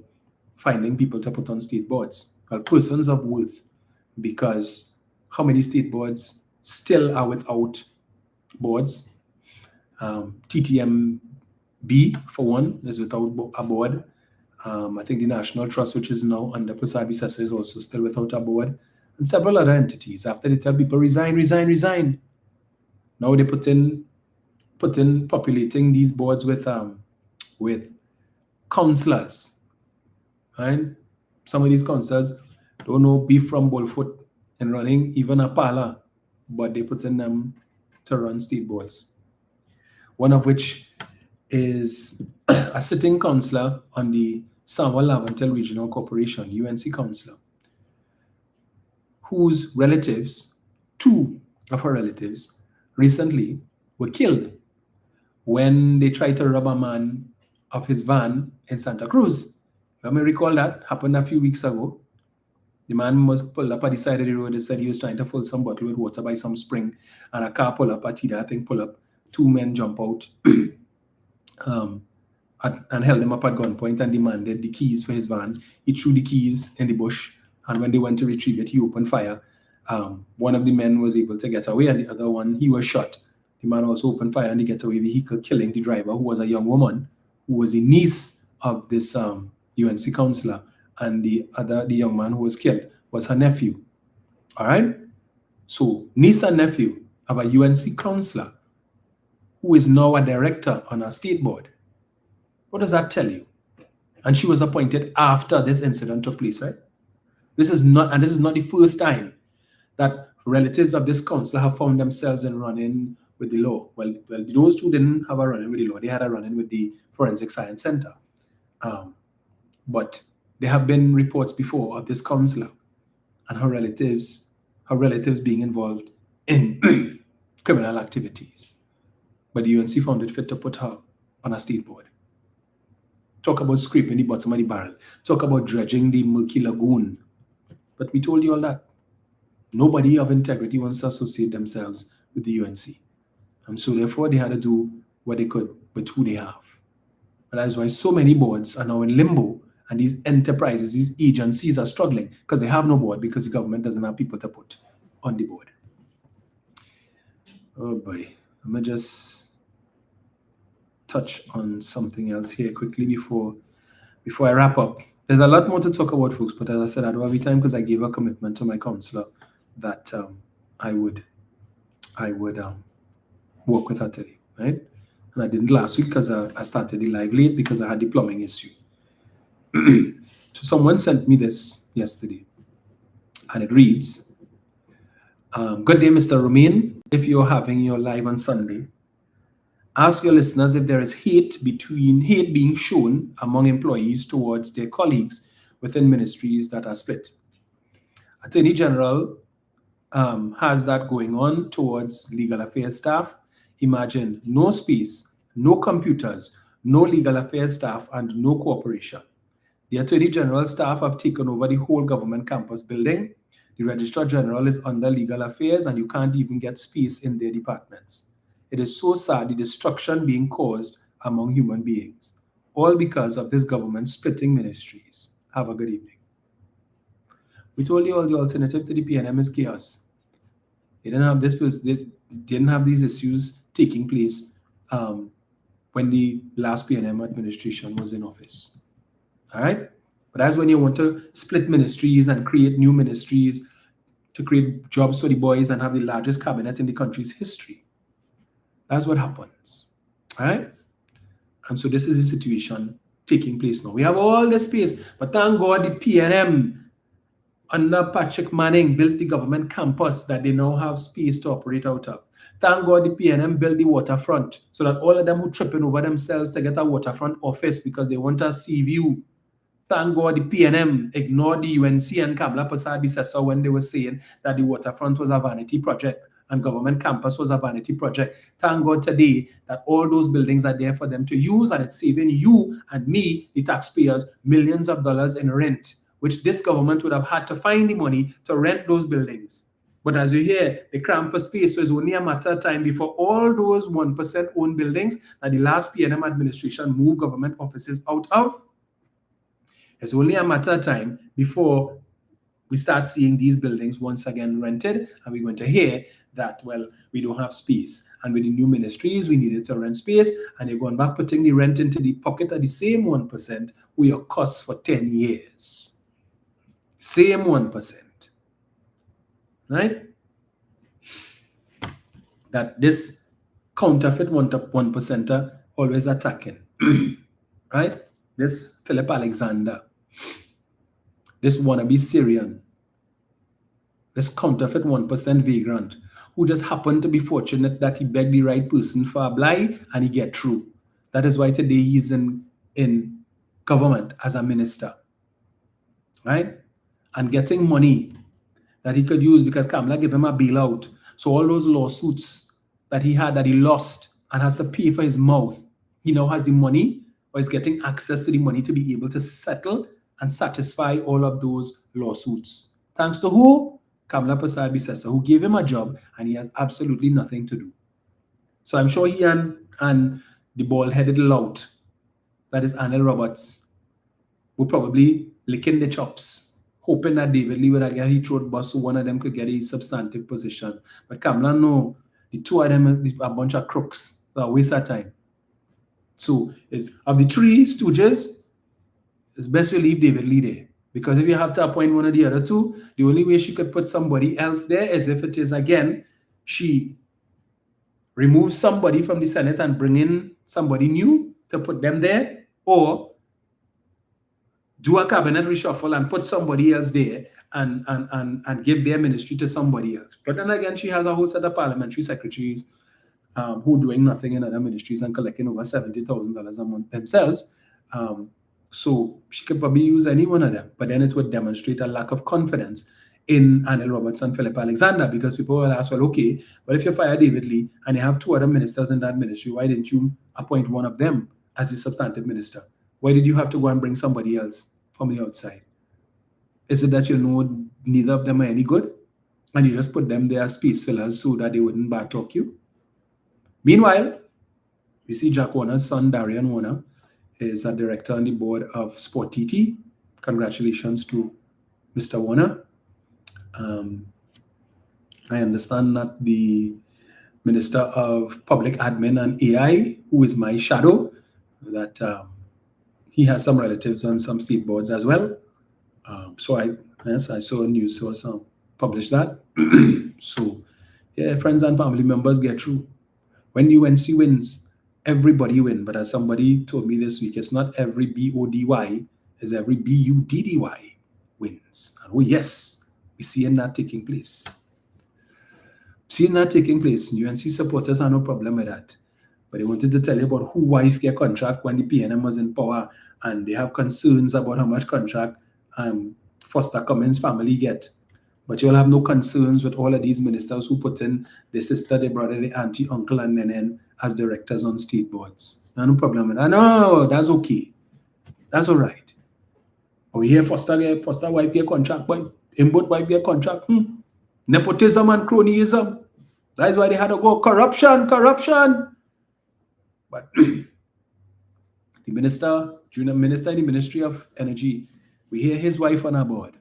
finding people to put on state boards, well, persons of worth, because how many state boards still are without boards? TTMB, for one, is without a board. I think the National Trust, which is now under Prasad Visesa, is also still without a board, and several other entities. After they tell people resign, resign, resign, Now they populating these boards with councillors. Right? Some of these councillors don't know beef from bullfoot and running even a parlor, but they put in them to run state boards. One of which is a sitting councillor on the Samuel Lavantel Regional Corporation, UNC councillor, whose relatives, two of her relatives, recently were killed when they tried to rob a man of his van in Santa Cruz. You may recall that happened a few weeks ago. The man was pulled up at the side of the road. They said he was trying to fill some bottle with water by some spring, and a car pull up, a Tida, I think, pull up. Two men jump out and held him up at gunpoint and demanded the keys for his van. He threw the keys in the bush, and when they went to retrieve it, he opened fire. One of the men was able to get away, and the other one, he was shot. The man also opened fire on the getaway vehicle, killing the driver, who was a young woman, who was the niece of this UNC councillor, and the young man who was killed was her nephew. All right? So, niece and nephew of a UNC councillor who is now a director on a state board. What does that tell you? And she was appointed after this incident took place, right? This is not the first time that relatives of this councillor have found themselves in run-in with the law. Well, those two didn't have a run-in with the law. They had a run-in with the Forensic Science Center. But there have been reports before of this councillor and her relatives being involved in criminal activities. But the UNC found it fit to put her on a state board. Talk about scraping the bottom of the barrel. Talk about dredging the murky lagoon. But we told you all that. Nobody of integrity wants to associate themselves with the UNC. And so therefore they had to do what they could with who they have. And that is why so many boards are now in limbo, and these enterprises, these agencies are struggling because they have no board, because the government doesn't have people to put on the board. Oh boy. Let me just touch on something else here quickly before I wrap up. There's a lot more to talk about, folks, but as I said, I don't have any time because I gave a commitment to my counselor that I would work with her today, right? And I didn't last week because I started the live late because I had the plumbing issue. So someone sent me this yesterday, and it reads, good day, Mr. Romain. If you're having your live on Sunday, ask your listeners if there is hate being shown among employees towards their colleagues within ministries that are split. Attorney General has that going on towards legal affairs staff. Imagine no space, no computers, no legal affairs staff, and no cooperation. The Attorney General staff have taken over the whole government campus building. The Registrar General is under legal affairs, and you can't even get space in their departments. It is so sad, the destruction being caused among human beings, all because of this government splitting ministries. Have a good evening. We told you all the alternative to the PNM is chaos. They didn't have these issues taking place when the last PNM administration was in office. All right? But that's when you want to split ministries and create new ministries to create jobs for the boys and have the largest cabinet in the country's history. That's what happens. All right? And so this is the situation taking place now. We have all the space, but thank God the PNM under Patrick Manning built the government campus that they now have space to operate out of. Thank God the PNM built the waterfront so that all of them who tripping over themselves to get a waterfront office because they want a sea view. Thank God the PNM ignored the UNC and Kamala Persad-Bissessar when they were saying that the waterfront was a vanity project and government campus was a vanity project. Thank God today that all those buildings are there for them to use, and it's saving you and me, the taxpayers, millions of dollars in rent, which this government would have had to find the money to rent those buildings. But as you hear, they cram for space, so it's only a matter of time before all those 1% owned buildings that the last PNM administration moved government offices out of. It's only a matter of time before we start seeing these buildings once again rented, and we're going to hear that, well, we don't have space. And with the new ministries, we needed to rent space, and you're going back putting the rent into the pocket of the same 1% who your costs for 10 years. Same 1%. Right? that this counterfeit 1% always attacking, right? This Philip Alexander, this wannabe Syrian, this counterfeit 1% vagrant, who just happened to be fortunate that he begged the right person for a blight and he get through. That is why today he's in government as a minister, right? And getting money that he could use because Kamala gave him a bailout. So all those lawsuits that he had that he lost and has to pay for his mouth, he now has the money or is getting access to the money to be able to settle and satisfy all of those lawsuits. Thanks to who? Kamala Prasad Bisesa, who gave him a job and he has absolutely nothing to do. So I'm sure he and the bald-headed lout, that is Anil Roberts, would probably licking the chops, hoping that David Lee would get his throat bust so one of them could get a substantive position. But Kamala, no, the two of them are a bunch of crooks. That waste of time. So of the three stooges, it's best to leave David Lee there. Because if you have to appoint one of the other two, the only way she could put somebody else there is if it is, again, she removes somebody from the Senate and bring in somebody new to put them there, or do a cabinet reshuffle and put somebody else there and give their ministry to somebody else. But then again, she has a whole set of parliamentary secretaries who are doing nothing in other ministries and collecting over $70,000 a month themselves. So she could probably use any one of them, but then it would demonstrate a lack of confidence in Anil Roberts and Philip Alexander, because people will ask, well, okay, but if you fire David Lee and you have two other ministers in that ministry, why didn't you appoint one of them as the substantive minister? Why did you have to go and bring somebody else from the outside? Is it that you know neither of them are any good and you just put them there as space fillers so that they wouldn't bad talk you? Meanwhile, we see Jack Warner's son, Darian Warner, is a director on the board of Sport TT. Congratulations to Mr. Warner. I understand that the Minister of Public Admin and AI, who is my shadow, that he has some relatives on some state boards as well. So I saw a news source publish that. So yeah, friends and family members get through. When UNC wins, everybody win. But as somebody told me this week, it's not every BODY, it's every BUDDY wins. And oh yes, we're seeing that taking place. Seeing that taking place, UNC supporters have no problem with that. But they wanted to tell you about who wife get contract when the PNM was in power, and they have concerns about how much contract Foster Cummins family get. But you'll have no concerns with all of these ministers who put in the sister, the brother, the auntie, uncle, and then as directors on state boards. No problem with that. No, that's okay. That's all right. We hear Foster wife get contract, but Imbut wife get contract. Nepotism and cronyism. That's why they had to go corruption. But the junior minister in the Ministry of Energy, we hear his wife on our board.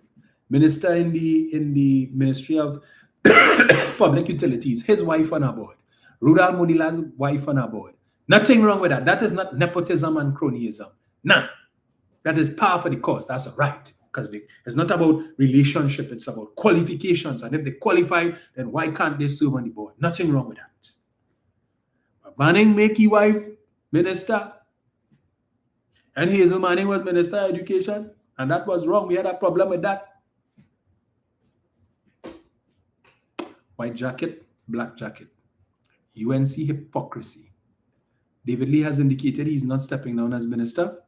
Minister in the Ministry of Public Utilities, his wife on our board. Rudal Munila's wife on our board. Nothing wrong with that. That is not nepotism and cronyism. Nah, that is par for the course. That's all right. Because it's not about relationship, it's about qualifications. And if they qualify, then why can't they serve on the board? Nothing wrong with that. But Manning make his wife minister. And Hazel Manning was Minister of Education. And that was wrong. We had a problem with that. White jacket, black jacket. UNC hypocrisy. David Lee has indicated he's not stepping down as minister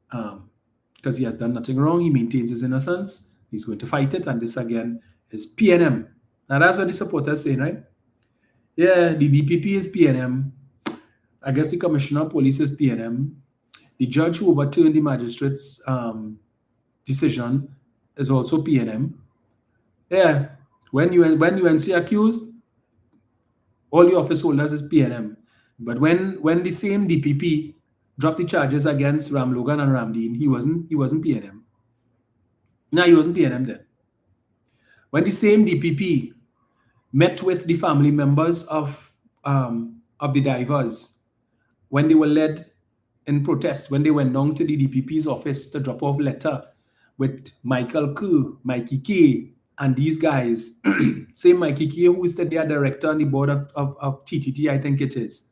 because he has done nothing wrong. He maintains his innocence. He's going to fight it. And this again is PNM. Now that's what the supporters say, right? Yeah, the DPP is PNM. I guess the Commissioner of Police is PNM. The judge who overturned the magistrate's decision is also PNM. Yeah. When UNC accused, all the office holders is PNM. But when the same DPP dropped the charges against Ram Logan and Ramdeen, he wasn't PNM. No, he wasn't PNM then. When the same DPP met with the family members of the divers, when they were led in protest, when they went down to the DPP's office to drop off a letter with Michael Kerr, Mikey K, and these guys, say Mikey Key, who is today a director on the board of TTT, I think it is,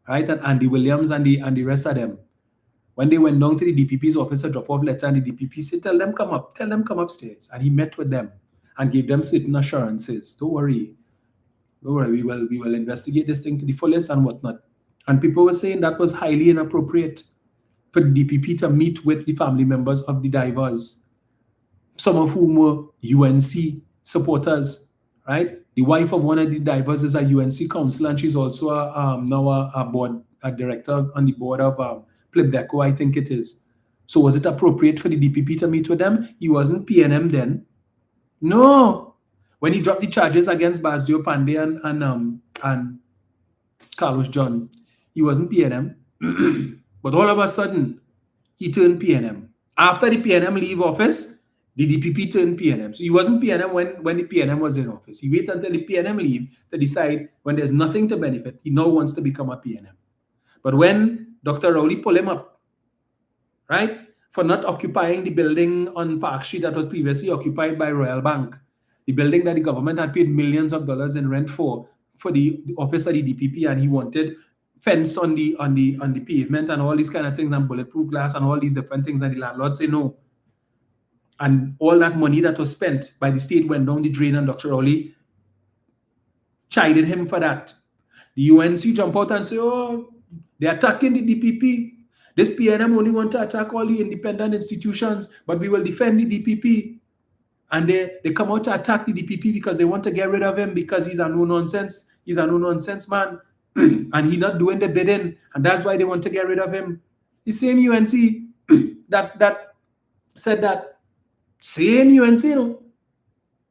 right? And Andy Williams and the rest of them. When they went down to the DPP's office, a drop-off letter, and the DPP said, tell them come upstairs. And he met with them and gave them certain assurances. Don't worry, we will investigate this thing to the fullest and whatnot. And people were saying that was highly inappropriate for the DPP to meet with the family members of the divers, some of whom were UNC supporters, right? The wife of one of the divers is a UNC counselor, and she's also now a director on the board of Plibdeco, I think it is. So was it appropriate for the DPP to meet with them? He wasn't PNM then. No. When he dropped the charges against Basdio Pandey and Carlos John, he wasn't PNM. But all of a sudden, he turned PNM. After the PNM leave office, the DPP turned PNM. So he wasn't PNM when the PNM was in office. He waited until the PNM leave to decide when there's nothing to benefit, he now wants to become a PNM. But when Dr. Rowley pulled him up, right, for not occupying the building on Park Street that was previously occupied by Royal Bank, the building that the government had paid millions of dollars in rent for the office of the DPP, and he wanted fence on the pavement and all these kind of things and bulletproof glass and all these different things, and the landlord said no. And all that money that was spent by the state went down the drain, and Dr. Rowley chided him for that. The UNC jump out and say, oh, they're attacking the DPP. This PNM only want to attack all the independent institutions, but we will defend the DPP. And they come out to attack the DPP because they want to get rid of him because he's a no-nonsense. He's a no-nonsense man. And he's not doing the bidding. And that's why they want to get rid of him. The same UNC that said that. Same UNC,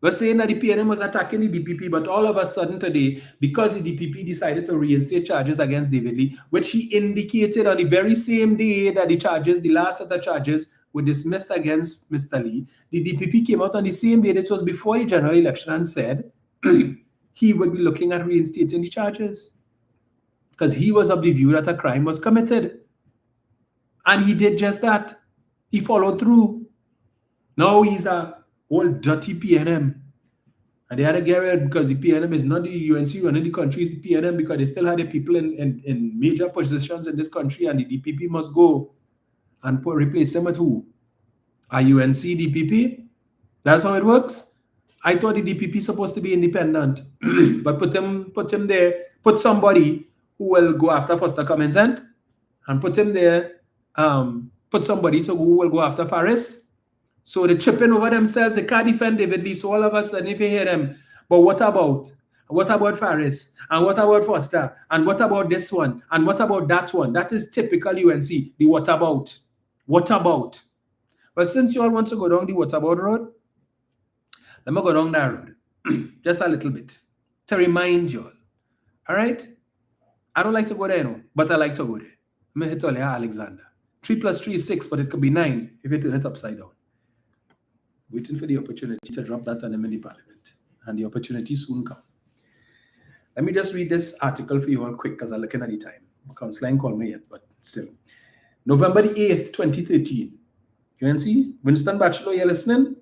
was saying that the PNM was attacking the DPP, but all of a sudden today, because the DPP decided to reinstate charges against David Lee, which he indicated on the very same day that the last set of charges were dismissed against Mr. Lee, the DPP came out on the same day, it was before the general election, and said he would be looking at reinstating the charges because he was of the view that a crime was committed. And he did just that. He followed through. Now he's a old dirty PNM. And they had to get rid because the PNM is not the UNC running the country, it's the PNM because they still had the people in major positions in this country, and the DPP must go and replace them with who? A UNC DPP? That's how it works? I thought the DPP is supposed to be independent. But put him there, put somebody who will go after Foster Comensant, and put him there, put somebody who will go after Faris. So they're tripping over themselves. They can't defend David Lee. So all of a sudden, if you hear them, but what about? What about Faris? And what about Foster? And what about this one? And what about that one? That is typical UNC. The what about? What about? But since you all want to go down the what about road, let me go down that road. Just a little bit. To remind you all. All right? I don't like to go there, but I like to go there. Let me hit all Alexander. 3 plus 3 is 6, but it could be 9 if you turn it upside down. Waiting for the opportunity to drop that on them in the parliament. And the opportunity soon come. Let me just read this article for you all quick because I'm looking at the time. Council ain't called me yet, but still. November the 8th, 2013. You can see Winston Bachelor, you're listening?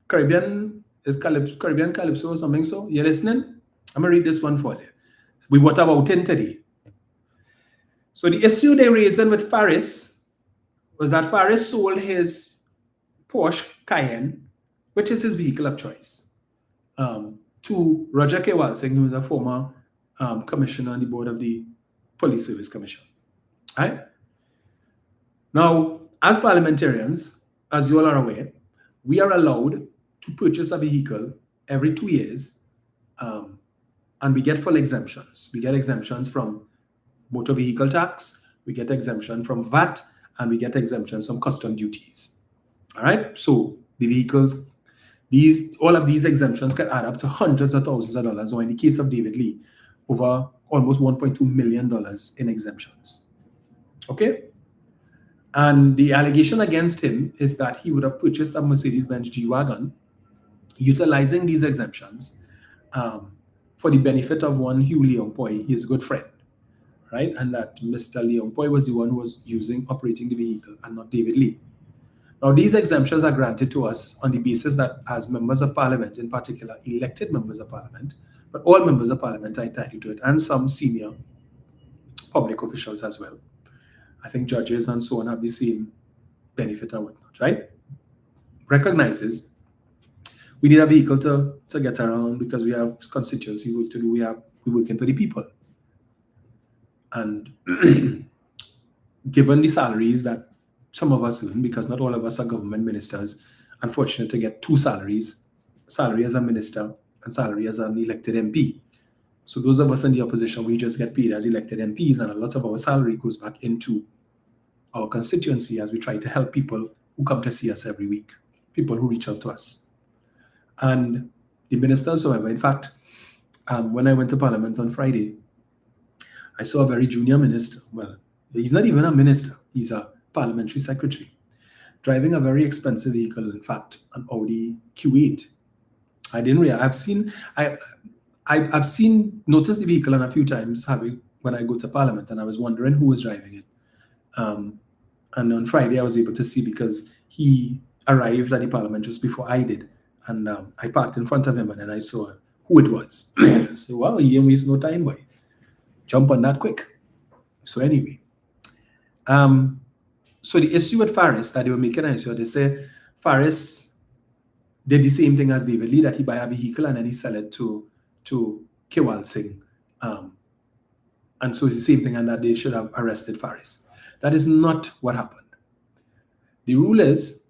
Caribbean Calypso or something so? You're listening? I'm going to read this one for you. We what about in today? So the issue they raised with Faris was that Faris sold his Porsche Cayenne, which is his vehicle of choice, to Roger K. Walsing, who is a former commissioner on the board of the Police Service Commission. Right? Now, as parliamentarians, as you all are aware, we are allowed to purchase a vehicle every 2 years, and we get full exemptions. We get exemptions from motor vehicle tax, we get exemption from VAT, and we get exemptions from custom duties. All right, so the vehicles, all of these exemptions can add up to hundreds of thousands of dollars, or in the case of David Lee, over almost $1.2 million in exemptions. Okay? And the allegation against him is that he would have purchased a Mercedes-Benz G-Wagon utilizing these exemptions for the benefit of one Hugh Leong-Poi, his good friend, right? And that Mr. Leong-Poi was the one who was operating the vehicle and not David Lee. Now, these exemptions are granted to us on the basis that as members of parliament, in particular, elected members of parliament, but all members of parliament are entitled to it, and some senior public officials as well. I think judges and so on have the same benefit and whatnot, right? Recognizes we need a vehicle to get around because we have constituency work to do. We're working for the people. And given the salaries that some of us earn, because not all of us are government ministers, unfortunate to get two salaries, salary as a minister and salary as an elected MP. So those of us in the opposition, we just get paid as elected MPs, and a lot of our salary goes back into our constituency as we try to help people who come to see us every week, people who reach out to us. And the ministers, however, in fact, when I went to Parliament on Friday, I saw a very junior minister. Well, he's not even a minister. He's a parliamentary secretary, driving a very expensive vehicle, in fact, an Audi Q8. I didn't realize, noticed the vehicle a few times when I go to Parliament, and I was wondering who was driving it. And on Friday, I was able to see because he arrived at the Parliament just before I did. And I parked in front of him, and then I saw who it was. So, wow, he didn't waste no time, boy. Jump on that quick. So anyway, so the issue with Faris that they were making an issue, they say Faris did the same thing as David Lee, that he buy a vehicle and then he sell it to Kewal Singh. And so it's the same thing, and that they should have arrested Faris. That is not what happened. The rule is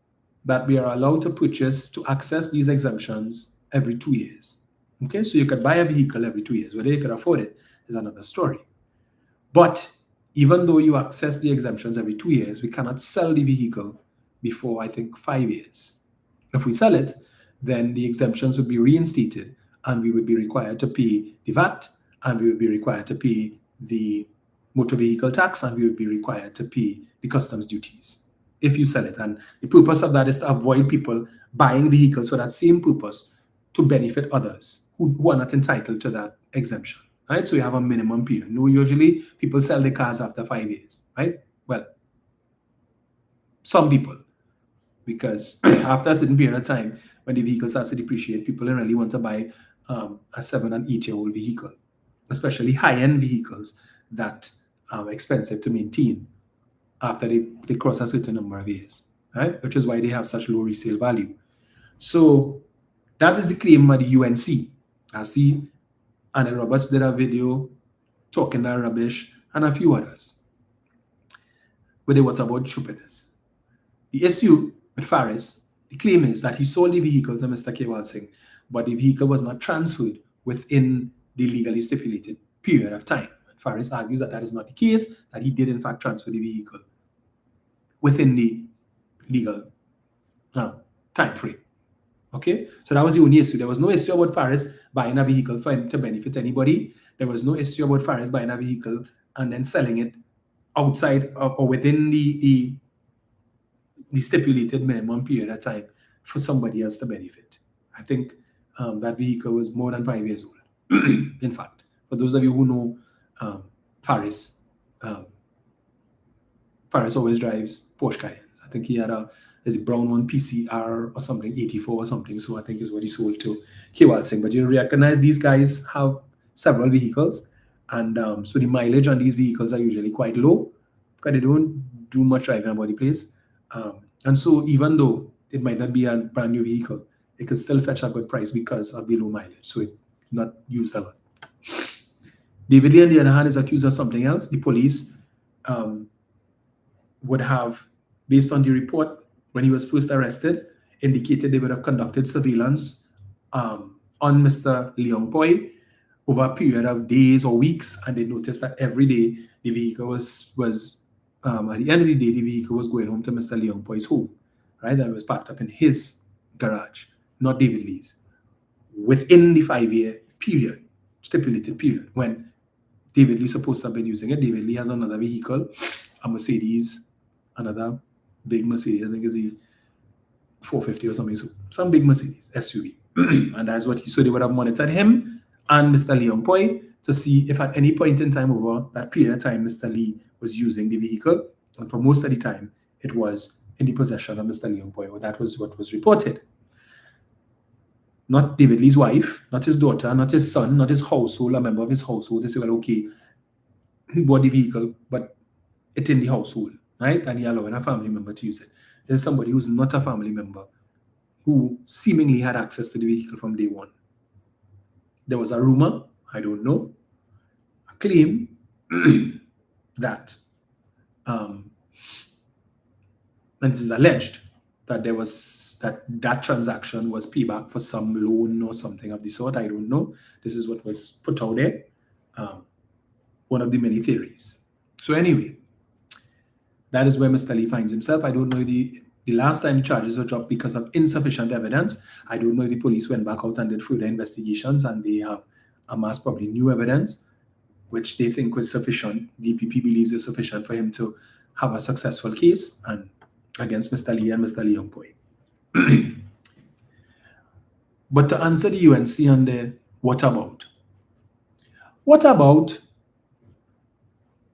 that we are allowed to access these exemptions every 2 years. Okay, so you could buy a vehicle every 2 years. Whether you could afford it is another story. But even though you access the exemptions every 2 years, we cannot sell the vehicle before, I think, 5 years. If we sell it, then the exemptions would be reinstated, and we would be required to pay the VAT, and we would be required to pay the motor vehicle tax, and we would be required to pay the customs duties if you sell it. And the purpose of that is to avoid people buying vehicles for that same purpose to benefit others who are not entitled to that exemption. Right? So you have a minimum period. No, usually people sell their cars after 5 years, right? Well, some people, because after a certain period of time, when the vehicle starts to depreciate, people don't really want to buy a 7 and 8 year old vehicle, especially high-end vehicles that are expensive to maintain after they cross a certain number of years, right? Which is why they have such low resale value. So that is the claim by the UNC. I see Anil Roberts did a video talking that rubbish, and a few others. But they what about stupidness? The issue with Faris, the claim is that he sold the vehicle to Mr. Kewal Singh, but the vehicle was not transferred within the legally stipulated period of time. Faris argues that that is not the case, that he did in fact transfer the vehicle within the legal time frame. Okay, so that was the only issue. There was no issue about Faris buying a vehicle for him to benefit anybody. There was no issue about Faris buying a vehicle and then selling it outside or within the stipulated minimum period of time for somebody else to benefit. I think that vehicle was more than 5 years old. In fact, for those of you who know Faris always drives Porsche Cayennes. I think he had a brown one, PCR or something, 84 or something. So I think is what he sold to Kewal Singh. But you recognize these guys have several vehicles. And so the mileage on these vehicles are usually quite low because they don't do much driving about the place. And so even though it might not be a brand new vehicle, it can still fetch a good price because of the low mileage. So it's not used a lot. David Lee, on the other hand, is accused of something else. The police would have, based on the report, when he was first arrested, indicated they would have conducted surveillance on Mr. Leong Poi over a period of days or weeks, and they noticed that every day the vehicle was at the end of the day, the vehicle was going home to Mr. Leong Poi's home, right? That was parked up in his garage, not David Lee's, within the 5 year period, stipulated period, when David Lee supposed to have been using it. David Lee has another vehicle, a Mercedes, another big Mercedes, I think is the 450 or something, so some big Mercedes SUV. And that's what so they would have monitored him and Mr. Leong Poi to see if at any point in time over that period of time Mr. Lee was using the vehicle. And for most of the time, it was in the possession of Mr. Leon Poyo. That was what was reported. Not David Lee's wife, not his daughter, not his son, not his household, a member of his household. They say, well, okay, he bought the vehicle, but it's in the household, right? And he allowed a family member to use it. There's somebody who's not a family member who seemingly had access to the vehicle from day one. There was a rumor, I don't know, a claim that, and this is alleged, that there was that transaction was payback for some loan or something of the sort. I don't know. This is what was put out there. One of the many theories. So anyway, that is where Mr. Lee finds himself. I don't know the last time the charges were dropped because of insufficient evidence. I don't know if the police went back out and did further investigations and they have amassed probably new evidence, which they think was sufficient. DPP believes is sufficient for him to have a successful case and against Mr. Lee and Mr. Leon Poyo. But to answer the UNC on the what about? What about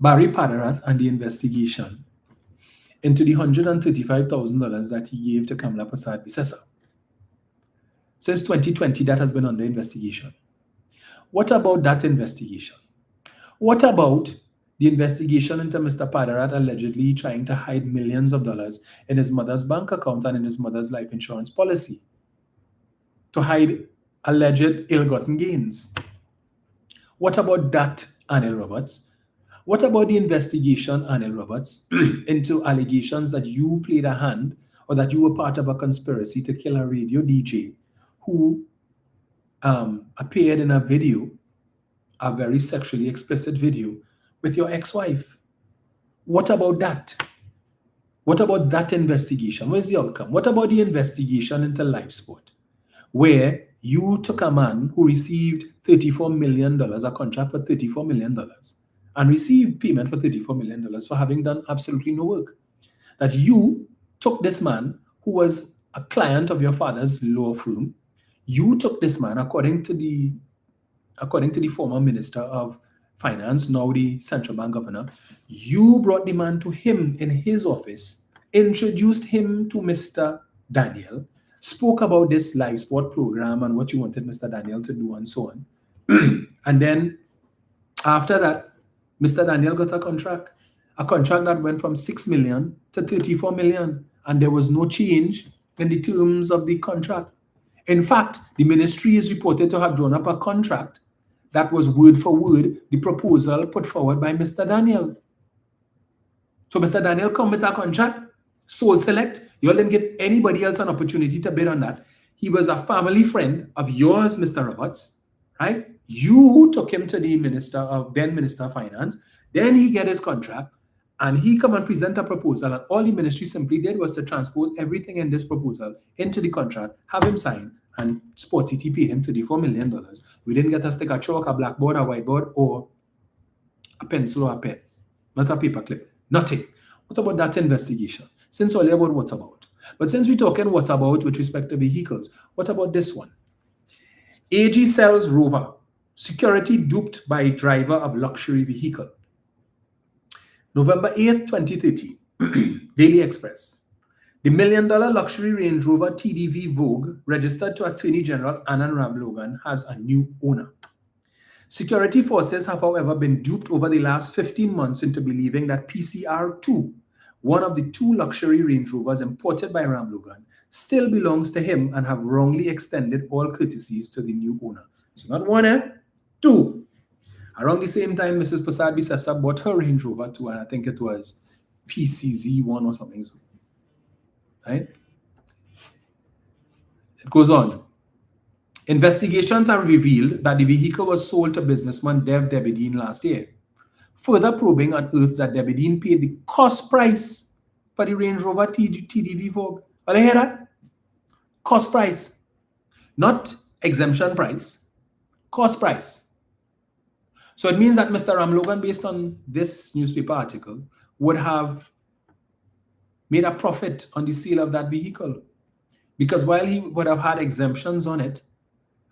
Barry Padarath and the investigation into the $135,000 that he gave to Kamla Persad-Bissessar? Since 2020, that has been under investigation. What about that investigation? What about the investigation into Mr. Padarath allegedly trying to hide millions of dollars in his mother's bank account and in his mother's life insurance policy to hide alleged ill-gotten gains? What about that, Anil Roberts? What about the investigation, Anil Roberts, into allegations that you played a hand or that you were part of a conspiracy to kill a radio DJ who appeared in a video, a very sexually explicit video, with your ex-wife? What about that? What about that investigation? Where's the outcome? What about the investigation into live sport, where you took a man who received $34 million, a contract for $34 million, and received payment for $34 million for having done absolutely no work? That you took this man who was a client of your father's law firm, you took this man, according to the former Minister of Finance, now the central bank governor, you brought the man to him in his office, introduced him to Mr. Daniel, spoke about this live sport program and what you wanted Mr. Daniel to do and so on. And then after that, Mr. Daniel got a contract that went from 6 million to 34 million, and there was no change in the terms of the contract. In fact, the ministry is reported to have drawn up a contract that was word for word the proposal put forward by Mr. Daniel. So Mr. Daniel come with a contract, sole select. You all didn't give anybody else an opportunity to bid on that. He was a family friend of yours, Mr. Roberts, right? You took him to the then Minister of Finance. Then he get his contract and he come and present a proposal, and all the ministry simply did was to transpose everything in this proposal into the contract, have him sign, and Sport TT paid him $34 million. We didn't get a sticker chalk, a blackboard, a whiteboard, or a pencil or a pen, not a paper clip, nothing. What about that investigation? Since earlier about what about? But since we're talking what about with respect to vehicles, what about this one? AG sells Rover, security duped by driver of luxury vehicle. November 8th, 2013, Daily Express. The $1 million luxury Range Rover TDV Vogue, registered to Attorney General Anand Ramlogan, has a new owner. Security forces have, however, been duped over the last 15 months into believing that PCR2, one of the two luxury Range Rovers imported by Ramlogan, still belongs to him and have wrongly extended all courtesies to the new owner. So not one, two. Around the same time, Mrs. Persad-Bissessar bought her Range Rover too, and I think it was PCZ1 or something. So, right? It goes on. Investigations have revealed that the vehicle was sold to businessman Dev Debedine last year. Further probing unearthed that Debedine paid the cost price for the Range Rover TDV Vogue. Well, you hear that? Cost price. Not exemption price. Cost price. So it means that Mr. Ramlogan, based on this newspaper article, would have made a profit on the sale of that vehicle. Because while he would have had exemptions on it,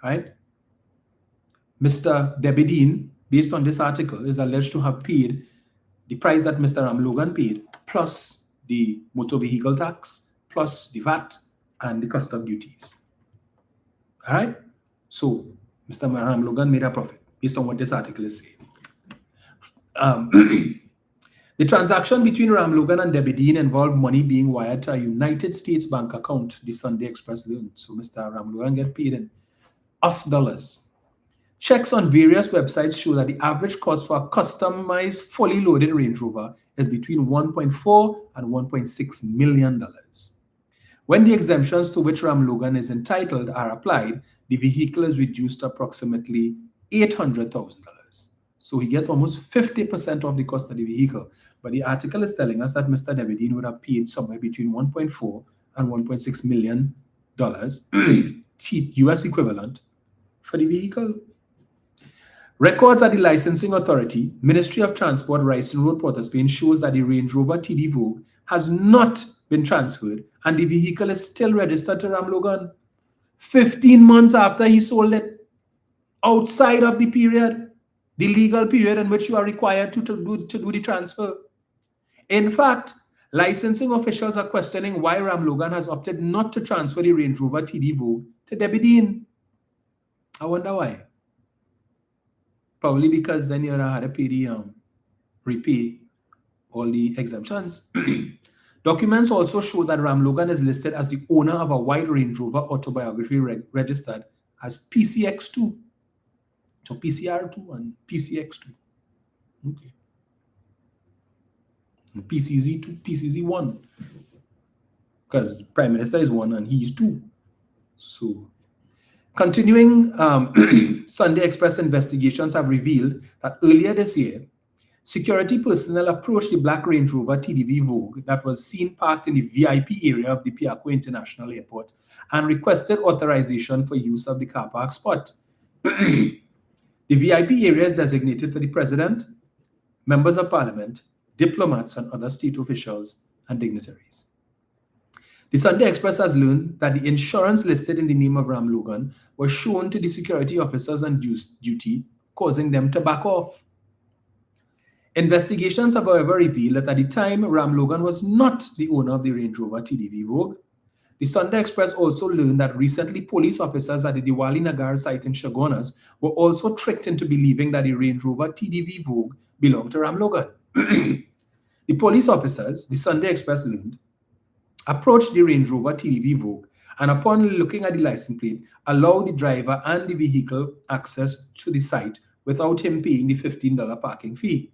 right, Mr. Debedine, based on this article, is alleged to have paid the price that Mr. Ramlogan paid, plus the motor vehicle tax, plus the VAT and the custom duties. All right? So, Mr. Ram Logan made a profit based on what this article is saying. The transaction between Ram Logan and Debbie Dean involved money being wired to a United States bank account, the Sunday Express learned. So Mr. Ram Logan get paid in US dollars. Checks on various websites show that the average cost for a customized, fully loaded Range Rover is between $1.4 and $1.6 million. When the exemptions to which Ram Logan is entitled are applied, the vehicle is reduced to approximately $800,000. So he gets almost 50% of the cost of the vehicle. But the article is telling us that Mr. Debbie Dean would have paid somewhere between $1.4 and $1.6 million US equivalent for the vehicle. Records at the licensing authority, Ministry of Transport, Rice Road, Port of Spain, shows that the Range Rover TD Vogue has not been transferred and the vehicle is still registered to Ram Logan 15 months after he sold it, outside of the period, the legal period in which you are required to do the transfer. In fact, licensing officials are questioning why Ram Logan has opted not to transfer the Range Rover TD Vogue to Debbie Dean. I wonder why. Probably because then you had to pay the repay all the exemptions. Documents also show that Ram Logan is listed as the owner of a white Range Rover autobiography registered as PCX2. So PCR2 and PCX2. Okay. And PCZ2, PCZ1. Because Prime Minister is 1 and he's 2. So, continuing, Sunday Express investigations have revealed that earlier this year, security personnel approached the black Range Rover TDV Vogue that was seen parked in the VIP area of the Piarco International Airport and requested authorization for use of the car park spot. The VIP area is designated for the President, members of Parliament, diplomats, and other state officials and dignitaries. The Sunday Express has learned that the insurance listed in the name of Ram Logan was shown to the security officers on duty, causing them to back off. Investigations have, however, revealed that at the time, Ram Logan was not the owner of the Range Rover TDV Vogue. The Sunday Express also learned that recently police officers at the Diwali Nagar site in Chagonas were also tricked into believing that the Range Rover TDV Vogue belonged to Ram Logan. The police officers, the Sunday Express learned, approached the Range Rover TDV Vogue and upon looking at the license plate, allowed the driver and the vehicle access to the site without him paying the $15 parking fee.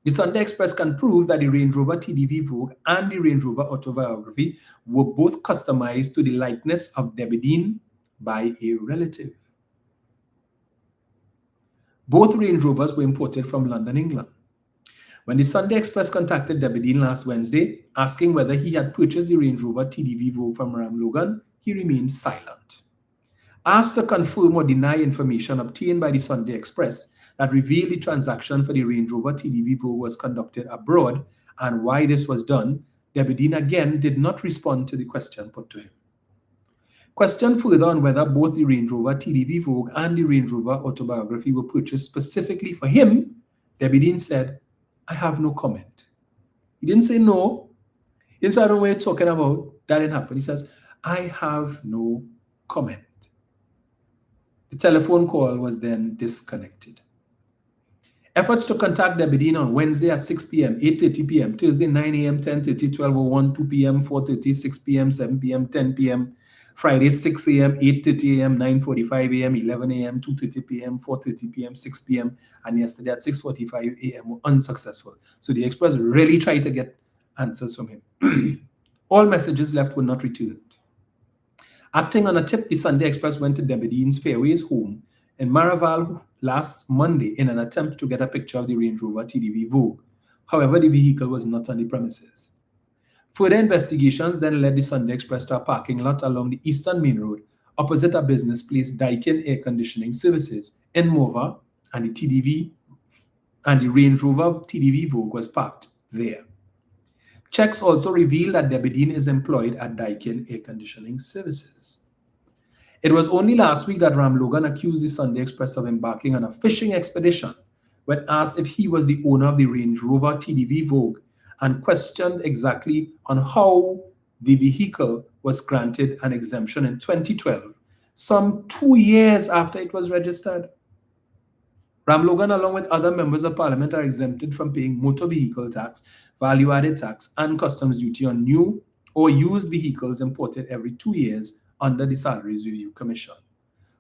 The Sunday Express can prove that the Range Rover TDV Vogue and the Range Rover autobiography were both customized to the likeness of Debbie Dean by a relative. Both Range Rovers were imported from London, England. When the Sunday Express contacted Debbie Dean last Wednesday, asking whether he had purchased the Range Rover TDV Vogue from Ram Logan, he remained silent. Asked to confirm or deny information obtained by the Sunday Express that revealed the transaction for the Range Rover TDV Vogue was conducted abroad and why this was done, Debbie Dean again did not respond to the question put to him. Questioned further on whether both the Range Rover TDV Vogue and the Range Rover autobiography were purchased specifically for him, Debbie Dean said, "I have no comment." He didn't say no. He didn't say, "I don't know what you're talking about. That didn't happen." He says, "I have no comment." The telephone call was then disconnected. Efforts to contact Debbie Dean on Wednesday at 6 p.m., 8:30 p.m., Thursday 9 a.m., 10:30, 12:01, 2 p.m., 4:30, 6 p.m., 7 p.m., 10 p.m., Friday 6 a.m., 8:30 a.m., 9:45 a.m., 11 a.m., 2:30 p.m., 4:30 p.m., 6 p.m., and yesterday at 6:45 a.m. were unsuccessful. So the Express really tried to get answers from him. All messages left were not returned. Acting on a tip, the Sunday Express went to Debbie Dean's Fairways home in Maraval last Monday in an attempt to get a picture of the Range Rover TDV Vogue. However, the vehicle was not on the premises. Further investigations then led the Sunday Express to a parking lot along the Eastern Main Road opposite a business place, Daikin Air Conditioning Services in Mova, and the Range Rover TDV Vogue was parked there. Checks also revealed that Debbie Dean is employed at Daikin Air Conditioning Services. It was only last week that Ram Logan accused the Sunday Express of embarking on a fishing expedition when asked if he was the owner of the Range Rover TDV Vogue and questioned exactly on how the vehicle was granted an exemption in 2012, some 2 years after it was registered. Ram Logan, along with other members of parliament, are exempted from paying motor vehicle tax, value-added tax, and customs duty on new or used vehicles imported every 2 years under the Salaries Review Commission.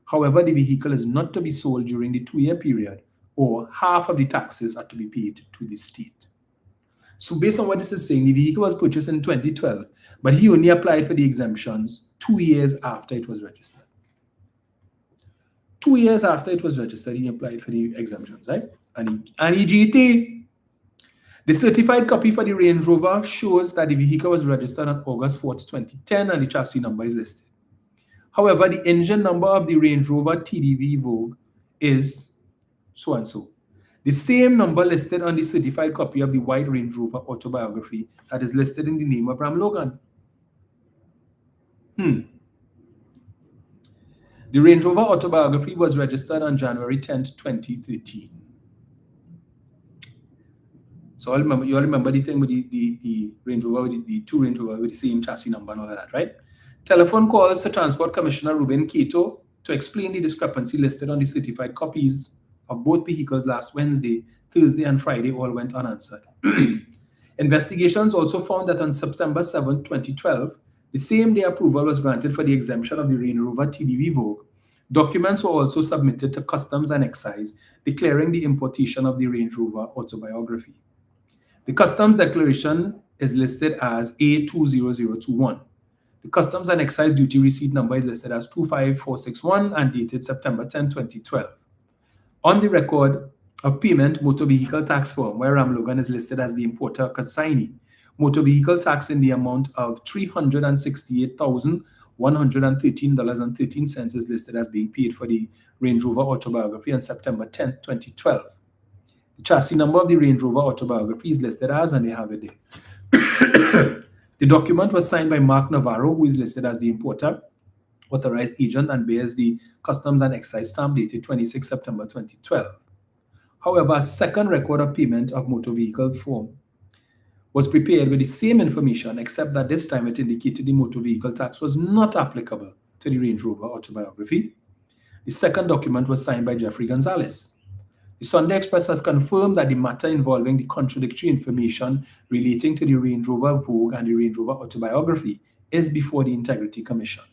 However, the vehicle is not to be sold during the 2-year period, or half of the taxes are to be paid to the state. So based on what this is saying, the vehicle was purchased in 2012, but he only applied for the exemptions 2 years after it was registered. 2 years after it was registered, he applied for the exemptions, right? And he GT. The certified copy for the Range Rover shows that the vehicle was registered on August 4th, 2010, and the chassis number is listed. However, the engine number of the Range Rover TDV Vogue is so-and-so. The same number listed on the certified copy of the white Range Rover autobiography that is listed in the name of Ram Logan. The Range Rover autobiography was registered on January 10th, 2013. So you all remember the thing with the Range Rover, the two Range Rover with the same chassis number and all of that, right? Telephone calls to Transport Commissioner Ruben Cato to explain the discrepancy listed on the certified copies of both vehicles last Wednesday, Thursday, and Friday all went unanswered. Investigations also found that on September 7, 2012, the same day approval was granted for the exemption of the Range Rover TDV Vogue. Documents were also submitted to Customs and Excise declaring the importation of the Range Rover autobiography. The Customs declaration is listed as A20021. The Customs and Excise duty receipt number is listed as 25461 and dated September 10, 2012. On the record of payment motor vehicle tax form, where Ram Logan is listed as the importer consignee, motor vehicle tax in the amount of $368,113.13 is listed as being paid for the Range Rover autobiography on September 10, 2012. The chassis number of the Range Rover autobiography is listed as, and they have it there. The document was signed by Mark Navarro, who is listed as the importer, authorized agent, and bears the Customs and Excise stamp dated 26 September 2012. However, a second record of payment of motor vehicle form was prepared with the same information, except that this time it indicated the motor vehicle tax was not applicable to the Range Rover autobiography. The second document was signed by Jeffrey Gonzalez. The Sunday Express has confirmed that the matter involving the contradictory information relating to the Range Rover Vogue and the Range Rover autobiography is before the Integrity Commission.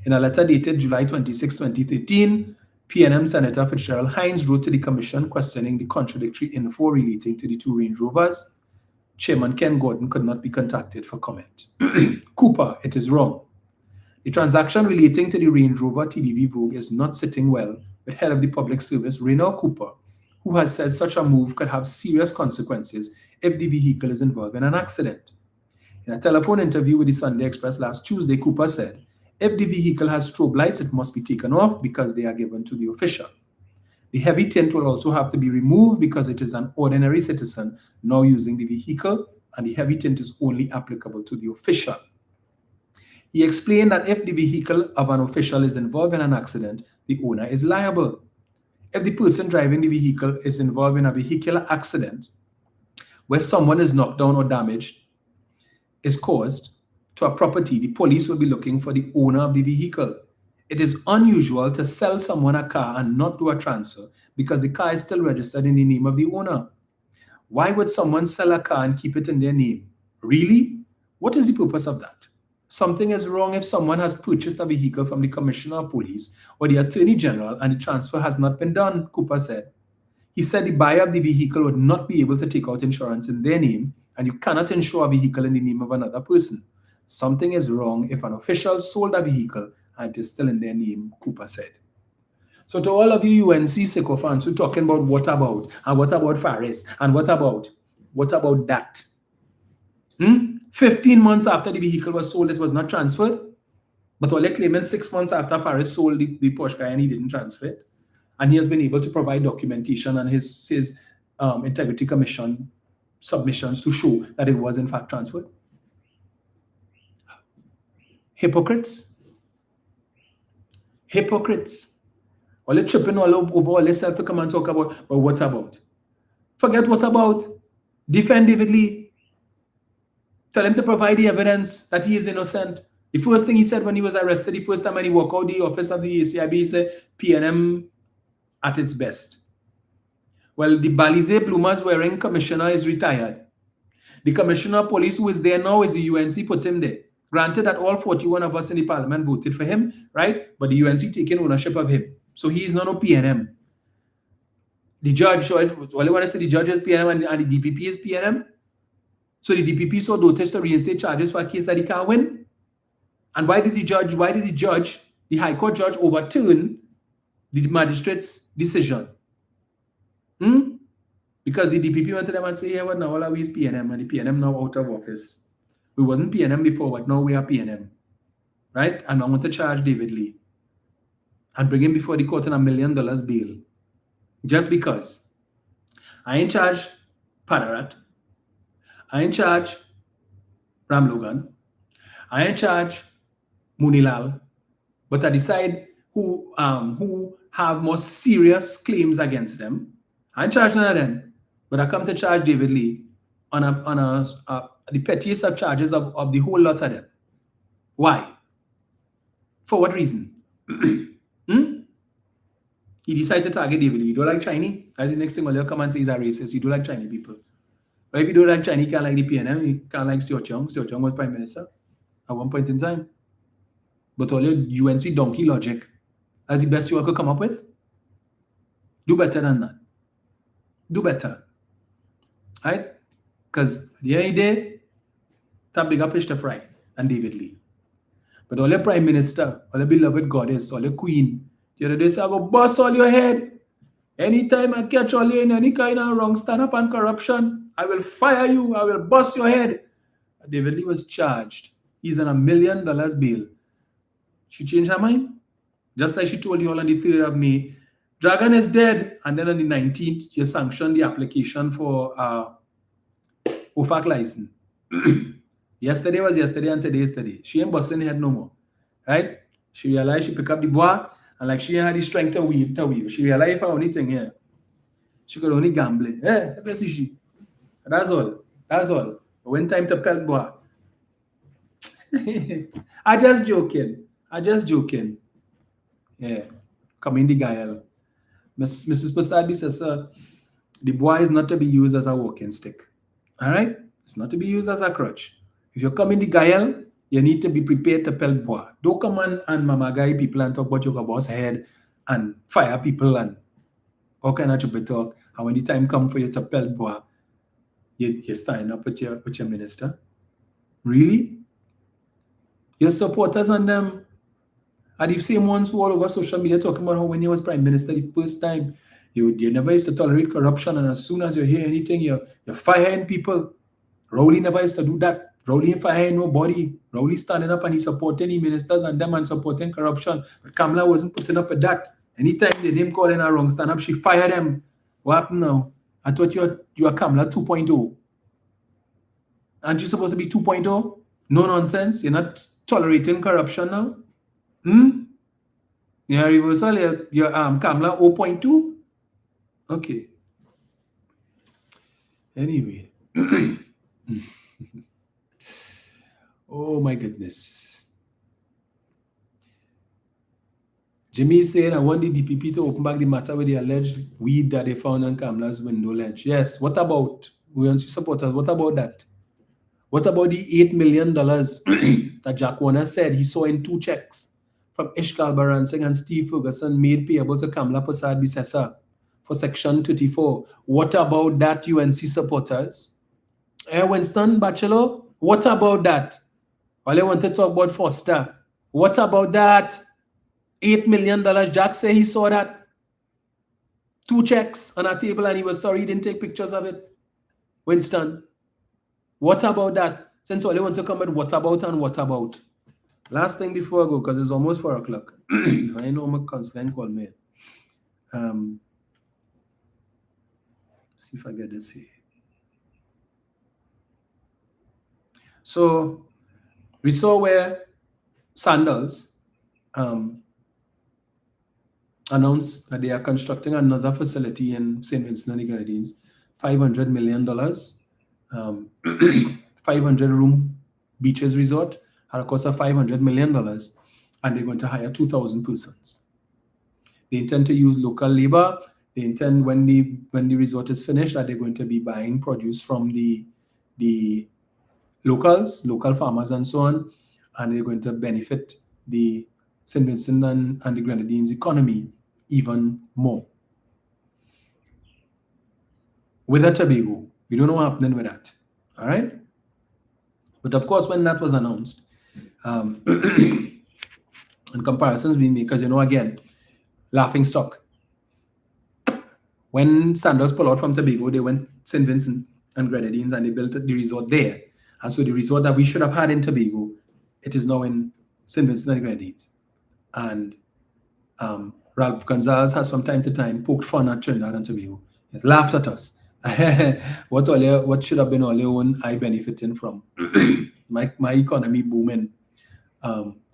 In a letter dated July 26, 2013, PNM Senator Fitzgerald Hines wrote to the Commission questioning the contradictory info relating to the two Range Rovers. Chairman Ken Gordon could not be contacted for comment. Cooper, it is wrong. The transaction relating to the Range Rover TDV Vogue is not sitting well with head of the Public Service, Raynor Cooper, who has said such a move could have serious consequences if the vehicle is involved in an accident. In a telephone interview with the Sunday Express last Tuesday, Cooper said, if the vehicle has strobe lights, it must be taken off because they are given to the official. The heavy tint will also have to be removed because it is an ordinary citizen now using the vehicle, and the heavy tint is only applicable to the official. He explained that if the vehicle of an official is involved in an accident, the owner is liable. If the person driving the vehicle is involved in a vehicular accident where someone is knocked down or damaged is caused to a property, the police will be looking for the owner of the vehicle. It is unusual to sell someone a car and not do a transfer because the car is still registered in the name of the owner. Why would someone sell a car and keep it in their name? Really? What is the purpose of that? Something is wrong if someone has purchased a vehicle from the Commissioner of Police or the Attorney General and the transfer has not been done, Cooper said. He said the buyer of the vehicle would not be able to take out insurance in their name, and you cannot insure a vehicle in the name of another person. Something is wrong if an official sold a vehicle and it is still in their name, Cooper said. So to all of you UNC sycophants who are talking about what about, and what about Faris, and what about that? 15 months after the vehicle was sold, it was not transferred. But all they're claiming 6 months after Faris sold the Porsche car and he didn't transfer it. And he has been able to provide documentation and his Integrity Commission submissions to show that it was in fact transferred. Hypocrites. Hypocrites. All they're tripping all over all themselves to come and talk about, but what about? Forget what about. Defend David Lee. Tell him to provide the evidence that he is innocent. The first thing he said when he was arrested, the first time when he walked out the office of the ACIB, he said, PNM at its best. Well, the Balize Plumas wearing commissioner is retired. The commissioner of police who is there now is the UNC put him there. Granted that all 41 of us in the parliament voted for him, right? But the UNC taking ownership of him. So he is not no PNM. The judge, all I want to say the judge is PNM and the DPP is PNM. So the DPP saw notice to reinstate charges for a case that he can't win. And why did the judge, the High Court judge, overturn the magistrate's decision? Because the DPP went to them and said, yeah, well, now all we is PNM, and the PNM now out of office. We wasn't PNM before, but now we are PNM. Right? And I want to charge David Lee and bring him before the court on $1 million bail. Just because. I ain't charge Padarat. I ain't charge Ram Logan. I ain't charge Munilal. But I decide who have more serious claims against them. I ain't charge none of them. But I come to charge David Lee on the pettiest of charges of the whole lot of them. Why? For what reason? He decided to target David Lee. You don't like Chinese? That's the next thing when you come and say he's a racist. You don't like Chinese people. But if you don't like Chinese, you can't like the PNM, you can't like Stuart Young. Stuart Young was Prime Minister at one point in time. But all your UNC donkey logic, that's the best you could come up with? Do better than that. Do better. Right? Because at the end of the day, it's a bigger fish to fry than David Lee. But all your Prime Minister, all your beloved goddess, all your queen, the other day say, I go bust all your head. Anytime I catch all you in any kind of wrong stand-up and corruption, I will fire you. I will bust your head. David Lee was charged. He's on $1 million bail. She changed her mind. Just like she told you all on the 3rd of May, Dragon is dead. And then on the 19th, you sanctioned the application for OFAC license. Yesterday was yesterday and today is today. She ain't busting head no more. Right? She realized she picked up the bois and like she ain't had the strength to weave. She realized if her only thing here, she could only gamble. Yeah, that's she. That's all. That's all. But when time to pelt bois. I just joking. Yeah. Come in the guile. Mrs. Pasadbi says, sir, the bois is not to be used as a walking stick. All right? It's not to be used as a crutch. If you come in the guile, you need to be prepared to pelt bois. Don't come on and mamagai people and talk about your boss head and fire people and all kind of stupid talk. And when the time comes for you to pelt bois, you're standing up with your minister. Really? Your supporters and them are the same ones who all over social media talking about how when he was Prime Minister the first time, you never used to tolerate corruption, and as soon as you hear anything, you're firing people. Rowley never used to do that. Rowley ain't firing nobody. Rowley standing up and he's supporting the ministers and them and supporting corruption. But Kamala wasn't putting up with that. Anytime they name calling her wrong stand up, she fired them. What happened now? I thought you are Kamala 2.0. Aren't you supposed to be 2.0? No nonsense. You're not tolerating corruption now? You're reversal, you're Kamala 0.2? Okay. Anyway. Oh my goodness. Jimmy is saying, I want the DPP to open back the matter with the alleged weed that they found on Kamala's window ledge. Yes, what about? We want to support us. What about that? What about the $8 million that Jack Warner said he saw in 2 checks from Ishgal Baransing and Steve Ferguson made payable to Kamala Persad-Bissessar for Section 34? What about that, UNC supporters? Winston Bachelor, what about that? All I want to talk about Foster. What about that? $8 million. Jack said he saw that. 2 checks on a table and he was sorry he didn't take pictures of it. Winston, what about that? Since all I want to come with what about and what about. Last thing before I go, because it's almost 4 o'clock. I know my consultant called me. See if I get this here. So we saw where Sandals announced that they are constructing another facility in St. Vincent and the Grenadines, $500 million 500-room beaches resort at a cost of $500 million, and they're going to hire 2,000 persons. They intend to use local labor. They intend, when the resort is finished, that they're going to be buying produce from the local farmers and so on, and they're going to benefit the St. Vincent and the Grenadines economy even more. With a Tobago, we don't know what's happening with that. All right? But of course, when that was announced, and comparisons being made, because again, laughing stock. When Sandals pulled out from Tobago, they went St. Vincent and Grenadines and they built the resort there. And so the resort that we should have had in Tobago, it is now in St. Vincent and Grenadines. And Ralph Gonzalez has from time to time poked fun at Trinidad and Tobago. He's laughed at us. What should have been all your own I benefiting from? my economy booming,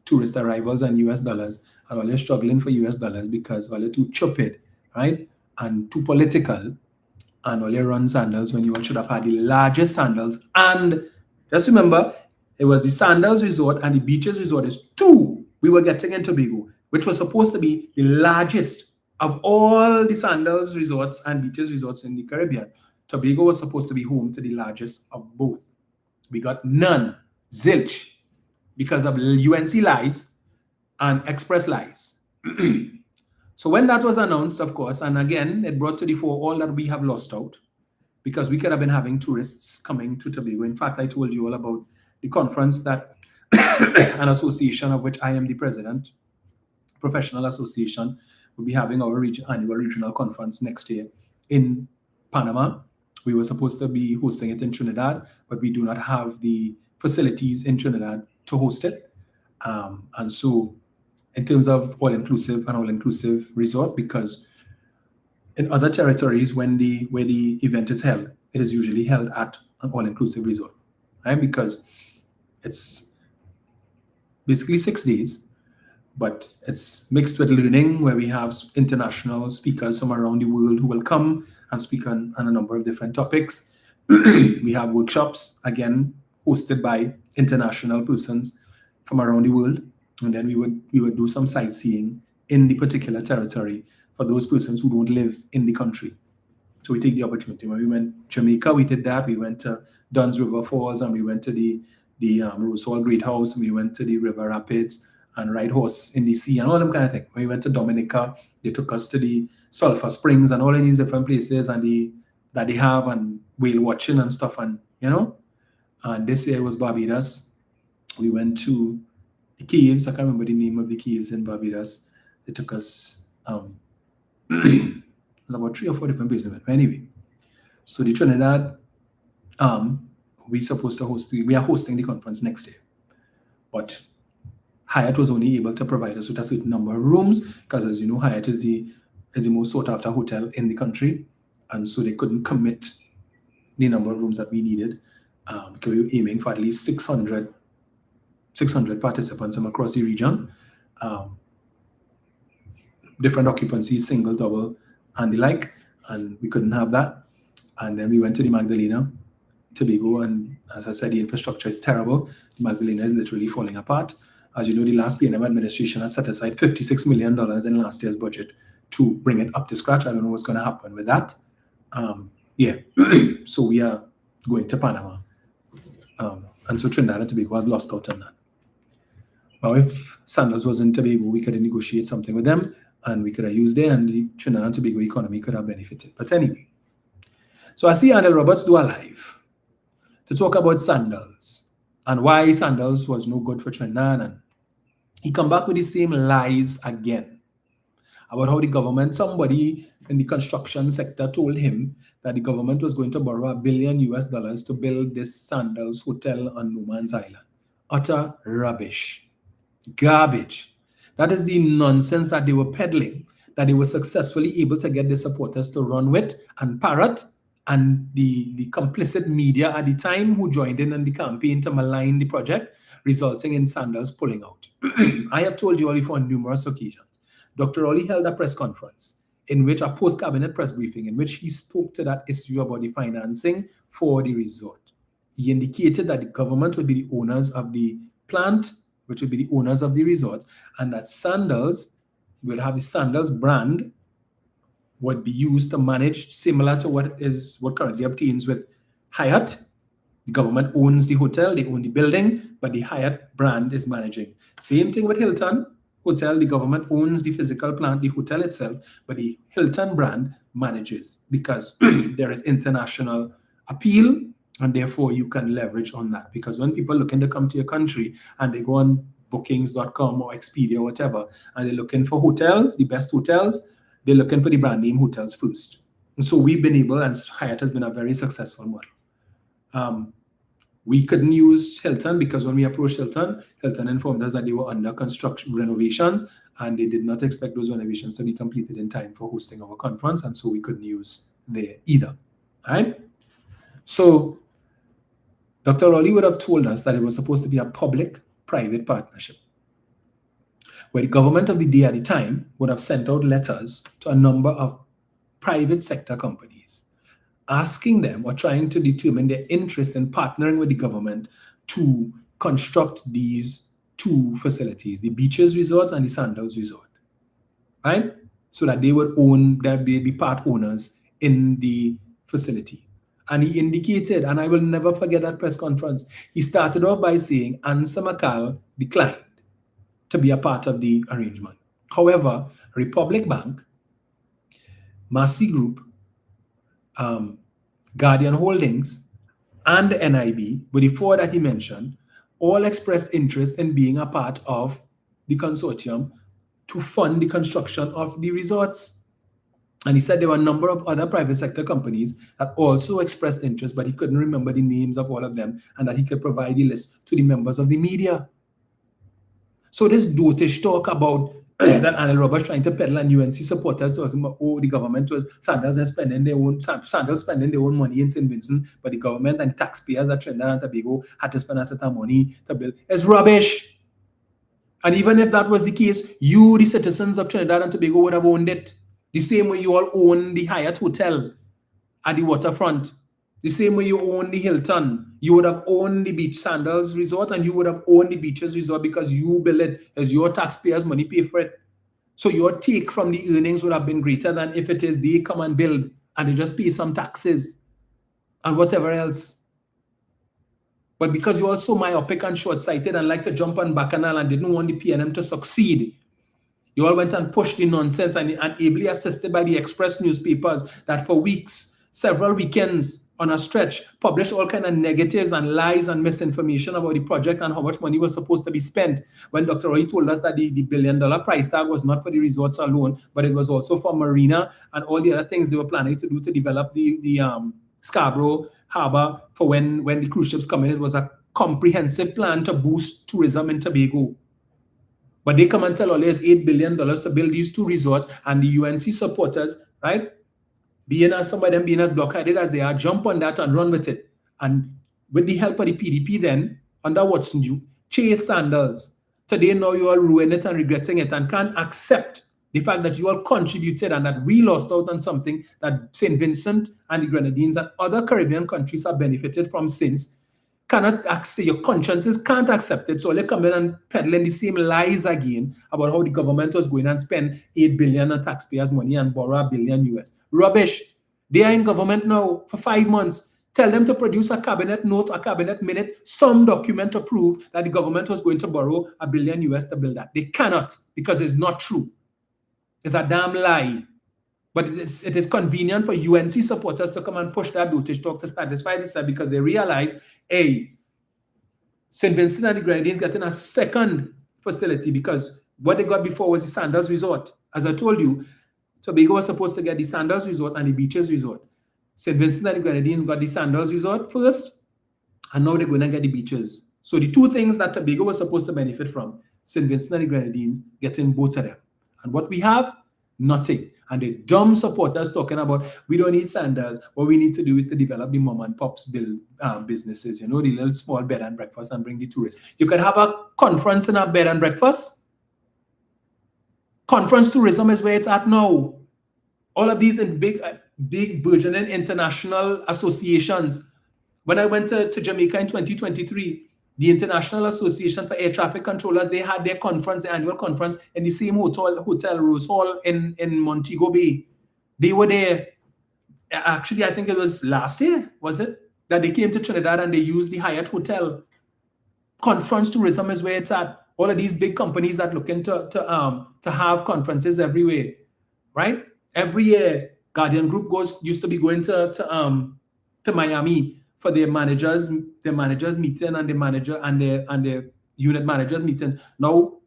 tourist arrivals and US dollars, and all you're struggling for US dollars because all you're too stupid, right? And too political, and all you run Sandals when you should have had the largest Sandals. And just remember, it was the Sandals resort and the beaches resort is two we were getting in Tobago, which was supposed to be the largest of all the Sandals resorts and beaches resorts in the Caribbean. Tobago was supposed to be home to the largest of both. We got none, zilch, because of UNC lies and Express lies. So when that was announced, of course, and again, it brought to the fore all that we have lost out, because we could have been having tourists coming to Tobago. In fact, I told you all about the conference that an association of which I am the president, professional association, will be having our annual regional conference next year in Panama. We were supposed to be hosting it in Trinidad, but we do not have the facilities in Trinidad to host it. And so in terms of all-inclusive resort, because in other territories, where the event is held, it is usually held at an all-inclusive resort, right? Because it's basically 6 days, but it's mixed with learning, where we have international speakers from around the world who will come and speak on a number of different topics. We have workshops, again, hosted by international persons from around the world. And then we would do some sightseeing in the particular territory for those persons who don't live in the country. So we take the opportunity. When we went to Jamaica, we did that. We went to Dunn's River Falls, and we went to the Rose Hall Great House, and we went to the River Rapids and ride horse in the sea and all them kind of thing. When we went to Dominica, they took us to the Sulphur Springs and all of these different places and that they have, and whale watching and stuff, and And this year was Barbados. We went to the caves. I can't remember the name of the caves in Barbados. They took us, it was about 3 or 4 different places. But anyway, so the Trinidad, we are hosting the conference next year. But Hyatt was only able to provide us with a certain number of rooms, because as you know, Hyatt is the most sought after hotel in the country. And so they couldn't commit the number of rooms that we needed, because we were aiming for at least 600 participants from across the region, different occupancies, single, double, and the like, and we couldn't have that. And then we went to the Magdalena, Tobago, and as I said, the infrastructure is terrible. The Magdalena is literally falling apart. As you know, the last PNM administration has set aside $56 million in last year's budget to bring it up to scratch. I don't know what's going to happen with that. So we are going to Panama. And so Trinidad and Tobago has lost out on that. Now, if Sandals was in Tobago, we could have negotiated something with them, and we could have used it, and the Trinidad and Tobago economy could have benefited. But anyway, so I see Arnold Roberts do a live to talk about Sandals and why Sandals was no good for Trinidad, and he come back with the same lies again about how the government, somebody in the construction sector told him that the government was going to borrow $1 billion to build this Sandals hotel on No Man's Island. Utter rubbish. Garbage. That is the nonsense that they were peddling, that they were successfully able to get the supporters to run with and parrot, and the complicit media at the time who joined in on the campaign to malign the project, resulting in Sandals pulling out. I have told you all before on numerous occasions. Dr. Rowley held a press conference, in which a post-cabinet press briefing, in which he spoke to that issue about the financing for the resort. he indicated that the government would be the owners of the plant, which would be the owners of the resort, and that Sandals will have the Sandals brand would be used to manage, similar to what currently obtains with Hyatt. The government owns the hotel, they own the building, but the Hyatt brand is managing. Same thing with Hilton Hotel, the government owns the physical plant, the hotel itself, but the Hilton brand manages because there is international appeal, and therefore you can leverage on that. Because when people looking to come to your country and they go on bookings.com or Expedia or whatever, and they're looking for hotels, the best hotels, they're looking for the brand name hotels first. And so we've been able, and Hyatt has been a very successful model. We couldn't use Hilton because when we approached Hilton informed us that they were under construction renovations, and they did not expect those renovations to be completed in time for hosting our conference, and so we couldn't use there either. All right? So Dr. Rowley would have told us that it was supposed to be a public-private partnership, where the government of the day at the time would have sent out letters to a number of private sector companies, asking them or trying to determine their interest in partnering with the government to construct these two facilities, the Beaches Resort and the Sandals Resort, right? So that they would be part owners in the facility. And he indicated, and I will never forget that press conference, he started off by saying Ansa McCall declined to be a part of the arrangement. However, Republic Bank, Massey Group, Guardian Holdings, and the NIB, but the four that he mentioned, all expressed interest in being a part of the consortium to fund the construction of the resorts. And he said there were a number of other private sector companies that also expressed interest, but he couldn't remember the names of all of them, and that he could provide the list to the members of the media. So this dotish talk about that Anil Roberts trying to peddle and UNC supporters talking about, oh, the government was Sandals spending their own money in St. Vincent, but the government and taxpayers at Trinidad and Tobago had to spend a certain money to build. It's rubbish. And even if that was the case, you, the citizens of Trinidad and Tobago, would have owned it. The same way you all own the Hyatt Hotel at the waterfront. The same way you own the Hilton. You would have owned the Beach Sandals Resort, and you would have owned the Beaches Resort because you build it as your taxpayers' money pay for it. So your take from the earnings would have been greater than if it is they come and build and they just pay some taxes and whatever else. But because you're also myopic and short-sighted and like to jump on Bacchanal and didn't want the PNM to succeed, you all went and pushed the nonsense and ably assisted by the Express newspapers that for weeks, several weekends on a stretch, published all kind of negatives and lies and misinformation about the project and how much money was supposed to be spent. When Dr. Roy told us that the $1 billion price tag was not for the resorts alone, but it was also for Marina and all the other things they were planning to do to develop the Scarborough Harbor for when the cruise ships come in. It was a comprehensive plan to boost tourism in Tobago. But they come and tell all there's $8 billion to build these two resorts, and the UNC supporters, right, some of them being as blockheaded as they are, jump on that and run with it. And with the help of the PDP then, under Watson Duke, chase Sandals. Today now you all ruin it and regretting it and can't accept the fact that you all contributed and that we lost out on something that St. Vincent and the Grenadines and other Caribbean countries have benefited from since. Cannot accept, your consciences can't accept it. So they come in and peddling the same lies again about how the government was going and spend $8 billion on taxpayers' money and borrow $1 billion US. Rubbish. They are in government now for 5 months. Tell them to produce a cabinet note, a cabinet minute, some document to prove that the government was going to borrow $1 billion US to build that. They cannot, because it's not true. It's a damn lie. But it is convenient for UNC supporters to come and push that dotish talk to satisfy this because they realize, hey, St. Vincent and the Grenadines getting a second facility because what they got before was the Sandals Resort. As I told you, Tobago was supposed to get the Sandals Resort and the Beaches Resort. St. Vincent and the Grenadines got the Sandals Resort first, and now they're going to get the Beaches. So the two things that Tobago was supposed to benefit from, St. Vincent and the Grenadines getting both of them. And what we have? Nothing. And the dumb supporters talking about, we don't need Sandals. What we need to do is to develop the mom and pops build businesses, the little small bed and breakfast and bring the tourists. You could have a conference in a bed and breakfast. Conference tourism is where it's at now. All of these in big burgeoning international associations. When I went to Jamaica in 2023, the International Association for Air Traffic Controllers, they had their conference, their annual conference, in the same hotel Rose Hall in Montego Bay. They were there. Actually, I think it was last year, was it? That they came to Trinidad and they used the Hyatt Hotel. Conference tourism is where it's at. All of these big companies that looking to have conferences everywhere, right? Every year, Guardian Group used to be going to Miami for their managers meeting and their unit managers meetings. Now,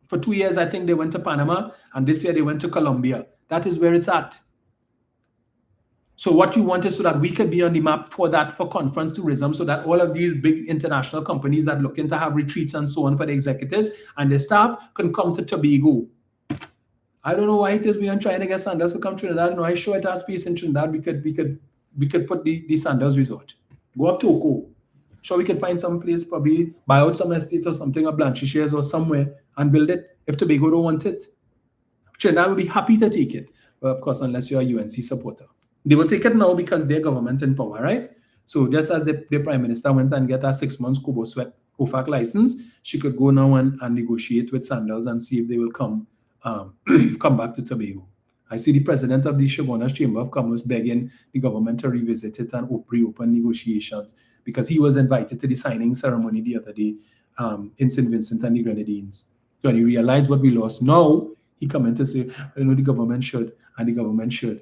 for 2 years, I think they went to Panama, and this year they went to Colombia. That is where it's at. So what you want is so that we could be on the map for that, for conference tourism, so that all of these big international companies that looking to have retreats and so on for the executives and the staff can come to Tobago. I don't know why it is we are trying to get Sandals to come to Trinidad. No, I sure it has space in Trinidad. We could put the Sandals Resort. Go up to Oko. Sure, we could find some place, probably buy out some estate or something, or Blanchie shares or somewhere, and build it. If Tobago don't want it, Trinidad will be happy to take it. Well, of course, unless you're a UNC supporter. They will take it now because their government's in power, right? So just as the Prime Minister went and get a 6 months Kobo Sweat OFAC license, she could go now and negotiate with Sandals and see if they will come back to Tobago. I see the president of the Shogunas Chamber of Commerce begging the government to revisit it and reopen negotiations because he was invited to the signing ceremony the other day in St. Vincent and the Grenadines. So when he realized what we lost, now he come in to say, you know, the government should, and the government should.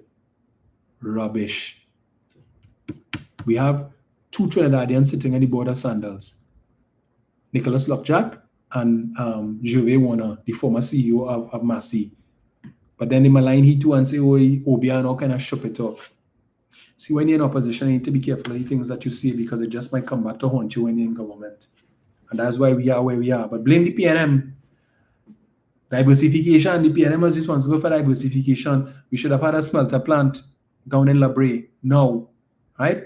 Rubbish. We have 2 Trinidadians sitting on the board of Sandals. Nicholas Lockjack and Gervais Warner, the former CEO of Massey. But then they malign he too and say, oh, Obiano kind of shop it up. See, when you're in opposition, you need to be careful of the things that you say because it just might come back to haunt you when you're in government. And that's why we are where we are. But blame the PNM. Diversification, the PNM was responsible for diversification. We should have had a smelter plant down in La Brea now, right?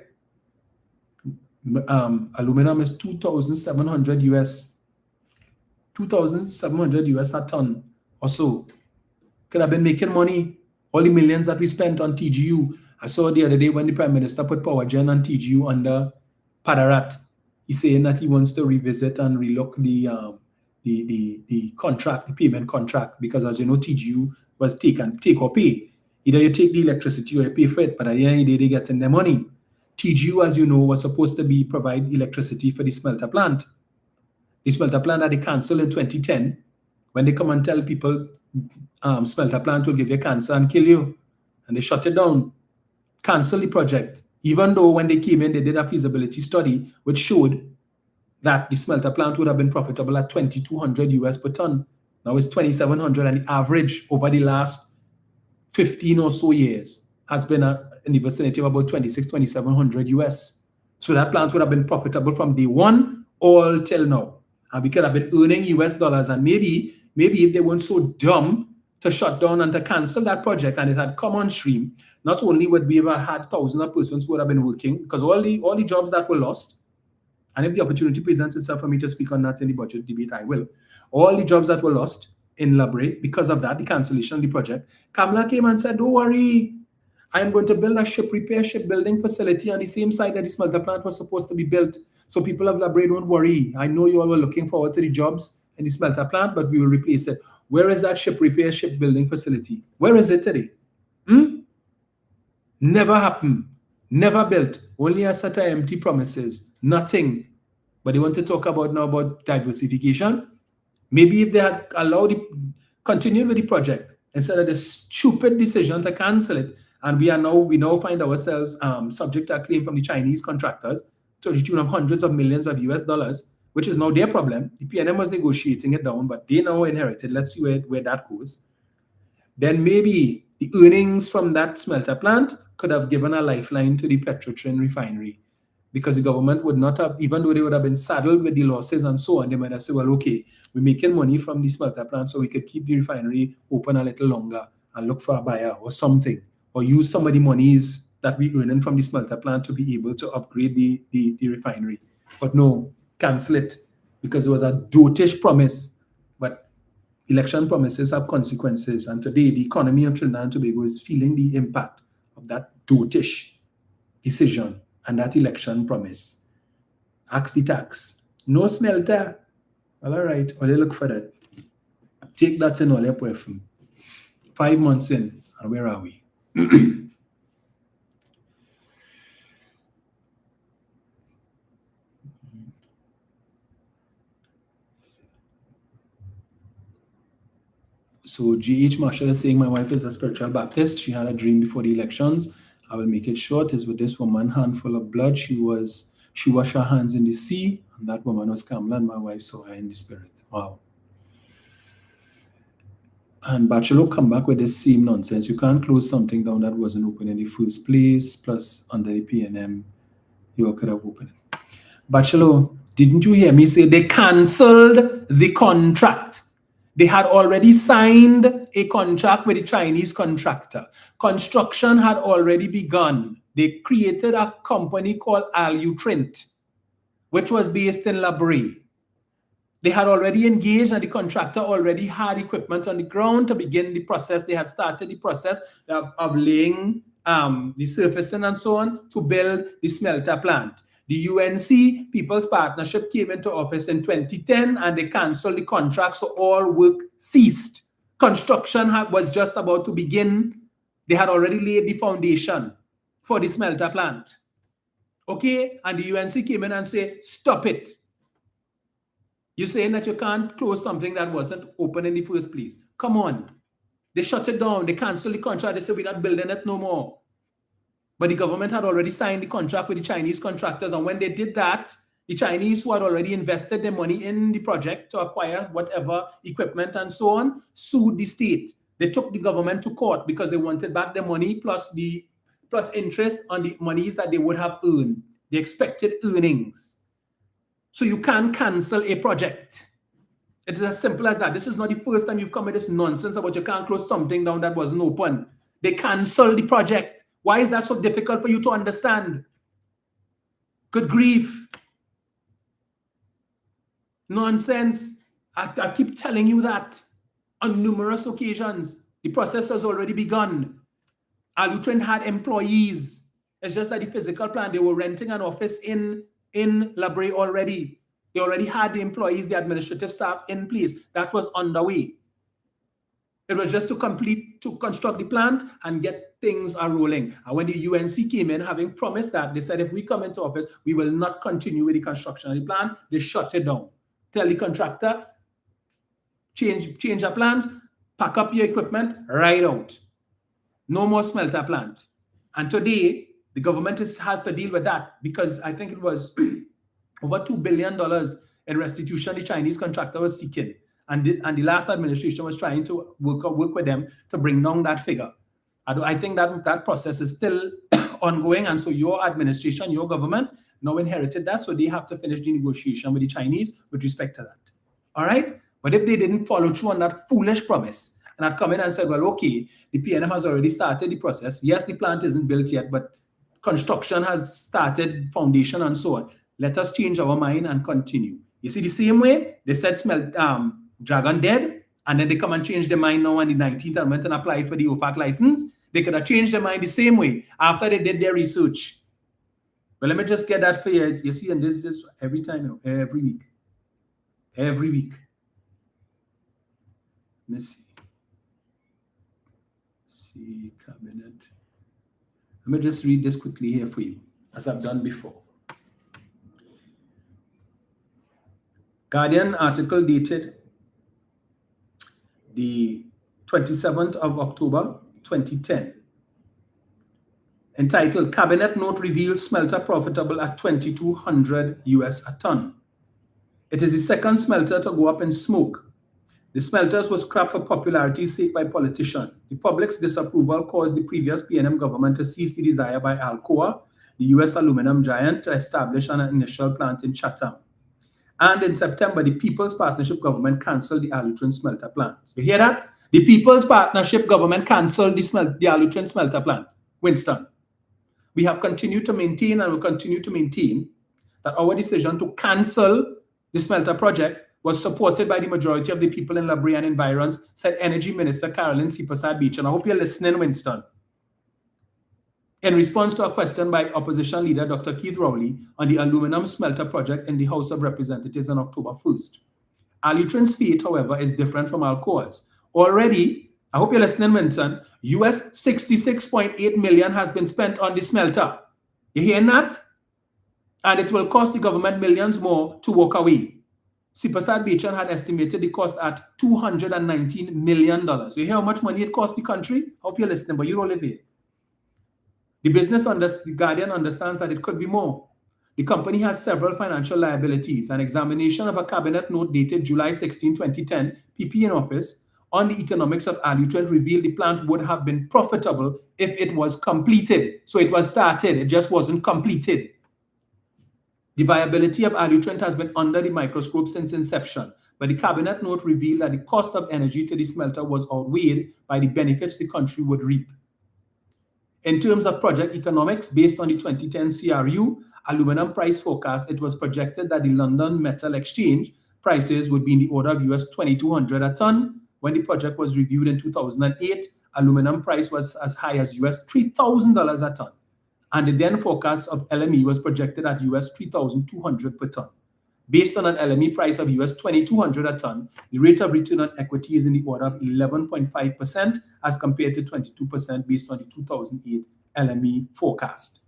Aluminum is $2,700 US. $2,700 US a ton or so. Could have been making money. All the millions that we spent on TGU. I saw the other day when the Prime Minister put Power Gen and TGU under Padarat. He's saying that he wants to revisit and relook the contract, the payment contract, because as you know, TGU was take or pay. Either you take the electricity or you pay for it, but at the end of the day, they get in their money. TGU, as you know, was supposed to provide electricity for the smelter plant. The smelter plant that they canceled in 2010, when they come and tell people smelter plant will give you cancer and kill you, and they shut it down, cancel the project. Even though when they came in, they did a feasibility study which showed that the smelter plant would have been profitable at $2,200 US per ton. Now it's $2,700, and the average over the last 15 or so years has been in the vicinity of about $2,700 US. So that plant would have been profitable from day one all till now. And we could have been earning US dollars. And maybe if they weren't so dumb to shut down and to cancel that project and it had come on stream, not only would we have had thousands of persons who would have been working, because all the jobs that were lost, and if the opportunity presents itself for me to speak on that in the budget debate, I will. All the jobs that were lost in La Brea, because of that, the cancellation of the project, Kamala came and said, don't worry, I am going to build a shipbuilding facility on the same site that the smelter plant was supposed to be built. So people of La Brea, don't worry. I know you all were looking forward to the jobs in the smelter plant, but we will replace it. Where is that shipbuilding facility? Where is it today? Never happened. Never built. Only a set of empty promises. Nothing. But they want to talk about now about diversification. Maybe if they had continued with the project instead of the stupid decision to cancel it, and we now find ourselves subject to a claim from the Chinese contractors to the tune of hundreds of millions of US dollars, which is now their problem. The PNM was negotiating it down, but they now inherited. Let's see where that goes. Then maybe the earnings from that smelter plant could have given a lifeline to the Petrotrin refinery, because the government would not have, even though they would have been saddled with the losses and so on, they might have said, well, okay, we're making money from the smelter plant, so we could keep the refinery open a little longer and look for a buyer or something, or use some of the monies that we earning from the smelter plant to be able to upgrade the refinery. But no, cancel it, because it was a dotish promise. But election promises have consequences, and today the economy of Trinidad and Tobago is feeling the impact of that dotish decision and that election promise. Ask the tax. No smelter. Well, all right. Well, you look for that. Take that in all your perfume. 5 months in, and where are we? So G.H. Marshall is saying, my wife is a spiritual Baptist. She had a dream before the elections. I will make it short. Is with this woman, handful of blood. She washed her hands in the sea, and that woman was Kamala, and my wife saw her in the spirit. Wow. And Bachelor come back with the same nonsense. You can't close something down that wasn't open in the first place, plus under the PNM, you could have opened it. Bachelor, didn't you hear me say they cancelled the contract? They had already signed a contract with the Chinese contractor. Construction had already begun. They created a company called Alutrint, which was based in La Brea. They had already engaged, and the contractor already had equipment on the ground to begin the process. They had started the process of laying the surfacing and so on to build the smelter plant. The UNC People's Partnership came into office in 2010, and they canceled the contract, so all work ceased. Construction was just about to begin. They had already laid the foundation for the smelter plant. Okay? And the UNC came in and said, stop it. You're saying that you can't close something that wasn't open in the first place. Come on. They shut it down. They canceled the contract. They said, we're not building it no more. But the government had already signed the contract with the Chinese contractors. And when they did that, the Chinese, who had already invested their money in the project to acquire whatever equipment and so on, sued the state. They took the government to court because they wanted back their money plus interest on the monies that they would have earned, the expected earnings. So you can't cancel a project. It is as simple as that. This is not the first time you've come with this nonsense about you can't close something down that wasn't open. They canceled the project. Why is that so difficult for you to understand? Good grief. Nonsense. I keep telling you that on numerous occasions. The process has already begun. Alutrint had employees. It's just that the physical plant, they were renting an office in La Brea already. They already had the employees, the administrative staff in place. That was underway. It was just to construct the plant and get things are rolling. And when the UNC came in, having promised that, they said, if we come into office, we will not continue with the construction of the plant. They shut it down. Tell the contractor, change your plans, pack up your equipment, ride out. No more smelter plant. And today, the government has to deal with that because I think it was over $2 billion in restitution the Chinese contractor was seeking. And the last administration was trying to work with them to bring down that figure. I think that process is still ongoing. And so your administration, your government now inherited that. So they have to finish the negotiation with the Chinese with respect to that. All right? But if they didn't follow through on that foolish promise and had come in and said, well, okay, the PNM has already started the process. Yes, the plant isn't built yet, but construction has started, foundation and so on. Let us change our mind and continue. You see, the same way they said Dragon dead, and then they come and change their mind now on the 19th and went and applied for the OFAC license. They could have changed their mind the same way after they did their research. But let me just get that for you. You see, and this is every time, every week. Every week. Let me see. See, cabinet. Let me just read this quickly here for you, as I've done before. Guardian article dated the 27th of October, 2010. Entitled, Cabinet Note Reveals Smelter Profitable at $2,200 US a ton. It is the second smelter to go up in smoke. The smelters was scrapped for popularity's sake by politicians. The public's disapproval caused the previous PNM government to cease the desire by Alcoa, the US aluminum giant, to establish an initial plant in Chatham. And in September, the People's Partnership government cancelled the Alutrint smelter plant. You hear that? The People's Partnership government cancelled the Alutrint smelter plant. Winston, we have continued to maintain and will continue to maintain that our decision to cancel the smelter project was supported by the majority of the people in La Brea and environs, said Energy Minister Carolyn C. Prasad Beach. And I hope you're listening, Winston. In response to a question by opposition leader Dr. Keith Rowley on the aluminum smelter project in the House of Representatives on October 1st. Alutrin's fate, however, is different from Alcoa's. Already, I hope you're listening, Winston, US 66.8 million has been spent on the smelter. You hearing that? And it will cost the government millions more to walk away. Sipasad Bechan had estimated the cost at $219 million. You hear how much money it cost the country? I hope you're listening, but you don't live here. The Guardian understands that it could be more. The company has several financial liabilities. An examination of a cabinet note dated July 16, 2010, PP in office, on the economics of Alutrin revealed the plant would have been profitable if it was completed. So it was started, it just wasn't completed. The viability of Alutrin has been under the microscope since inception, but the cabinet note revealed that the cost of energy to the smelter was outweighed by the benefits the country would reap. In terms of project economics, based on the 2010 CRU aluminum price forecast, it was projected that the London Metal Exchange prices would be in the order of US $2,200 a ton. When the project was reviewed in 2008, aluminum price was as high as US $3,000 a ton. And the then forecast of LME was projected at US $3,200 per ton. Based on an LME price of US $2,200 a ton, the rate of return on equity is in the order of 11.5% as compared to 22% based on the 2008 LME forecast.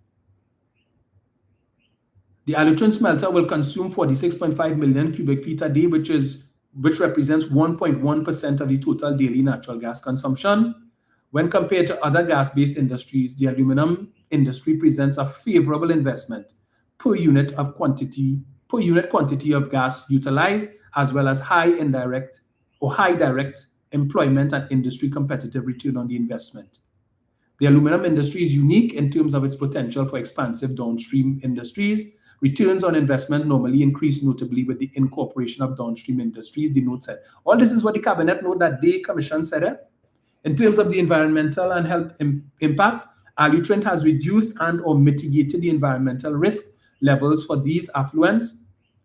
The Alutrin smelter will consume 46.5 million cubic feet a day, which represents 1.1% of the total daily natural gas consumption. When compared to other gas-based industries, the aluminum industry presents a favorable investment per unit quantity of gas utilized, as well as high direct employment and industry competitive return on the investment. The aluminum industry is unique in terms of its potential for expansive downstream industries. Returns on investment normally increase notably with the incorporation of downstream industries, the note said. All this is what the cabinet note that the commission said. In terms of the environmental and health impact, Alutrin has reduced and or mitigated the environmental risk levels for these effluent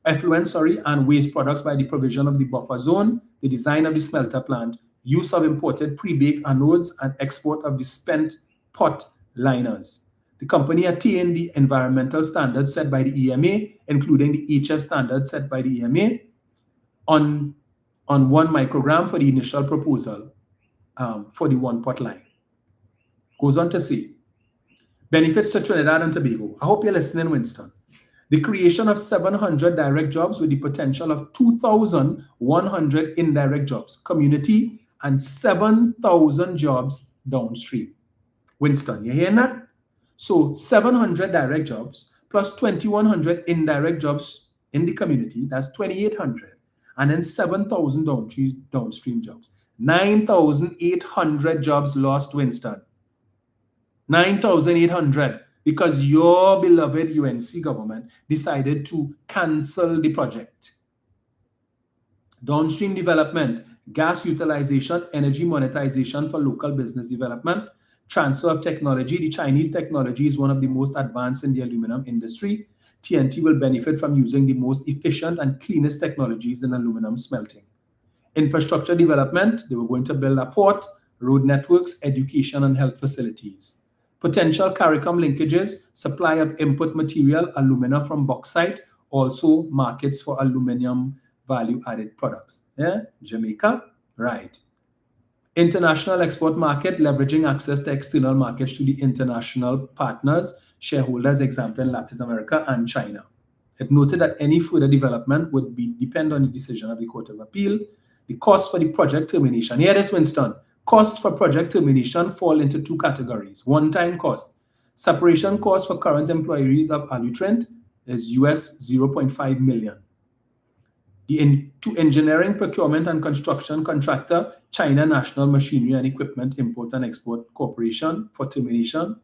and waste products by the provision of the buffer zone, the design of the smelter plant, use of imported pre-baked anodes, and export of the spent pot liners. The company attained the environmental standards set by the EMA, including the HF standards set by the EMA on 1 microgram for the initial proposal for the one pot line. Goes on to say, benefits to Trinidad and Tobago. I hope you're listening, Winston. The creation of 700 direct jobs with the potential of 2,100 indirect jobs, community, and 7,000 jobs downstream. Winston, you hearing that? So 700 direct jobs plus 2,100 indirect jobs in the community, that's 2,800. And then 7,000 downstream jobs. 9,800 jobs lost, Winston. 9,800 because your beloved UNC government decided to cancel the project. Downstream development, gas utilization, energy monetization for local business development, transfer of technology. The Chinese technology is one of the most advanced in the aluminum industry. TNT will benefit from using the most efficient and cleanest technologies in aluminum smelting. Infrastructure development, they were going to build a port, road networks, education, and health facilities. Potential CARICOM linkages, supply of input material, alumina from bauxite, also markets for aluminum value-added products. Yeah, Jamaica, right. International export market, leveraging access to external markets to the international partners, shareholders, example in Latin America and China. It noted that any further development would depend on the decision of the Court of Appeal. The cost for the project termination. Here it is, Winston. Costs for project termination fall into two categories. One-time cost. Separation cost for current employees of Alutrin is US 0.5 million. To engineering, procurement, and construction contractor, China National Machinery and Equipment Import and Export Corporation for termination.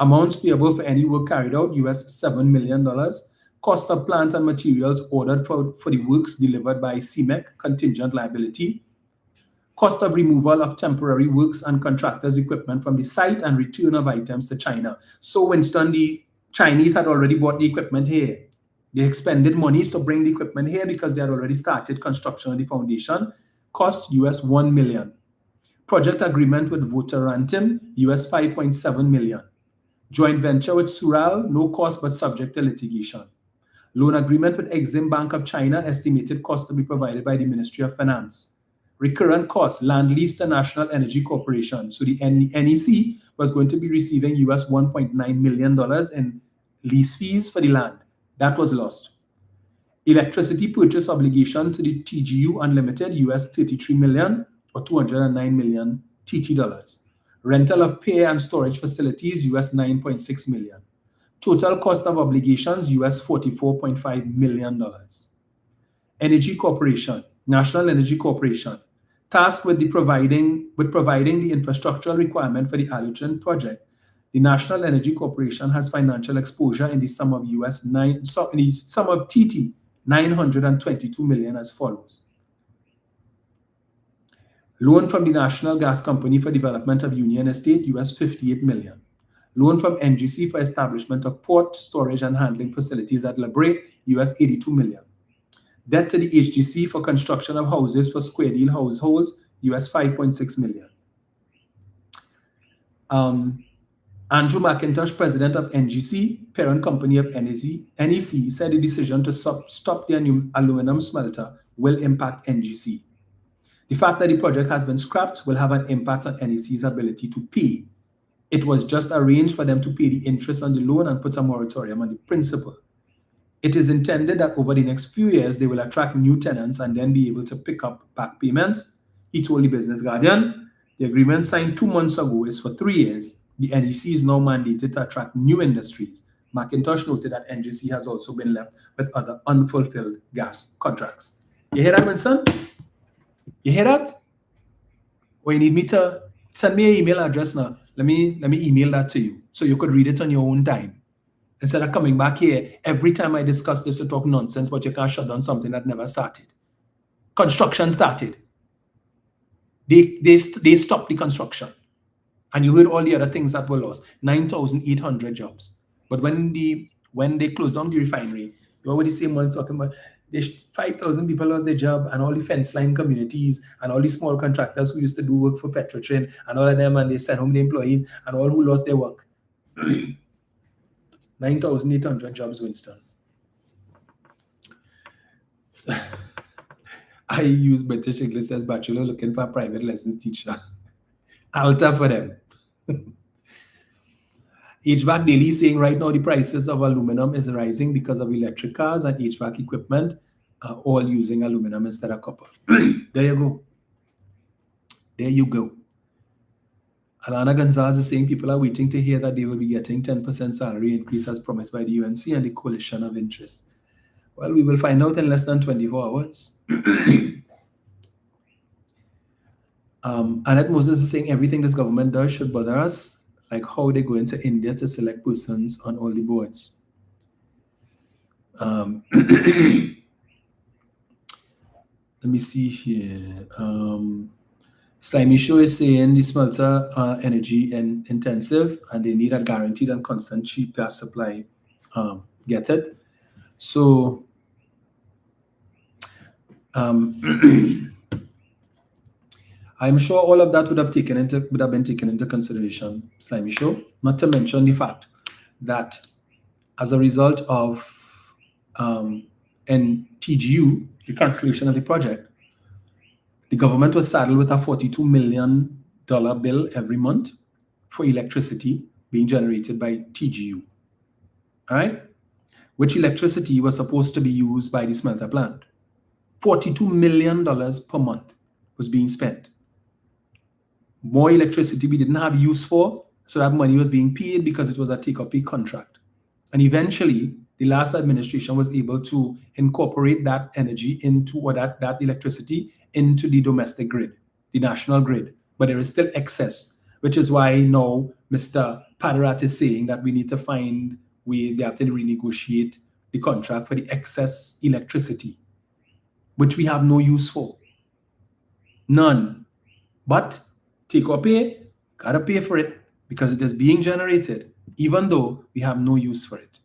Amounts payable for any work carried out, US $7 million. Cost of plant and materials ordered for the works delivered by CMEC, contingent liability. Cost of removal of temporary works and contractors' equipment from the site and return of items to China. So Winston, the Chinese had already bought the equipment here. They expended monies to bring the equipment here because they had already started construction of the foundation. Cost US $1 million. Project agreement with Votorantim, US $5.7 million. Joint venture with Sural, no cost but subject to litigation. Loan agreement with Exim Bank of China, estimated cost to be provided by the Ministry of Finance. Recurrent costs, land lease to National Energy Corporation. So the NEC was going to be receiving US $1.9 million in lease fees for the land. That was lost. Electricity purchase obligation to the TGU Unlimited, US $33 million or 209 million TT dollars. Rental of pay and storage facilities, US $9.6 million. Total cost of obligations, US $44.5 million. Energy Corporation, National Energy Corporation, tasked with providing the infrastructural requirement for the Aluchon project. The National Energy Corporation has financial exposure in the sum of TT 922 million as follows. Loan from the National Gas Company for development of Union Estate, US $58 million. Loan from NGC for establishment of port, storage, and handling facilities at La Brea, US $82 million. Debt to the HGC for construction of houses for Square Deal households, US $5.6 million. Andrew McIntosh, president of NGC, parent company of NEC, said the decision to stop the aluminum smelter will impact NGC. The fact that the project has been scrapped will have an impact on NEC's ability to pay. It was just arranged for them to pay the interest on the loan and put a moratorium on the principal. It is intended that over the next few years, they will attract new tenants and then be able to pick up back payments. He told the Business Guardian, the agreement signed 2 months ago is for 3 years. The NEC is now mandated to attract new industries. McIntosh noted that NGC has also been left with other unfulfilled gas contracts. You hear that, Winston? You hear that? Or you need me to send me an email address now. Let me email that to you so you could read it on your own time. Instead of coming back here every time I discuss this to talk nonsense, but you can't shut down something that never started. Construction started. They stopped the construction. And you heard all the other things that were lost. 9,800 jobs. But when they closed down the refinery, you already see ones talking about 5,000 people lost their job, and all the fence line communities and all the small contractors who used to do work for Petrotrin and all of them, and they sent home the employees and all who lost their work. 9,800 jobs, Winston. I use British English as bachelor looking for a private lessons teacher. Alter for them. HVAC Daily saying right now the prices of aluminum is rising because of electric cars and HVAC equipment are all using aluminum instead of copper. There you go. There you go. Alana Gonzalez is saying people are waiting to hear that they will be getting 10% salary increase as promised by the UNC and the coalition of interest. Well, we will find out in less than 24 hours. Annette Moses is saying everything this government does should bother us, like how they go into India to select persons on all the boards. Let me see here. Slimy Show is saying the smelter are energy intensive and they need a guaranteed and constant cheap gas supply. Get it? So I'm sure all of that would have been taken into consideration, Slimy Show, not to mention the fact that as a result of TGU, the conclusion of the project, the government was saddled with a $42 million bill every month for electricity being generated by TGU. All right? Which electricity was supposed to be used by the smelter plant. $42 million per month was being spent. More electricity we didn't have use for, so that money was being paid because it was a take-or-pay contract. And eventually, the last administration was able to incorporate that energy into, or that electricity into the domestic grid, the national grid. But there is still excess, which is why now Mr. Padarat is saying that we need to find ways, they have to renegotiate the contract for the excess electricity, which we have no use for. None. But take or pay, gotta pay for it because it is being generated, even though we have no use for it.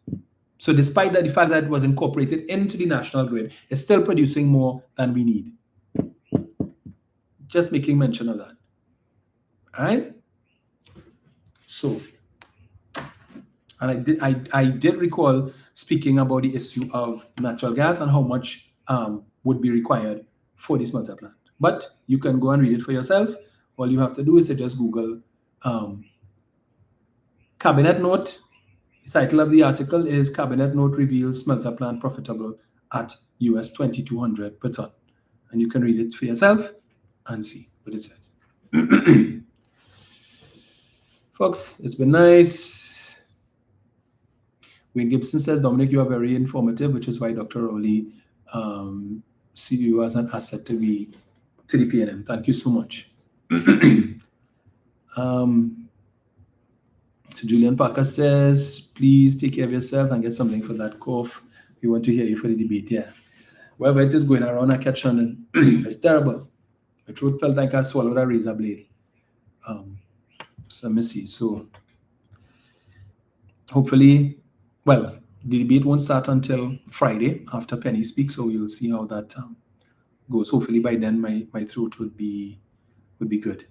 So despite that, the fact that it was incorporated into the national grid, it's still producing more than we need. Just making mention of that. All right? So, And I did recall speaking about the issue of natural gas and how much would be required for the smelter plant. But you can go and read it for yourself. All you have to do is to just Google Cabinet Note. The title of the article is Cabinet Note Reveals Smelter Plant Profitable at US 2,200 per ton. And you can read it for yourself and see what it says. Folks, it's been nice. Wayne Gibson says, Dominic, you are very informative, which is why Dr. Rowley see you as an asset to the PNM. Thank you so much. So Julian Parker says, please take care of yourself and get something for that cough. We want to hear you for the debate, yeah. Wherever it is going around, I catch on and it's terrible. My throat felt like I swallowed a razor blade. So let me see. So hopefully, well, the debate won't start until Friday after Penny speaks, so we'll see how that goes. Hopefully by then my throat would be good.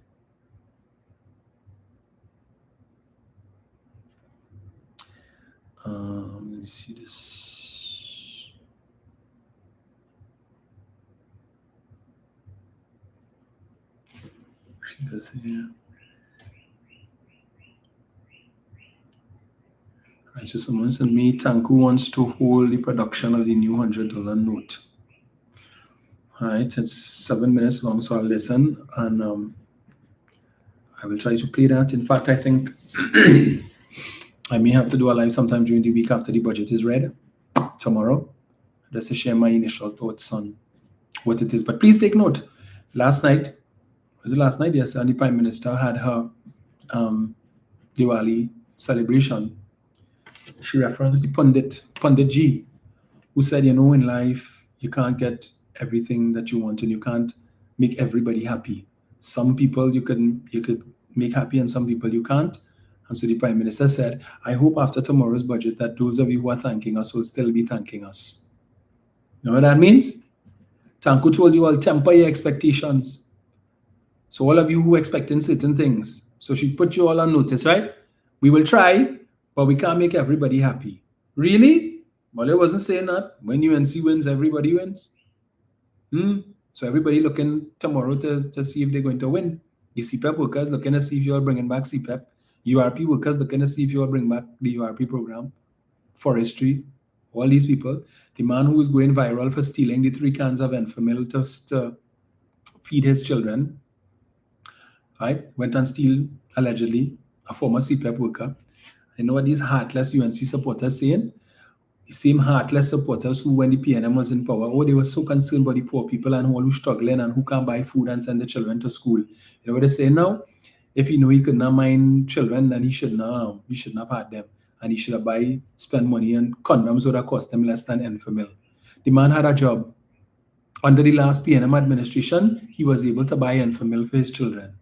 Let me see this. Here. Right, so someone sent me, Tanku wants to hold the production of the new $100 note. All right, it's 7 minutes long, so I'll listen and I will try to play that. In fact, I think I may have to do a live sometime during the week after the budget is read tomorrow, just to share my initial thoughts on what it is. But please take note. Last night, was it last night? Yes, and the Prime Minister had her Diwali celebration. She referenced the Pundit G, who said, you know, in life, you can't get everything that you want and you can't make everybody happy. Some people you could make happy and some people you can't. And so the Prime Minister said, I hope after tomorrow's budget that those of you who are thanking us will still be thanking us. You know what that means? Tanku told you all, temper your expectations. So all of you who are expecting certain things, so she put you all on notice, right? We will try, but we can't make everybody happy. Really? Well, I wasn't saying that. When UNC wins, everybody wins. So everybody looking tomorrow to see if they're going to win. The CPEP workers looking to see if you're bringing back CPEP. URP workers looking to see if you'll bring back the URP program. Forestry, all these people. The man who is going viral for stealing the 3 cans of Enfamil to feed his children, right? Went and steal, allegedly, a former CPEP worker. You know what these heartless UNC supporters saying? The same heartless supporters who, when the PNM was in power, they were so concerned about the poor people and all who struggling and who can't buy food and send their children to school. You know what they say now? If he know he could not mind children, then he shouldn't have had them. And he should have spent money on condoms would have cost him less than Enfamil. The man had a job. Under the last PNM administration, he was able to buy Enfamil for his children.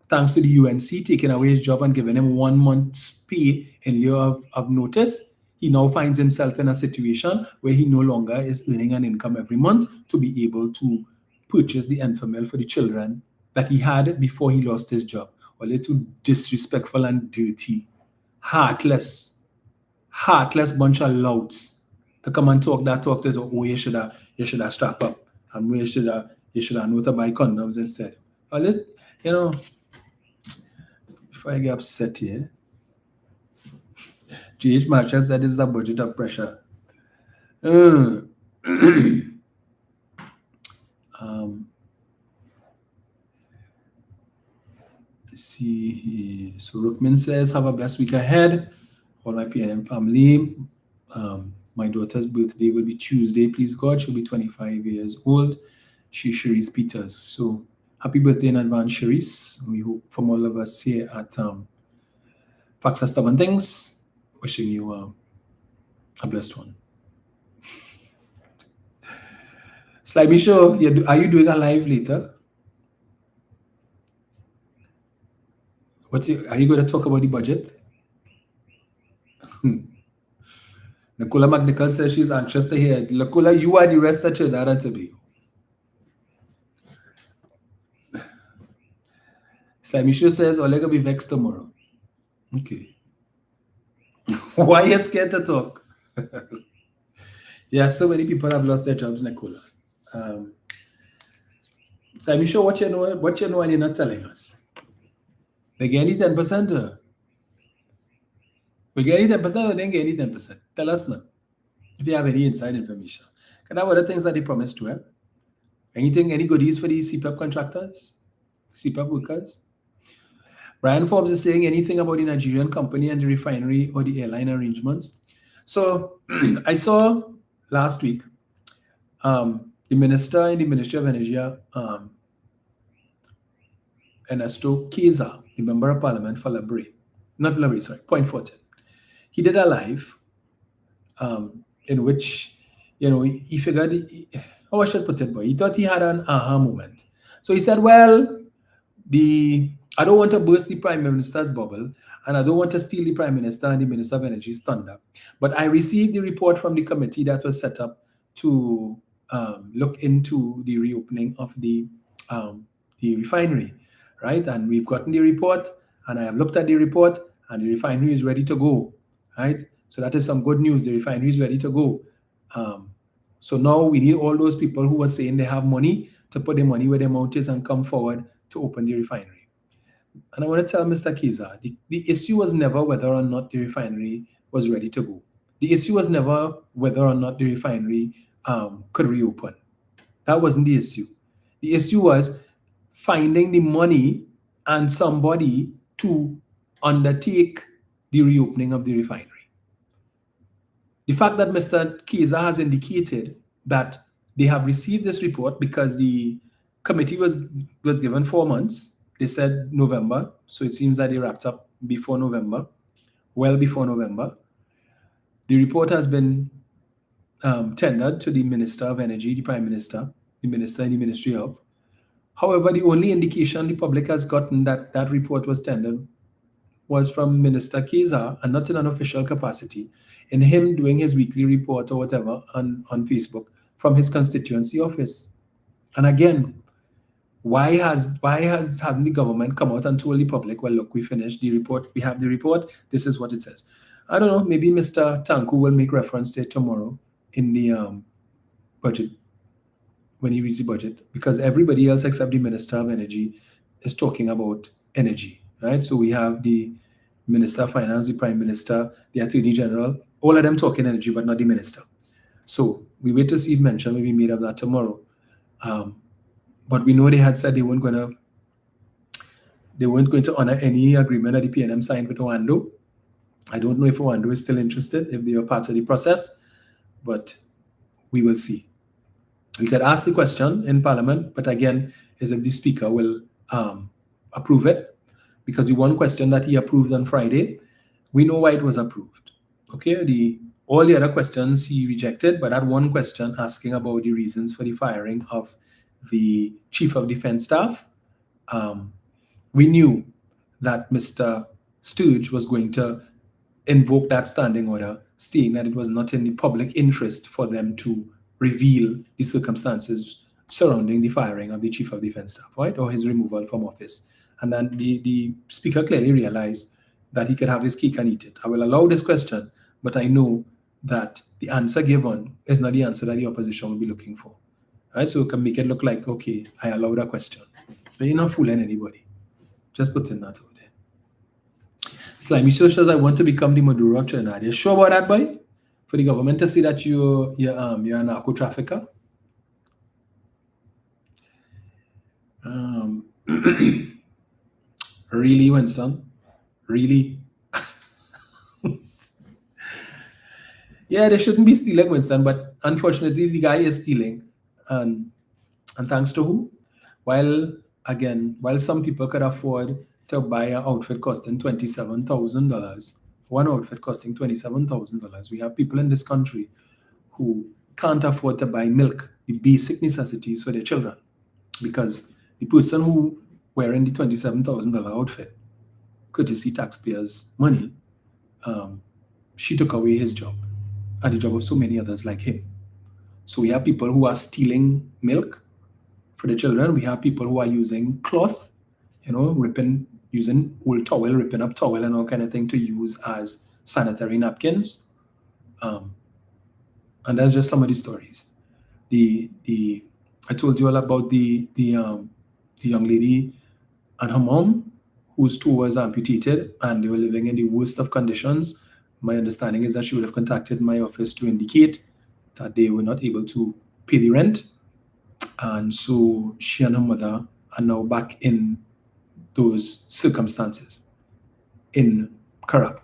Thanks to the UNC taking away his job and giving him 1 month's pay in lieu of notice, he now finds himself in a situation where he no longer is earning an income every month to be able to purchase the Enfamil for the children that he had before he lost his job. A little disrespectful and dirty, heartless bunch of louts to come and talk that talk. There's you should have strap up and you should have know to buy condoms instead. You know, before I get upset here, GH Marshall said this is a budget of pressure. See here. So Rookman says, have a blessed week ahead. All my PNM family. My daughter's birthday will be Tuesday, please God. She'll be 25 years old. She's Cherise Peters. So happy birthday in advance, Cherise. We hope from all of us here at Facts and Stubborn Things, wishing you a blessed one. Slimy Show, are you doing a live later? Are you going to talk about the budget? Nicola McNichol says she's anxious to hear it. Nicola, you are the rest of Trinidad and Tobago. Slimy Show says Oleg will be vexed tomorrow. Okay. Why are you scared to talk? Yeah, so many people have lost their jobs, Nicola. So I'm sure what you know and you're not telling us. They get any 10%. We get any 10% or they get any 10%. Tell us now if you have any inside information. Can I have other things that they promised to have? Anything, any goodies for these CPAP contractors, CPAP workers? Brian Forbes is saying anything about the Nigerian company and the refinery or the airline arrangements. So I saw last week the minister in the Ministry of Energy, Ernesto Keza, the member of parliament for Point Fortin. He did a live in which, he figured, how I should put it, boy, he thought he had an aha moment. So he said, well, I don't want to burst the Prime Minister's bubble, and I don't want to steal the Prime Minister and the Minister of Energy's thunder. But I received the report from the committee that was set up to look into the reopening of the refinery, right? And we've gotten the report, and I have looked at the report, and the refinery is ready to go, right? So that is some good news. The refinery is ready to go. So now we need all those people who are saying they have money to put their money where their mouth is and come forward to open the refinery. And I want to tell Mr. Keza, the issue was never whether or not the refinery was ready to go. The issue was never whether or not the refinery could reopen. That wasn't the issue. The issue was finding the money and somebody to undertake the reopening of the refinery. The fact that Mr. Keza has indicated that they have received this report because the committee was given 4 months. They said November, so it seems that they wrapped up before November, well before November. The report has been tendered to the Minister of Energy, the Prime Minister, the Minister in the Ministry of. However, the only indication the public has gotten that that report was tendered was from Minister Keza, and not in an official capacity, in him doing his weekly report or whatever on Facebook from his constituency office. And again, why hasn't the government come out and told the public, well, look, we finished the report, we have the report, this is what it says. I don't know, maybe Mr. Tanku will make reference to it tomorrow in the budget, when he reads the budget, because everybody else except the Minister of Energy is talking about energy, right? So we have the Minister of Finance, the Prime Minister, the Attorney General, all of them talking energy, but not the Minister. So we wait to see if mention will be made of that tomorrow. But we know they had said they weren't going to honor any agreement that the PNM signed with Oando. I don't know if Oando is still interested, if they are part of the process, but we will see. We could ask the question in Parliament, but again, is if the Speaker will approve it, because the one question that he approved on Friday, we know why it was approved. Okay, all the other questions he rejected, but that one question asking about the reasons for the firing of the Chief of Defense Staff, we knew that Mr. Sturge was going to invoke that standing order, stating that it was not in the public interest for them to reveal the circumstances surrounding the firing of the Chief of Defense Staff, right, or his removal from office. And then the Speaker clearly realized that he could have his cake and eat it. I will allow this question, but I know that the answer given is not the answer that the opposition will be looking for. Right? So it can make it look like, okay, I allow that question. But you're not fooling anybody. Just putting that out there. Slimy Socials, I want to become the Maduro of Trinidad. You sure about that, boy? For the government to see that you're a narco trafficker? Really, Winston? Really? Yeah, they shouldn't be stealing, Winston, but unfortunately, the guy is stealing. And thanks to who? While some people could afford to buy an outfit costing $27,000, one outfit costing $27,000, we have people in this country who can't afford to buy milk, the basic necessities for their children, because the person who wearing the $27,000 outfit, courtesy taxpayers' money, she took away his job and the job of so many others like him. So we have people who are stealing milk for the children. We have people who are using cloth, using old towel, ripping up towel and all kind of thing to use as sanitary napkins. And that's just some of the stories. I told you all about the young lady and her mom, whose toe was amputated, and they were living in the worst of conditions. My understanding is that she would have contacted my office to indicate that they were not able to pay the rent. And so she and her mother are now back in those circumstances in Karapu,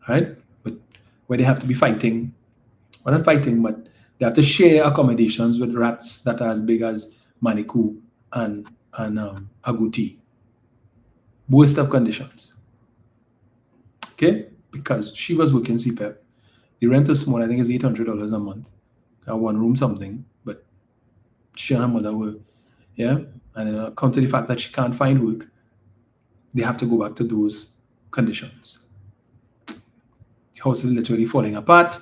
right? But where they have to be fighting, well, not fighting, but they have to share accommodations with rats that are as big as Manikou and Agouti. Worst of conditions. Okay? Because she was working CPEP. The rent is small, I think it's $800 a month. One room something, but she and her mother were, yeah? And account to the fact that she can't find work, they have to go back to those conditions. The house is literally falling apart.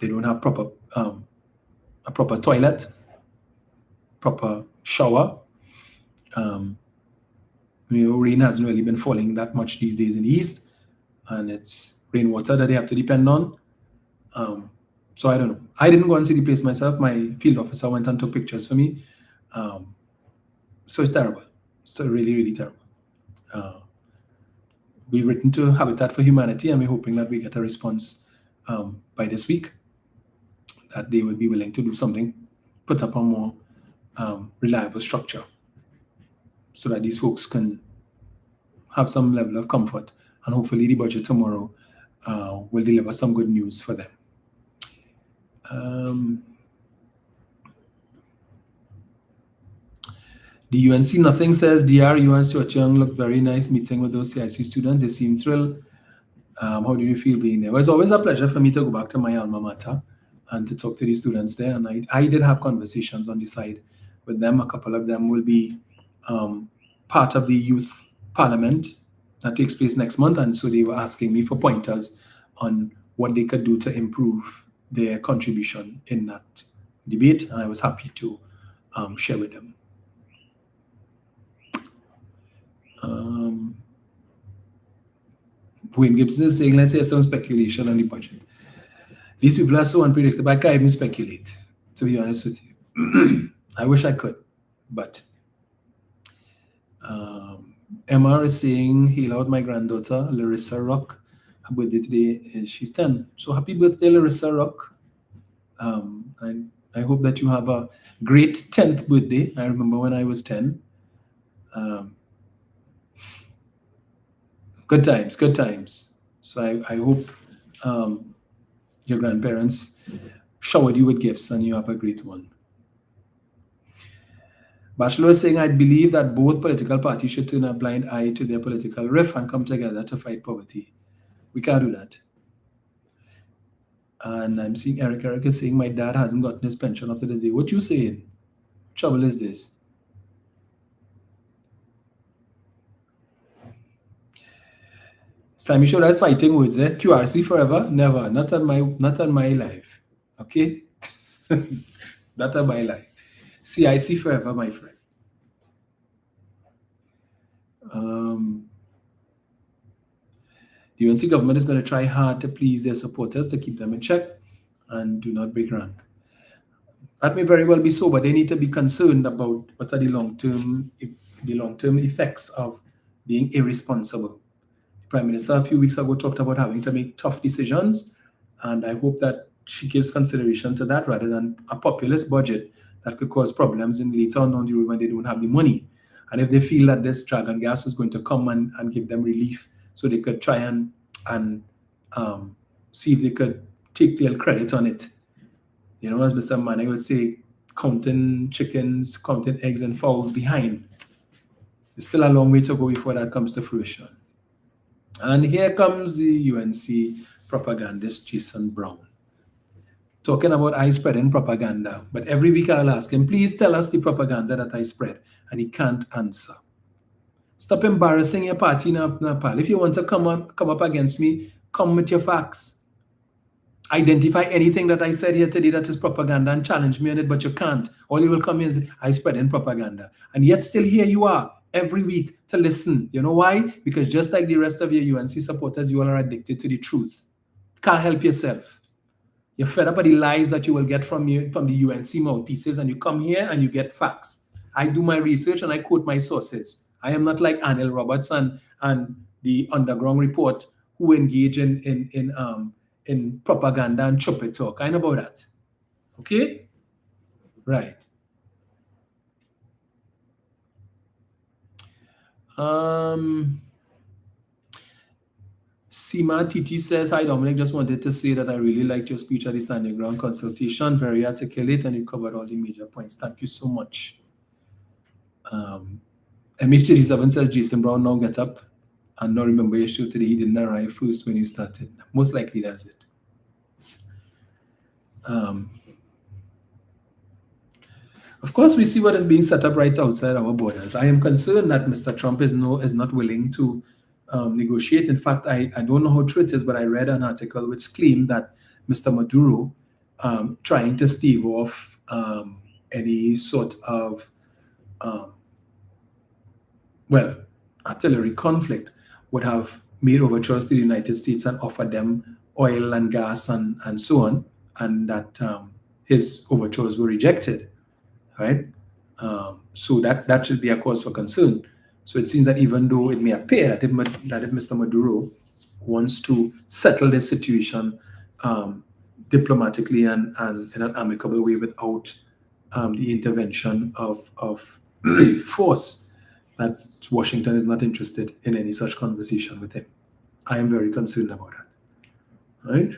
They don't have a proper toilet, proper shower. Rain hasn't really been falling that much these days in the east, and it's rainwater that they have to depend on. So I don't know. I didn't go and see the place myself. My field officer went and took pictures for me. So it's terrible. It's really, really terrible. We've written to Habitat for Humanity, and we're hoping that we get a response by this week, that they will be willing to do something, put up a more reliable structure so that these folks can have some level of comfort, and hopefully the budget tomorrow will deliver some good news for them. The UNC Nothing says, DR, you and Stuart Young look very nice meeting with those CIC students. They seem thrilled. How do you feel being there? Well, it's always a pleasure for me to go back to my alma mater and to talk to the students there. And I did have conversations on the side with them. A couple of them will be part of the youth parliament that takes place next month. And so they were asking me for pointers on what they could do to improve their contribution in that debate. And I was happy to share with them. Wayne Gibson is saying, let's hear some speculation on the budget. These people are so unpredictable. I can't even speculate, to be honest with you. I wish I could, but Emma is saying, hail out my granddaughter, Larissa Rock. Her birthday today, she's 10. So happy birthday, Larissa Rock. And I hope that you have a great 10th birthday. I remember when I was 10. Good times, good times. So I hope your grandparents showered you with gifts and you have a great one. Bachelor is saying, I believe that both political parties should turn a blind eye to their political rift and come together to fight poverty. We can't do that. And I'm seeing Eric is saying, my dad hasn't gotten his pension up to this day. What you saying? What trouble is this? Slimy Show, that's fighting words, eh? QRC forever? Never. Not on my life. Okay? Not on my life. CIC forever, my friend. The UNC government is going to try hard to please their supporters, to keep them in check and do not break rank. That may very well be so, but they need to be concerned about what are the long-term effects of being irresponsible. The Prime Minister a few weeks ago talked about having to make tough decisions, and I hope that she gives consideration to that rather than a populist budget that could cause problems in later on the road when they don't have the money. And if they feel that this dragon gas is going to come and give them relief, so they could try and see if they could take little credit on it. You know, as Mr. Manning would say, counting chickens, counting eggs and fowls behind. There's still a long way to go before that comes to fruition. And here comes the UNC propagandist Jason Brown, talking about I spreading propaganda. But every week I'll ask him, please tell us the propaganda that I spread. And he can't answer. Stop embarrassing your party, Nepal. If you want to come up against me, come with your facts. Identify anything that I said here today that is propaganda and challenge me on it, but you can't. All you will come here is I spread in propaganda. And yet still here you are, every week to listen. You know why? Because just like the rest of your UNC supporters, you all are addicted to the truth. Can't help yourself. You're fed up with the lies that you will get from the UNC mouthpieces, and you come here and you get facts. I do my research and I quote my sources. I am not like Anil Roberts and the Underground Report who engage in propaganda and chuppy talk. I know about that. Okay? Right. Seema TT says, hi Dominic, just wanted to say that I really liked your speech at the Standing Ground consultation. Very articulate, and you covered all the major points. Thank you so much. MH37 says, Jason Brown now get up and now remember your show today. He didn't arrive first when you started. Most likely that's it. Of course, we see what is being set up right outside our borders. I am concerned that Mr. Trump is not willing to negotiate. In fact, I don't know how true it is, but I read an article which claimed that Mr. Maduro trying to stave off any sort of artillery conflict would have made overtures to the United States and offered them oil and gas and so on, and that his overtures were rejected, right? So that should be a cause for concern. So it seems that even though it may appear that if Mr. Maduro wants to settle this situation diplomatically and in an amicable way without the intervention of force, that Washington is not interested in any such conversation with him. I am very concerned about that. Right?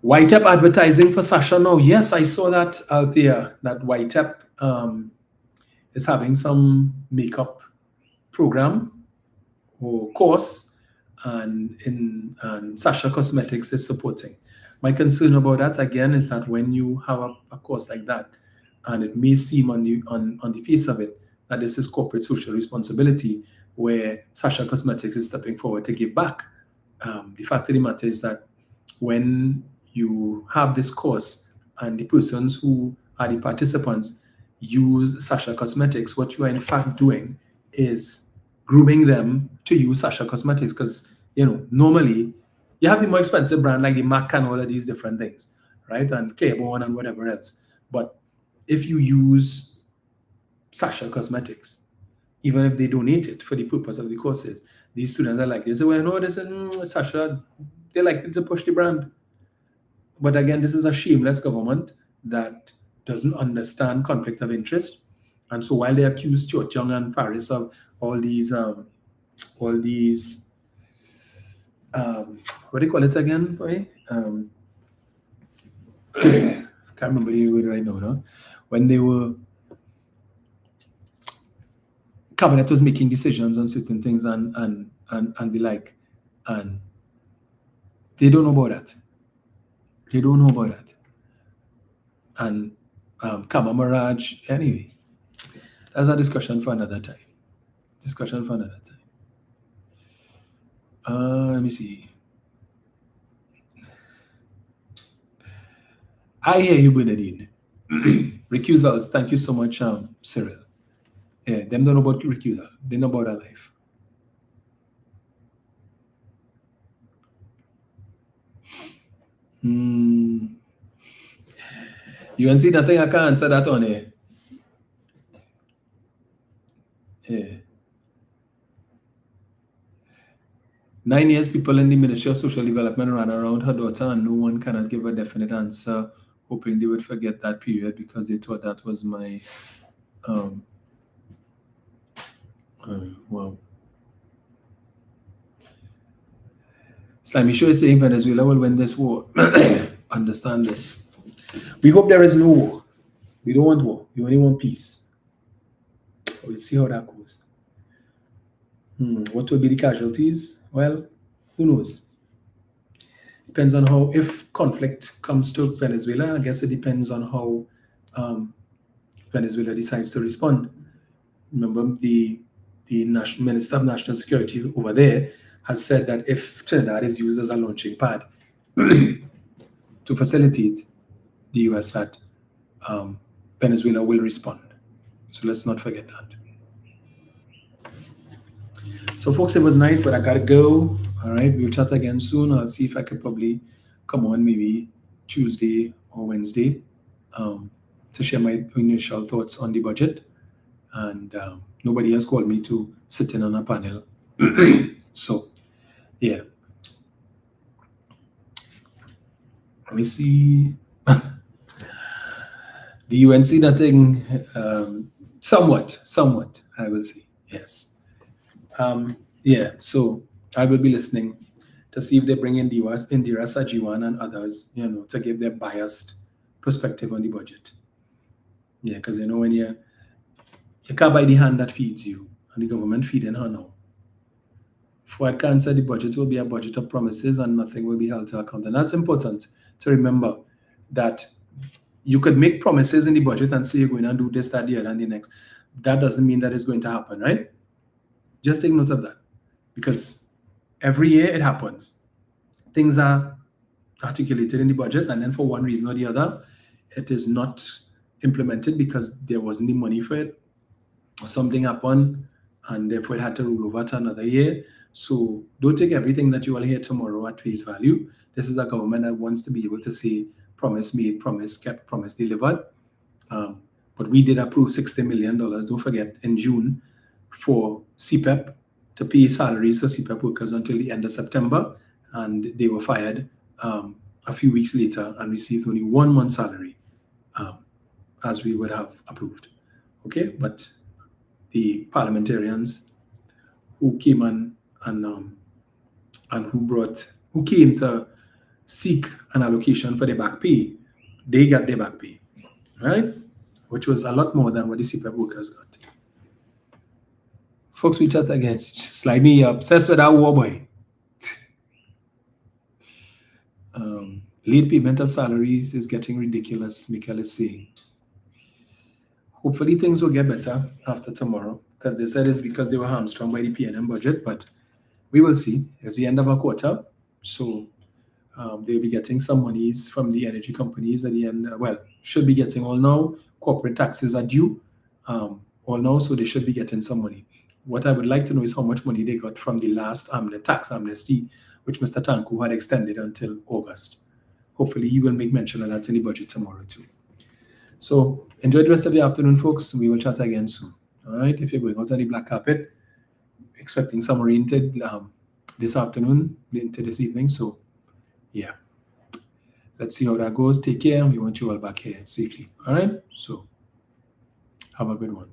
YTEP advertising for Sasha now. Yes, I saw that out there, that YTEP is having some makeup program or course, and Sasha Cosmetics is supporting. My concern about that, again, is that when you have a course like that, and it may seem on the face of it that this is corporate social responsibility, where Sasha Cosmetics is stepping forward to give back. The fact of the matter is that when you have this course and the persons who are the participants use Sasha Cosmetics, what you are in fact doing is grooming them to use Sasha Cosmetics, because normally you have the more expensive brand like the MAC and all of these different things, right? And Claiborne and whatever else. But if you use Sasha Cosmetics, even if they donate it for the purpose of the courses, these students are like, they say, well, no, this is Sasha, they like to push the brand. But again, this is a shameless government that doesn't understand conflict of interest. And so while they accuse Cho Chung and Faris of all these, what do you call it again, boy? Can't remember the word right now, no? When they were, cabinet was making decisions on certain things and the like, and they don't know about that. They don't know about that. And Kama Mirage, anyway, that's a discussion for another time. Let me see. I hear you, Bernadine. Recusals, thank you so much, Cyril. Yeah, them don't know about recusal. They know about our life. You can see nothing I can answer that on here. Yeah. 9 years, people in the Ministry of Social Development ran around her daughter, and no one cannot give a definite answer, hoping they would forget that period because they thought that was my wow. Slimy Show is saying Venezuela will win this war. Understand this. We hope there is no war. We don't want war. We only want peace. We'll see how that goes. What will be the casualties? Well, who knows? Depends on how, if conflict comes to Venezuela, I guess it depends on how Venezuela decides to respond. Remember, the Minister of National Security over there has said that if Trinidad is used as a launching pad to facilitate the U.S., that Venezuela will respond. So let's not forget that. So folks, it was nice, but I gotta go. All right, we'll chat again soon. I'll see if I could probably come on maybe Tuesday or Wednesday to share my initial thoughts on the budget. And nobody has called me to sit in on a panel. So, yeah. Let me see. The UNC nothing, somewhat, I will say, yes. Yeah, so I will be listening to see if they bring in Indira Sajiwan and others, to give their biased perspective on the budget. Yeah, because when you can't buy the hand that feeds you, and the government feeding her now. Fuad Khan said the budget will be a budget of promises and nothing will be held to account. And that's important to remember, that you could make promises in the budget and say you're going to do this, that, the other, and the next. That doesn't mean that it's going to happen, right? Just take note of that, because every year it happens. Things are articulated in the budget, and then for one reason or the other, it is not implemented because there wasn't the money for it, or something happened, and therefore it had to roll over to another year. So don't take everything that you will hear tomorrow at face value. This is a government that wants to be able to say, promise made, promise kept, promise delivered. But we did approve $60 million, don't forget, in June for CPEP, to pay salaries for CPEP workers until the end of September. And they were fired a few weeks later and received only 1 month's salary, as we would have approved. Okay, but the parliamentarians who came and who came to seek an allocation for their back pay, they got their back pay, right? Which was a lot more than what the CPEP workers got. Folks, we chat again. Slide me up. Obsessed with that war boy. Late payment of salaries is getting ridiculous, Michael is saying. Hopefully things will get better after tomorrow, because they said it's because they were hamstrung by the PNM budget, but we will see. It's the end of a quarter, so they'll be getting some monies from the energy companies at the end. Should be getting all now. Corporate taxes are due all now, so they should be getting some money. What I would like to know is how much money they got from the last tax amnesty, which Mr. Tanku had extended until August. Hopefully he will make mention of that in the budget tomorrow too. So enjoy the rest of the afternoon, folks. We will chat again soon. All right, if you're going out on the black carpet, expecting some rain this afternoon into this evening. So yeah, let's see how that goes. Take care. We want you all back here safely. All right, so have a good one.